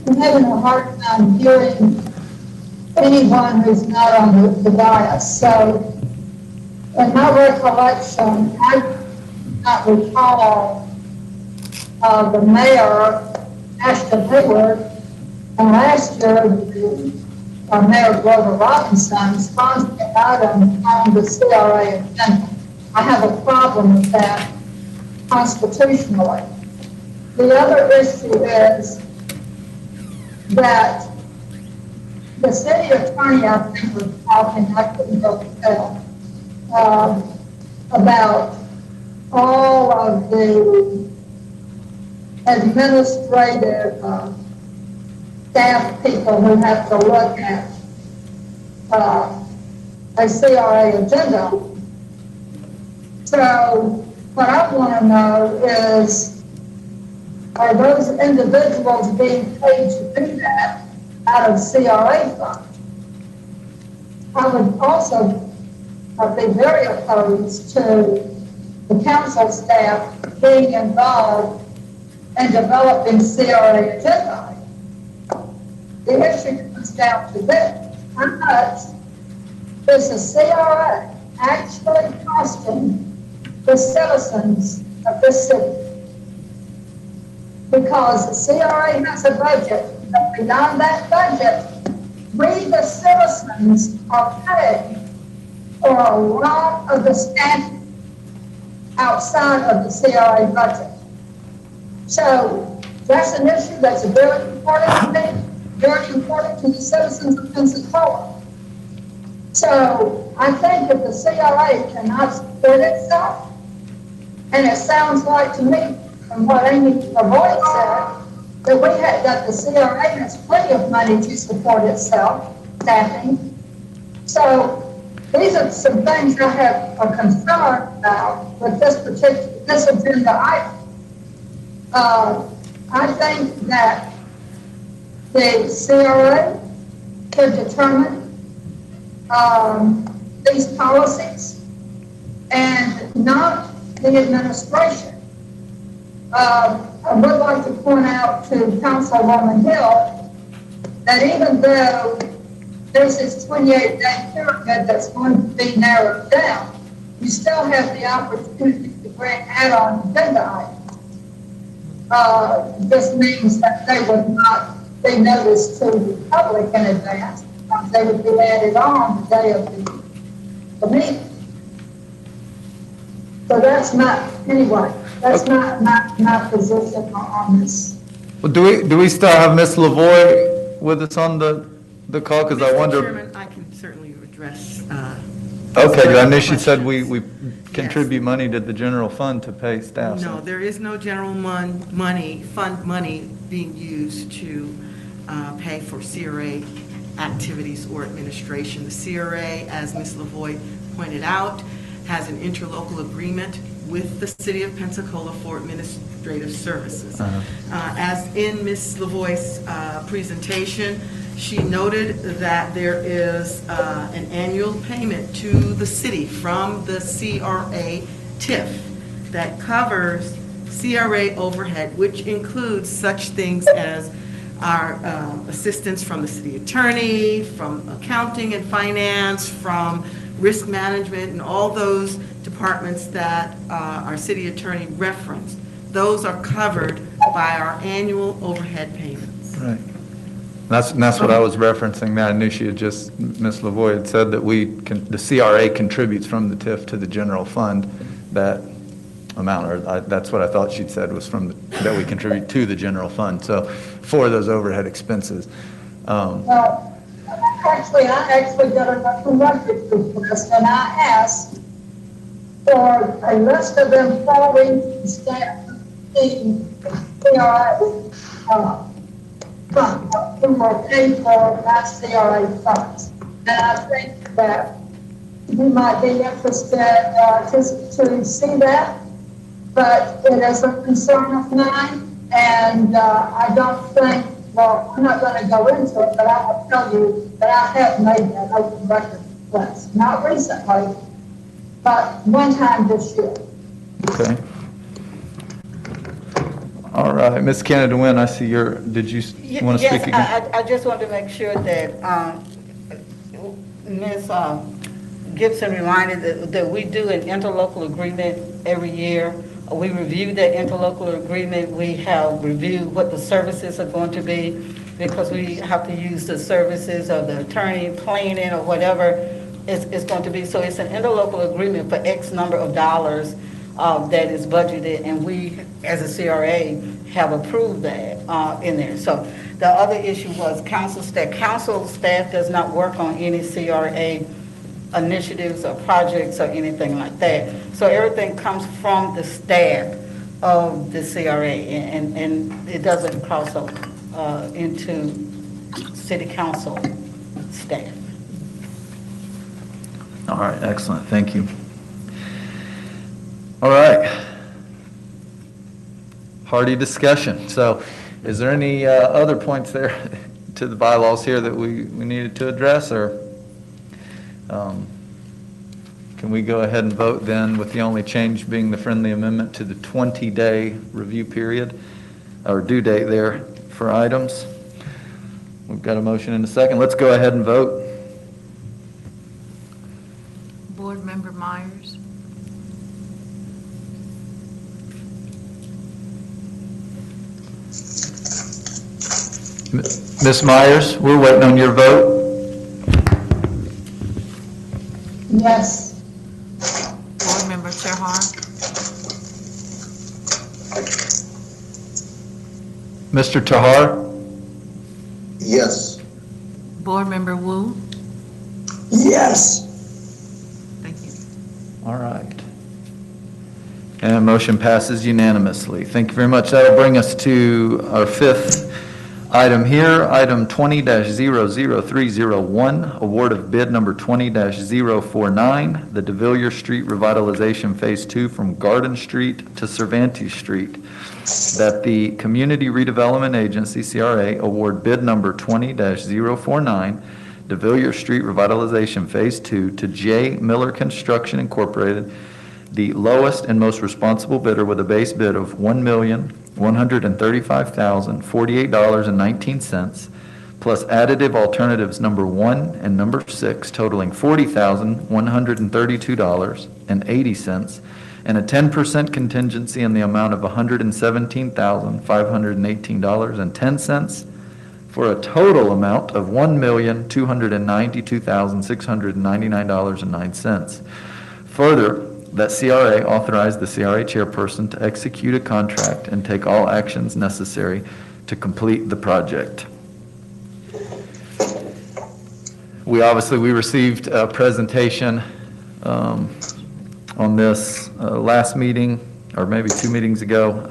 I'm having a hard time hearing anyone who's not on the dais. So in my recollection, I do not recall the mayor, Ashton Hayward, and last year, Mayor Grover Robinson sponsored an item on the CRA agenda. I have a problem with that constitutionally. The other issue is that the city attorney, I think, was talking, I couldn't go tell, about all of the administrative staff people who have to look at a CRA agenda. So what I want to know is, are those individuals being paid to do that out of CRA funds? I would also be very opposed to the council staff being involved in developing CRA agenda. The issue comes down to this: how much is the CRA actually costing the citizens of this city? Because the CRA has a budget, but beyond that budget, we, the citizens, are paying for a lot of the staff outside of the CRA budget. So that's an issue that's very important to me, very important to the citizens of Pensacola. So I think if the CRA cannot support itself, and it sounds like to me, from what Amy Lavoie said, that the CRA has plenty of money to support itself, staffing. So these are some things I have a concern about with this agenda item. I think that the CRA should determine these policies and not the administration. I would like to point out to Councilwoman Hill that even though there's this 28-day pyramid that's going to be narrowed down, you still have the opportunity to grant add-on agenda items. This means that they would not be noticed to the public in advance. They would be added on the day of the meeting. So that's that's my position on this. Well, do we still have Ms. Lavoie with us on the call? Because I wonder. Mr. Chairman, I can certainly address. Okay, I knew she said we contribute money to the general fund to pay staff. No, there is no general fund money being used to pay for CRA activities or administration. The CRA, as Ms. Lavoie pointed out, has an interlocal agreement with the City of Pensacola for administrative services. As in Ms. Lavoie's presentation, she noted that there is an annual payment to the city from the CRA TIF that covers CRA overhead, which includes such things as our assistance from the city attorney, from accounting and finance, from risk management, and all those departments that our city attorney referenced. Those are covered by our annual overhead payments. Right. That's what I was referencing. That I knew she had just, Ms. Lavoie had said that the CRA contributes from the TIF to the general fund, that amount, or that's what I thought she'd said was that we contribute to the general fund, so for those overhead expenses. Well, I actually got a record request, and I asked for a list of employees staff in CRA fund, who were paid for by CRA funds. And I think that you might be interested to see that, but it is a concern of mine, and I don't think, well, I'm not going to go into it, but I will tell you that I have made that open record request, not recently, but one time this year. Okay. All right, Ms. Canada Wynn, I see did you want to speak again? Yes, I just wanted to make sure that Ms. Gibson reminded that we do an interlocal agreement every year. We review that interlocal agreement. We have reviewed what the services are going to be, because we have to use the services of the attorney, planning, or whatever it's going to be. So it's an interlocal agreement for X number of dollars that is budgeted, and we, as a CRA, have approved that in there. So the other issue was council staff. Council staff does not work on any CRA initiatives or projects or anything like that. So everything comes from the staff of the CRA, and it doesn't cross over into city council staff. All right, excellent, thank you. All right. Hearty discussion. So is there any other points there to the bylaws here that we needed to address, or can we go ahead and vote then, with the only change being the friendly amendment to the 20-day review period or due date there for items? We've got a motion in a second. Let's go ahead and vote. Board Member Myers. Ms. Myers, we're waiting on your vote. Yes. Board Member Terhar. Mr. Tahar? Yes. Board Member Wu. Yes. Thank you. All right. And motion passes unanimously. Thank you very much. That'll bring us to our fifth item here, item 20-00301, award of bid number 20-049, the DeVilliers Street Revitalization Phase 2 from Garden Street to Cervantes Street. That the Community Redevelopment Agency, CRA, award bid number 20-049, DeVilliers Street Revitalization Phase 2 to J. Miller Construction Incorporated, the lowest and most responsible bidder, with a base bid of $1,135,048.19, plus additive alternatives number 1 and number 6 totaling $40,132.80, and a 10% contingency in the amount of $117,518.10, for a total amount of $1,292,699.09. Further, that CRA authorized the CRA chairperson to execute a contract and take all actions necessary to complete the project. We received a presentation on this last meeting, or maybe 2 meetings ago.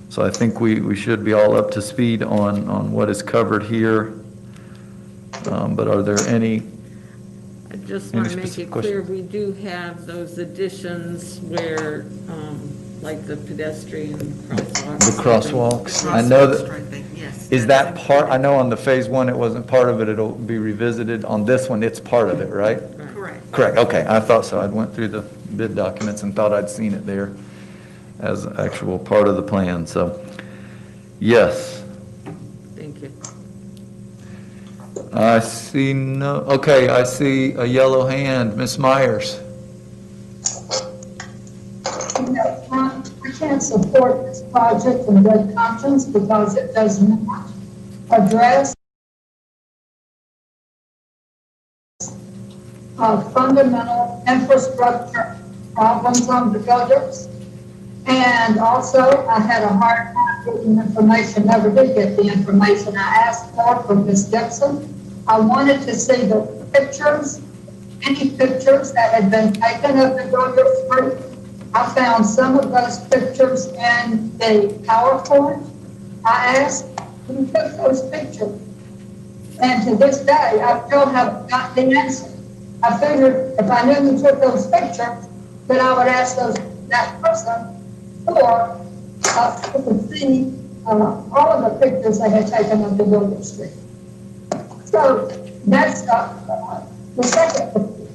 So I think we should be all up to speed on what is covered here. But are there any? I just want to make it clear, we do have those additions where, like the pedestrian crosswalks. The crosswalks. I know that. Yes. Is that part, I know on the phase 1 it wasn't part of it, it'll be revisited. On this one, it's part of it, right? Correct. Correct, okay, I thought so. I went through the bid documents and thought I'd seen it there as actual part of the plan, so, yes. Thank you. I see I see a yellow hand. Ms. Myers. I can't support this project in good conscience because it does not address fundamental infrastructure problems on the buildings. And also, I had a hard time getting information, never did get the information I asked for from Ms. Dixon. I wanted to see the pictures, any pictures that had been taken of the Gilbert Street. I found some of those pictures in the PowerPoint. I asked who took those pictures. And to this day, I still haven't got the answer. I figured if I knew who took those pictures, then I would ask that person or to see all of the pictures they had taken of the Gilbert Street. So that's the second issue.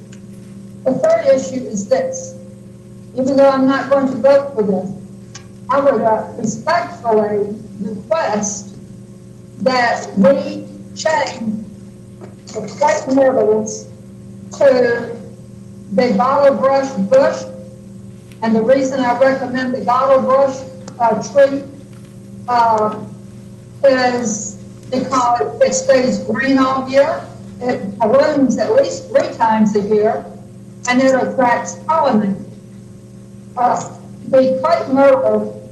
The third issue is this. Even though I'm not going to vote for this, I would respectfully request that we change the plate murals to the bottle brush bush. And the reason I recommend the bottle brush tree is because it stays green all year. It blooms at least 3 times a year, and it attracts pollinators. The crepe myrtle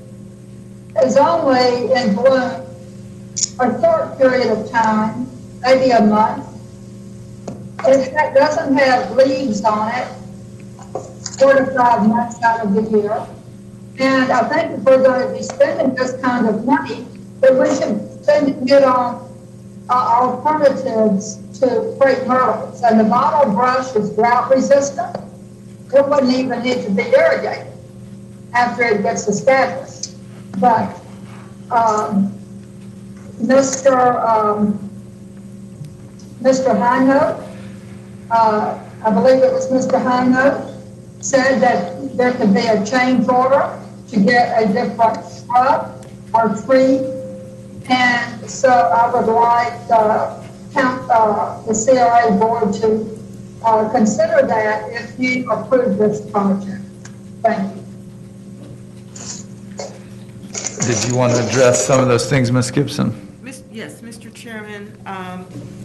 is only in bloom a short period of time, maybe a month. It doesn't have leaves on it 4 to 5 months out of the year. And I think if we're going to be spending this kind of money, then we should spend it on alternatives to crepe myrtles. And the bottle brush is drought resistant. It wouldn't even need to be irrigated after it gets established. But Mr. Hinote, I believe it was Mr. Hinote, said that there could be a change order to get a different shrub or tree. And so I would like the CRA board to consider that if you approve this project. Thank you. Did you want to address some of those things, Ms. Gibson? Yes, Mr. Chairman.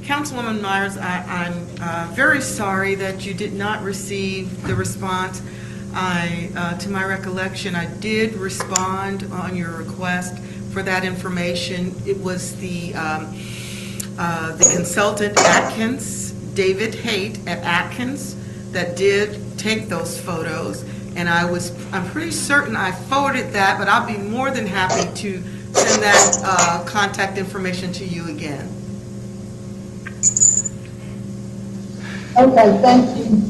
Councilwoman Myers, I'm very sorry that you did not receive the response. To my recollection, I did respond on your request for that information. It was the consultant Atkins, David Haight at Atkins, that did take those photos. And I'm pretty certain I forwarded that, but I'll be more than happy to send that contact information to you again. Okay, thank you.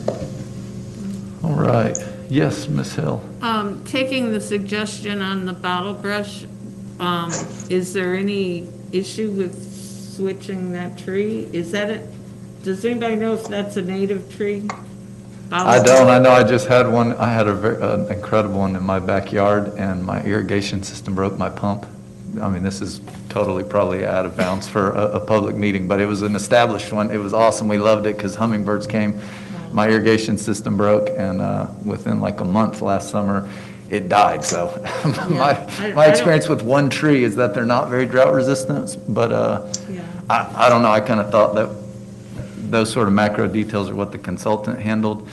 All right. Yes, Ms. Hill. Taking the suggestion on the bottle brush, is there any issue with switching that tree? Is that it? Does anybody know if that's a native tree? I don't. I know I just had one. I had an incredible one in my backyard, and my irrigation system broke my pump. I mean, this is totally probably out of bounds for a public meeting, but it was an established one. It was awesome. We loved it because hummingbirds came. My irrigation system broke, and within like a month last summer, it died. So my experience with one tree is that they're not very drought resistant, but I don't know. I kind of thought that those sort of macro details are what the consultant handled,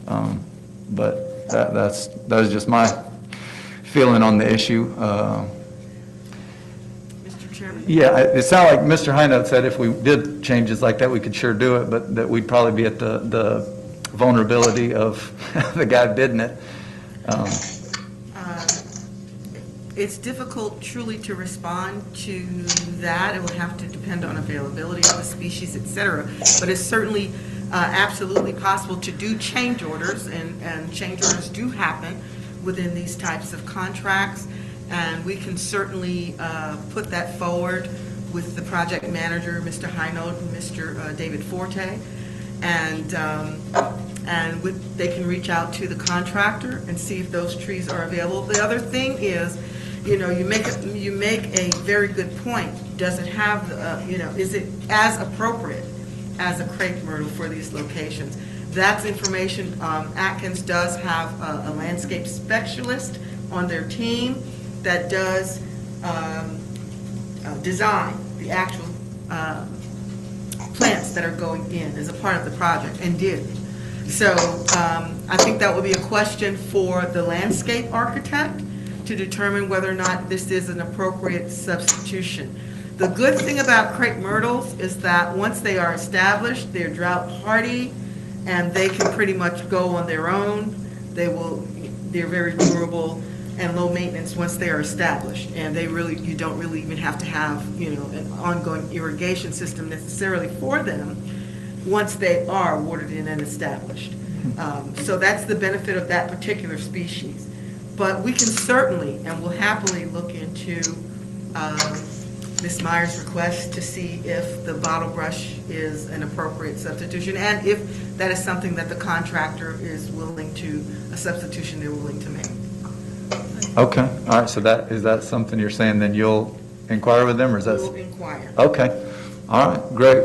but that was just my feeling on the issue. Mr. Chairman? Yeah, it sounded like Mr. Hinote said if we did changes like that, we could sure do it, but that we'd probably be at the vulnerability of the guy bidding it. It's difficult truly to respond to that. It will have to depend on availability of the species, et cetera. But it's certainly absolutely possible to do change orders, and change orders do happen within these types of contracts. And we can certainly put that forward with the project manager, Mr. Hinote and Mr. David Forte. And they can reach out to the contractor and see if those trees are available. The other thing is, you make a very good point. Does it have, is it as appropriate as a crepe myrtle for these locations? That's information. Atkins does have a landscape specialist on their team that does design the actual plants that are going in as a part of the project, and did. So I think that would be a question for the landscape architect to determine whether or not this is an appropriate substitution. The good thing about crepe myrtles is that once they are established, they're drought hardy, and they can pretty much go on their own. They're very durable and low maintenance once they are established. And you don't really even have to have, an ongoing irrigation system necessarily for them once they are watered in and established. So that's the benefit of that particular species. But we can certainly, and will happily look into Ms. Myers' request to see if the bottle brush is an appropriate substitution, and if that is something that the contractor is willing to, a substitution they're willing to make. Okay, all right, so is that something you're saying then you'll inquire with them, or is that? We'll inquire. Okay, all right, great.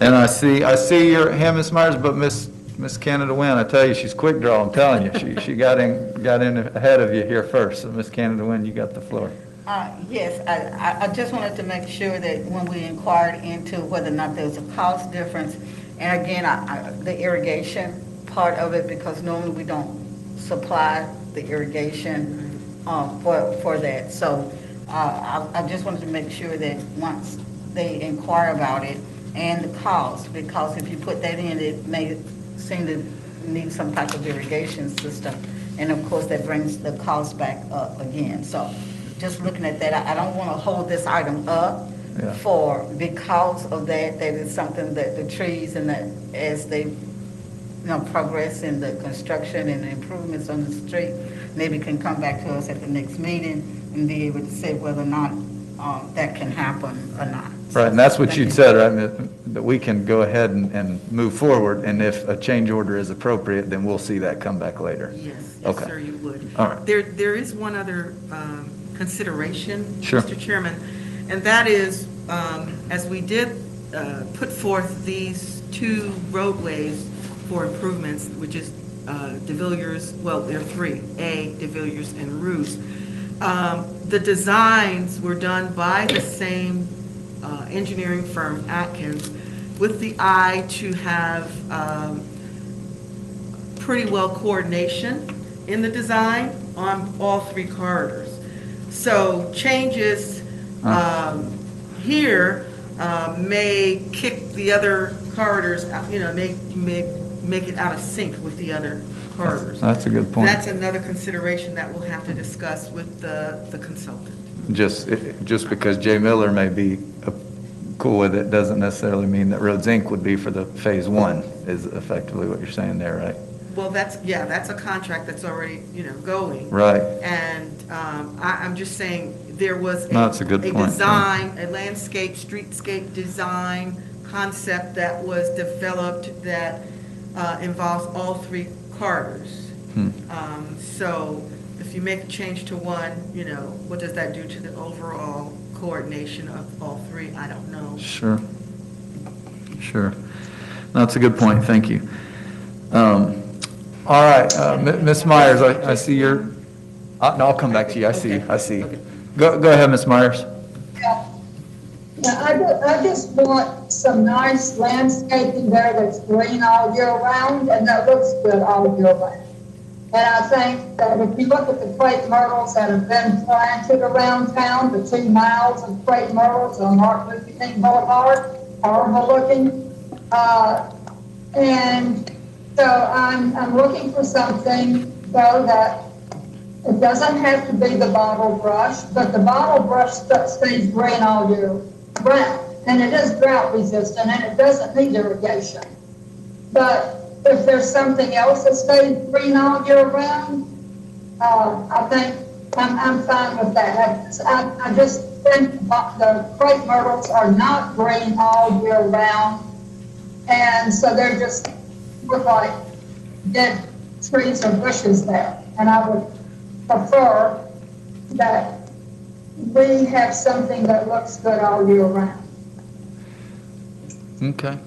And I see your hand, Ms. Myers, but Miss Canada Wynn, I tell you, she's quick draw, I'm telling you. She got in ahead of you here first. So Miss Canada Wynn, you got the floor. Yes, I just wanted to make sure that when we inquired into whether or not there was a cost difference, and again, the irrigation part of it, because normally we don't supply the irrigation for that. So I just wanted to make sure that once they inquire about it and the cost, because if you put that in, it may seem to need some type of irrigation system. And of course, that brings the cost back up again. So just looking at that, I don't want to hold this item up because of that is something that the trees and that as they progress in the construction and the improvements on the street, maybe can come back to us at the next meeting and be able to say whether or not that can happen or not. Right, and that's what you'd said, right, that we can go ahead and move forward, and if a change order is appropriate, then we'll see that come back later. Yes, Okay. sir, you would. All right. There is one other consideration, Sure. Mr. Chairman, and that is, as we did put forth these two roadways for improvements, which is De Villiers, well, there are three, De Villiers and Roos. The designs were done by the same engineering firm, Atkins, with the eye to have pretty well coordination in the design on all three corridors. So changes here may kick the other corridors, may make it out of sync with the other corridors. That's a good point. That's another consideration that we'll have to discuss with the consultant. Just because Jay Miller may be cool with it doesn't necessarily mean that Rhodes Inc. would be for the phase one, is effectively what you're saying there, right? Well, that's a contract that's already, going. Right. And I'm just saying, there was That's a good point, design, a landscape, streetscape design concept that was developed that involves all three corridors. So if you make a change to one, what does that do to the overall coordination of all three? I don't know. Sure. That's a good point, thank you. All right, Ms. Myers, I see your, no, I'll come back to you, I see. Okay. Go ahead, Ms. Myers. Yeah, I just want some nice landscaping there that's green all year round and that looks good all year round. And I think that if you look at the crepe myrtles that have been planted around town, the 2 miles of crepe myrtles on Martin Luther King Boulevard, horrible looking. And so I'm looking for something though that it doesn't have to be the bottle brush, but the bottle brush stays green all year round. And it is drought resistant and it doesn't need irrigation. But if there's something else that stays green all year round, I think I'm fine with that. I just think the crepe myrtles are not green all year round. And so they're just look like dead trees or bushes there. And I would prefer that we have something that looks good all year round. Okay,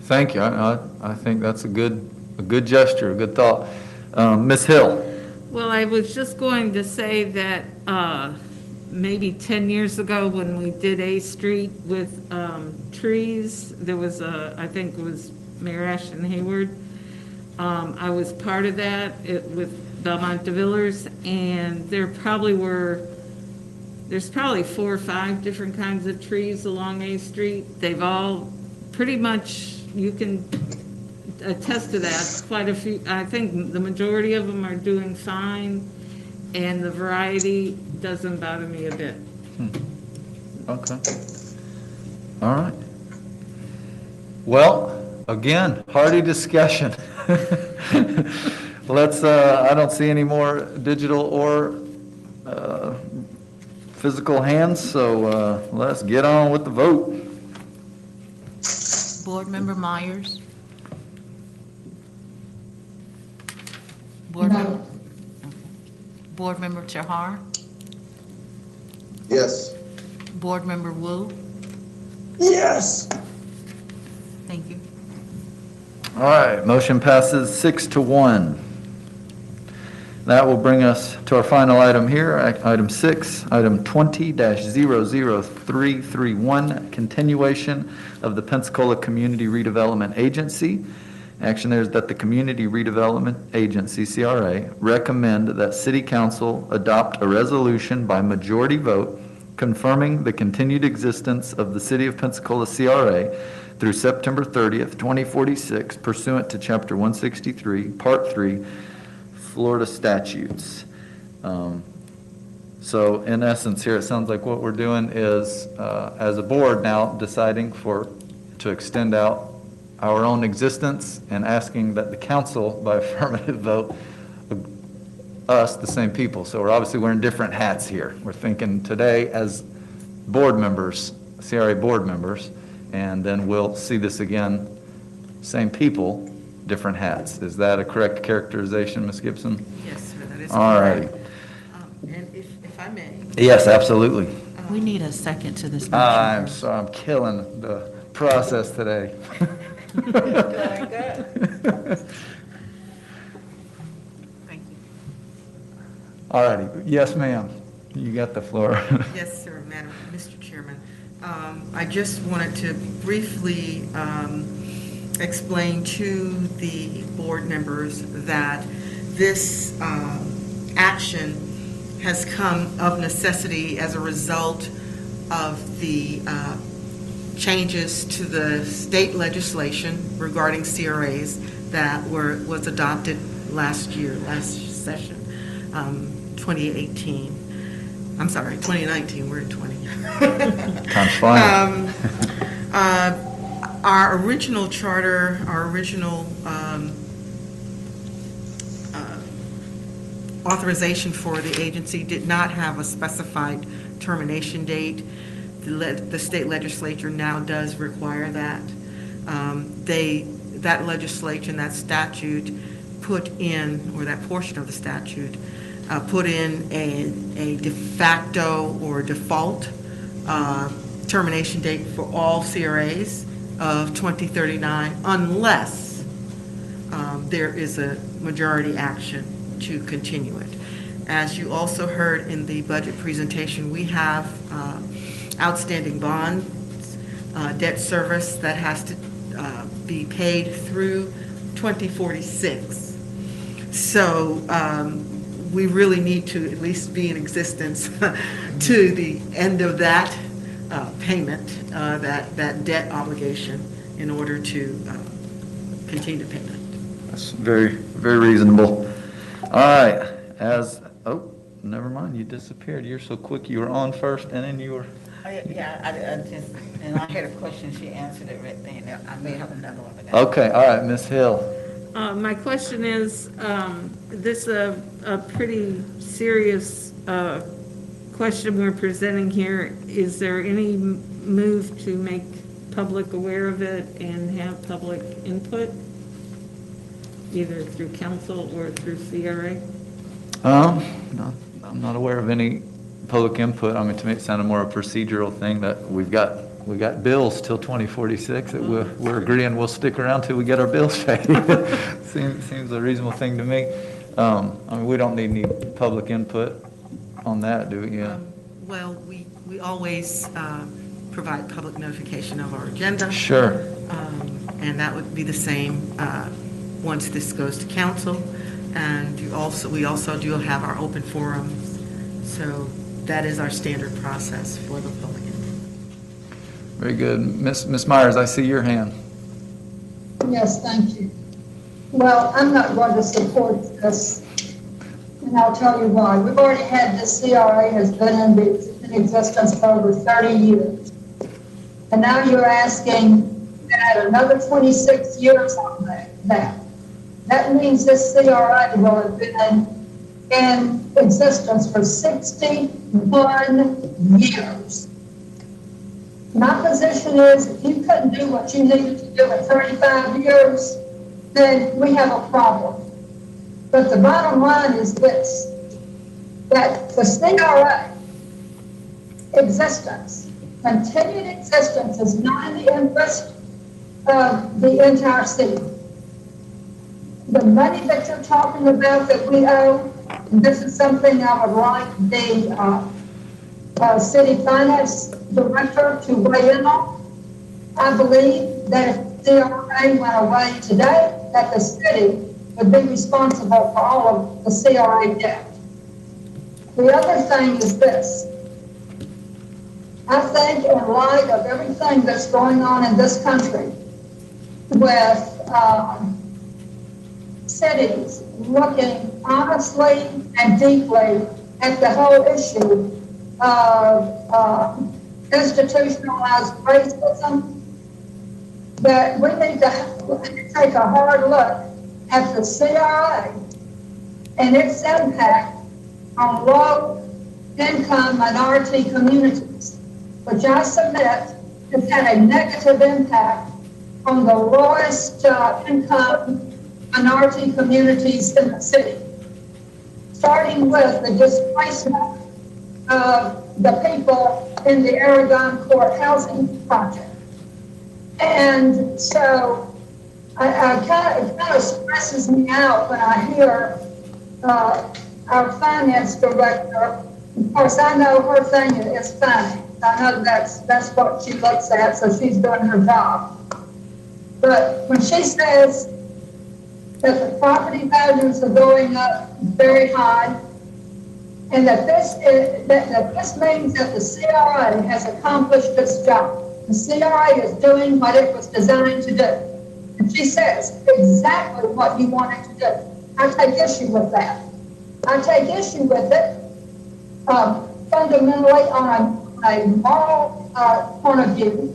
thank you. I think that's a good gesture, a good thought. Ms. Hill. Well, I was just going to say that maybe 10 years ago when we did A Street with trees, there was I think it was Mayor Ashton Hayward I was part of that with Belmont DeVillers, and there's probably 4 or 5 different kinds of trees along A Street. They've all pretty much, you can attest to that, quite a few, I think the majority of them are doing fine, and the variety doesn't bother me a bit. Okay. All right. Well, again, hearty discussion. Let's, I don't see any more digital or physical hands, so let's get on with the vote. Board Member Myers? Board Member? Board Member Chahar? Yes. Board Member Wu? Yes. Thank you. All right, motion passes 6-1. That will bring us to our final item here, item 6, item 20-00331, continuation of the Pensacola Community Redevelopment Agency. Action there is that the Community Redevelopment Agency, CRA, recommend that City Council adopt a resolution by majority vote confirming the continued existence of the City of Pensacola CRA through September 30th, 2046, pursuant to Chapter 163, Part 3, Florida statutes. So in essence here, it sounds like what we're doing is, as a board now, deciding to extend out our own existence and asking that the council, by affirmative vote, us, the same people. So we're obviously wearing different hats here. We're thinking today as board members, CRA board members, and then we'll see this again, same people, different hats. Is that a correct characterization, Ms. Gibson? Yes, sir, that is All correct. right. And if I may. Yes, absolutely. We need a second to this I'm motion. sorry, I'm killing the process today. Thank you. All righty. Yes, ma'am. You got the floor. Yes, sir, Mr. Chairman. I just wanted to briefly explain to the board members that this action has come of necessity as a result of the changes to the state legislation regarding CRAs that was adopted last session, 2018. I'm sorry, 2019, we're at 20. Time's flying. Our original charter, our original authorization for the agency did not have a specified termination date. The state legislature now does require that. That legislation, that statute put in, or that portion of the statute, put in a de facto or default termination date for all CRAs of 2039 unless there is a majority action to continue it. As you also heard in the budget presentation, we have outstanding bonds, debt service that has to be paid through 2046. So we really need to at least be in existence to the end of that payment, that debt obligation, in order to continue the payment. That's very, very reasonable. All right, never mind, you disappeared. You're so quick. You were on first, and then you were... Yeah, I just, and I had a question, she answered it right then. I may have another one. Okay, all right, Ms. Hill. My question is, this is a pretty serious question we're presenting here. Is there any move to make public aware of it and have public input, either through council or through CRA? No, I'm not aware of any public input. I mean, to me, it sounded more a procedural thing that we've got bills till 2046 that we're agreeing we'll stick around till we get our bills paid. Seems a reasonable thing to me. I mean, we don't need any public input on that, do we? Yeah. Well, we always provide public notification of our agenda. Sure. And that would be the same once this goes to council. And we also do have our open forums. So that is our standard process for the public input. Very good. Ms. Myers, I see your hand. Yes, thank you. Well, I'm not going to support this, and I'll tell you why. We've already had this CRA has been in existence for over 30 years. And now you're asking to add another 26 years on that. That means this CRA will have been in existence for 61 years. My position is if you couldn't do what you needed to do in 35 years, then we have a problem. But the bottom line is this, that the CRA existence, continued existence, is not in the interest of the entire city. The money that you're talking about that we owe, and this is something I would like the city finance director to weigh in on. I believe that if CRA went away today, that the city would be responsible for all of the CRA debt. The other thing is this. I think in light of everything that's going on in this country with cities looking honestly and deeply at the whole issue of institutionalized racism, that we need to take a hard look at the CRA and its impact on low-income minority communities, which I submit has had a negative impact on the lowest income minority communities in the city, starting with the displacement of the people in the Aragon Court housing project. And so it kind of stresses me out when I hear our finance director. Of course, I know her thing is finance. I know that's what she looks at, so she's doing her job. But when she says that the property values are going up very high, and that this means that the CRA has accomplished its job. The CRA is doing what it was designed to do. And she says exactly what you want it to do. I take issue with that. I take issue with it fundamentally on a moral point of view,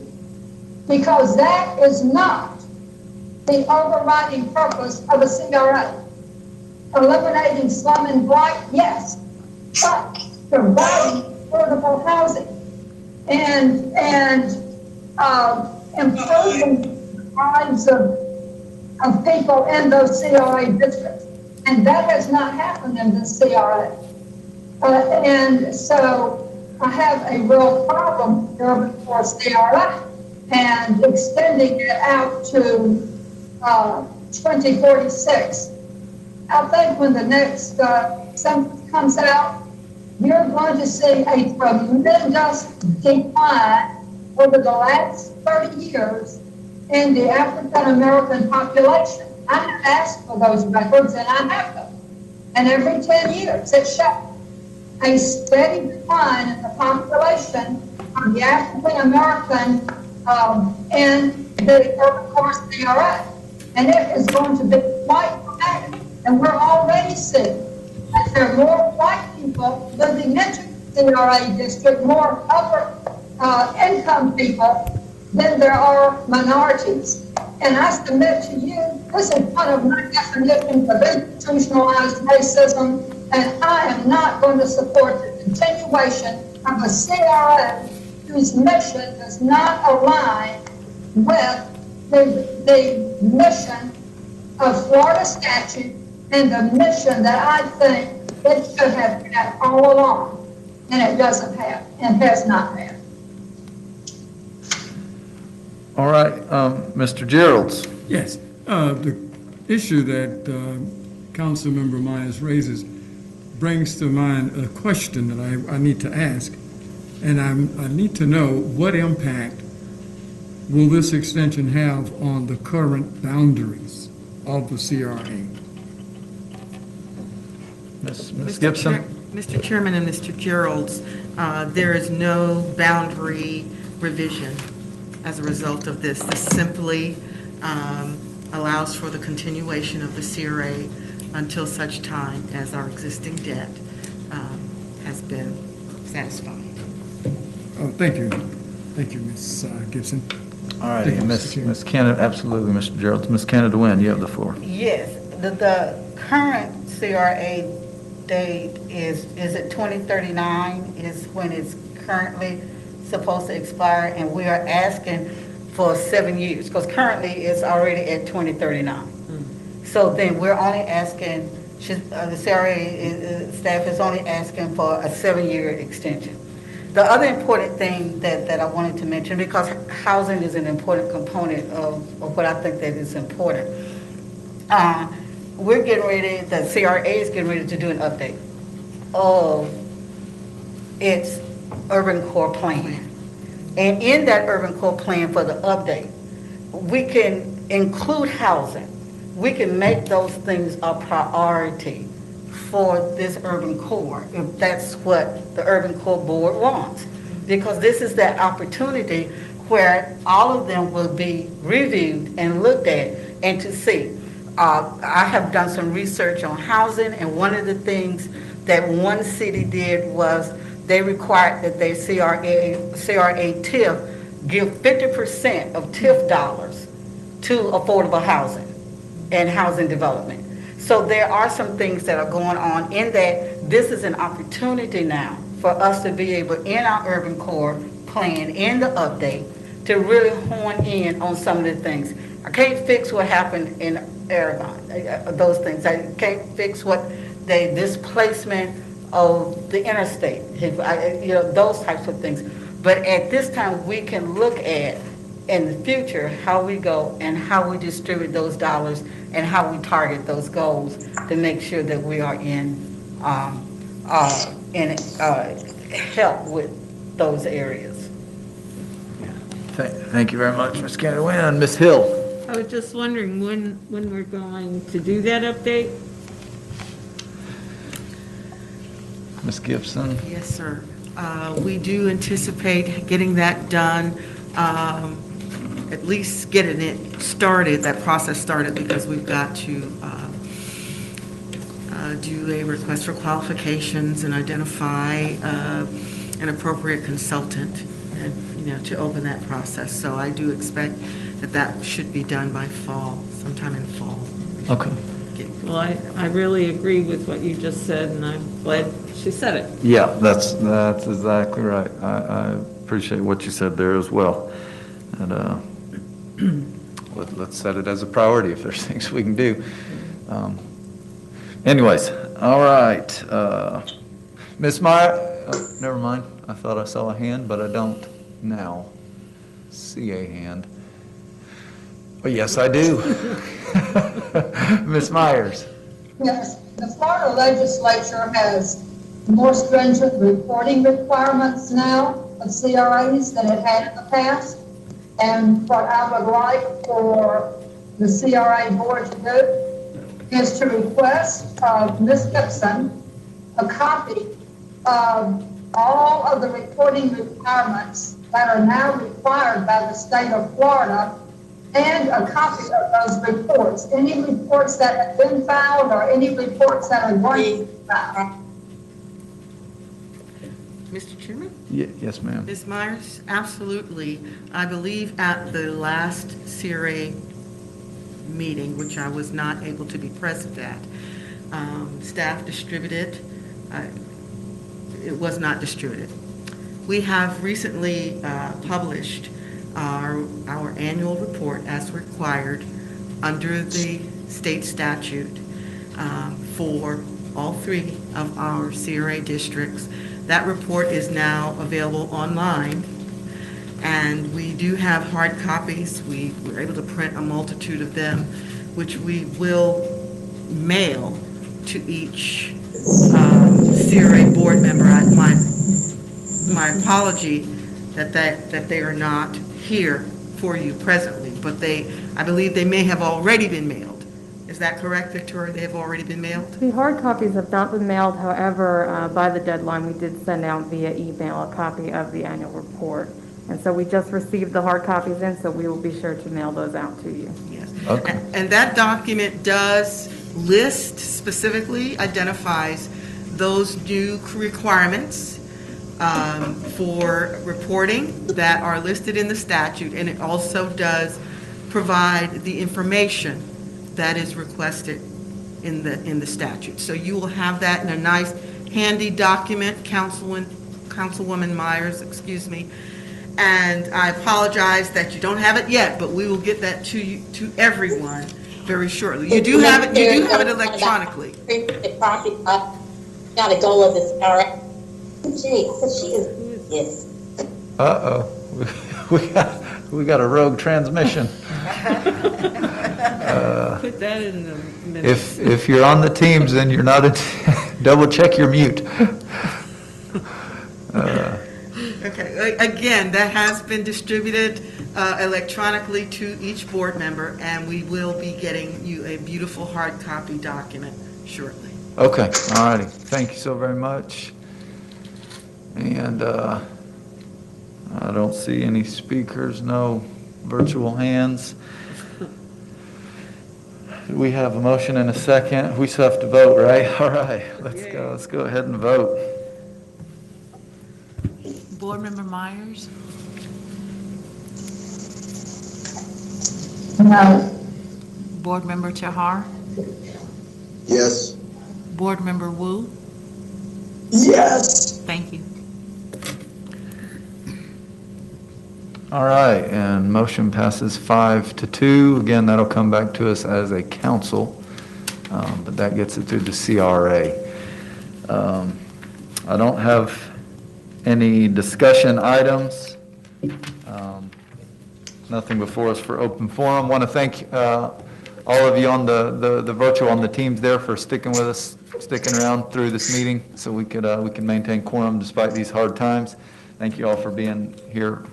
because that is not the overriding purpose of a CRA. Eliminating slum and blight, yes, but providing affordable housing and improving the lives of people in those CRA districts. And that has not happened in this CRA. And so I have a real problem with urban force CRA and extending it out to 2046. I think when the next census comes out, you're going to see a tremendous decline over the last 30 years in the African-American population. I have asked for those records, and I have them. And every 10 years, it shows a steady decline in the population of the African-American in the urban core CRA. And it is going to be quite dramatic. And we're already seeing that there are more white people living into the CRA district, more upper income people than there are minorities. And I submit to you, this is one of my definitions of institutionalized racism, and I am not going to support the continuation of a CRA whose mission does not align with the mission of Florida statute and the mission that I think it should have had all along, and it doesn't have, and has not had. All right, Mr. Geralds. Yes, the issue that Councilmember Myers raises brings to mind a question that I need to ask, and I need to know what impact will this extension have on the current boundaries of the CRA. Ms. Gibson? Mr. Chairman and Mr. Geralds, there is no boundary revision as a result of this. This simply allows for the continuation of the CRA until such time as our existing debt has been satisfied. Oh, thank you. Thank you, Ms. Gibson. All right, Thank you, Mr. Ms. Chairman. Canada, absolutely, Mr. Gerald. Ms. Canada Wynn, you have the floor. Yes, the current CRA date is it 2039 is when it's currently supposed to expire, and we are asking for 7 years, because currently it's already at 2039. So then we're only asking, the CRA staff is only asking for a 7-year extension. The other important thing that I wanted to mention, because housing is an important component of what I think that is important, we're getting ready, the CRA is getting ready to do an update of its urban core plan. And in that urban core plan for the update, we can include housing. We can make those things a priority for this urban core, if that's what the urban core board wants. Because this is that opportunity where all of them will be reviewed and looked at and to see. I have done some research on housing, and one of the things that one city did was they required that their CRA TIF give 50% of TIF dollars to affordable housing and housing development. So there are some things that are going on in that. This is an opportunity now for us to be able, in our urban core plan, in the update, to really hone in on some of the things. I can't fix what happened in Aragon, those things. I can't fix what the displacement of the interstate, those types of things. But at this time, we can look at, in the future, how we go and how we distribute those dollars and how we target those goals to make sure that we are in help with those areas. Thank you very much, Ms. Canada Wynn. Ms. Hill? I was just wondering when we're going to do that update? Ms. Gibson? Yes, sir. We do anticipate getting that done, at least getting it started, that process started, because we've got to do a request for qualifications and identify an appropriate consultant, and, to open that process. So I do expect that should be done by fall, sometime in fall. Okay. Well, I really agree with what you just said, and I'm glad she said it. Yeah, that's exactly right. I appreciate what you said there as well. And let's set it as a priority if there's things we can do. Anyways, all right. Ms. Meyer, never mind. I thought I saw a hand, but I don't now see a hand. Oh, yes, I do. Ms. Myers. Yes, the Florida legislature has more stringent reporting requirements now of CRAs than it had in the past. And what I would like for the CRA board to do is to request of Ms. Gibson a copy of all of the reporting requirements that are now required by the state of Florida, and a copy of those reports. Any reports that have been filed or any reports that are going to be filed. Mr. Chairman? Yes, ma'am. Ms. Myers, absolutely. I believe at the last CRA meeting, which I was not able to be present at, staff distributed. It was not distributed. We have recently published our annual report as required under the state statute for all 3 of our CRA districts. That report is now available online, and we do have hard copies. We were able to print a multitude of them, which we will mail to each CRA board member. My apology that they are not here for you presently, but I believe they may have already been mailed Is that correct, Victoria? They have already been mailed? The hard copies have not been mailed, however, by the deadline, we did send out via email a copy of the annual report. And so we just received the hard copies in, so we will be sure to mail those out to you. Yes. Okay. And that document does list, specifically identifies those new requirements for reporting that are listed in the statute, and it also does provide the information that is requested in the statute. So you will have that in a nice, handy document, Councilwoman Myers, excuse me. And I apologize that you don't have it yet, but we will get that to you, to everyone very shortly. You do have it electronically. Got a goal of this, all right. She is, yes. Uh-oh, we got a rogue transmission. Put that in the minutes. If you're on the Teams, then you're not, double check your mute. Okay, again, that has been distributed electronically to each board member, and we will be getting you a beautiful hard copy document shortly. Okay, all righty. Thank you so very much. And I don't see any speakers, no virtual hands. We have a motion and a second. We still have to vote, right? All right, let's go ahead and vote. Board Member Myers? No. Board Member Chahar? Yes. Board Member Wu? Yes. Thank you. All right, and motion passes 5-2. Again, that'll come back to us as a council, but that gets it through the CRA. I don't have any discussion items. Nothing before us for open forum. Want to thank all of you on the virtual, on the teams there, for sticking with us, sticking around through this meeting so we can maintain quorum despite these hard times. Thank you all for being here,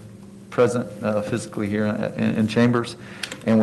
present physically here in chambers. And with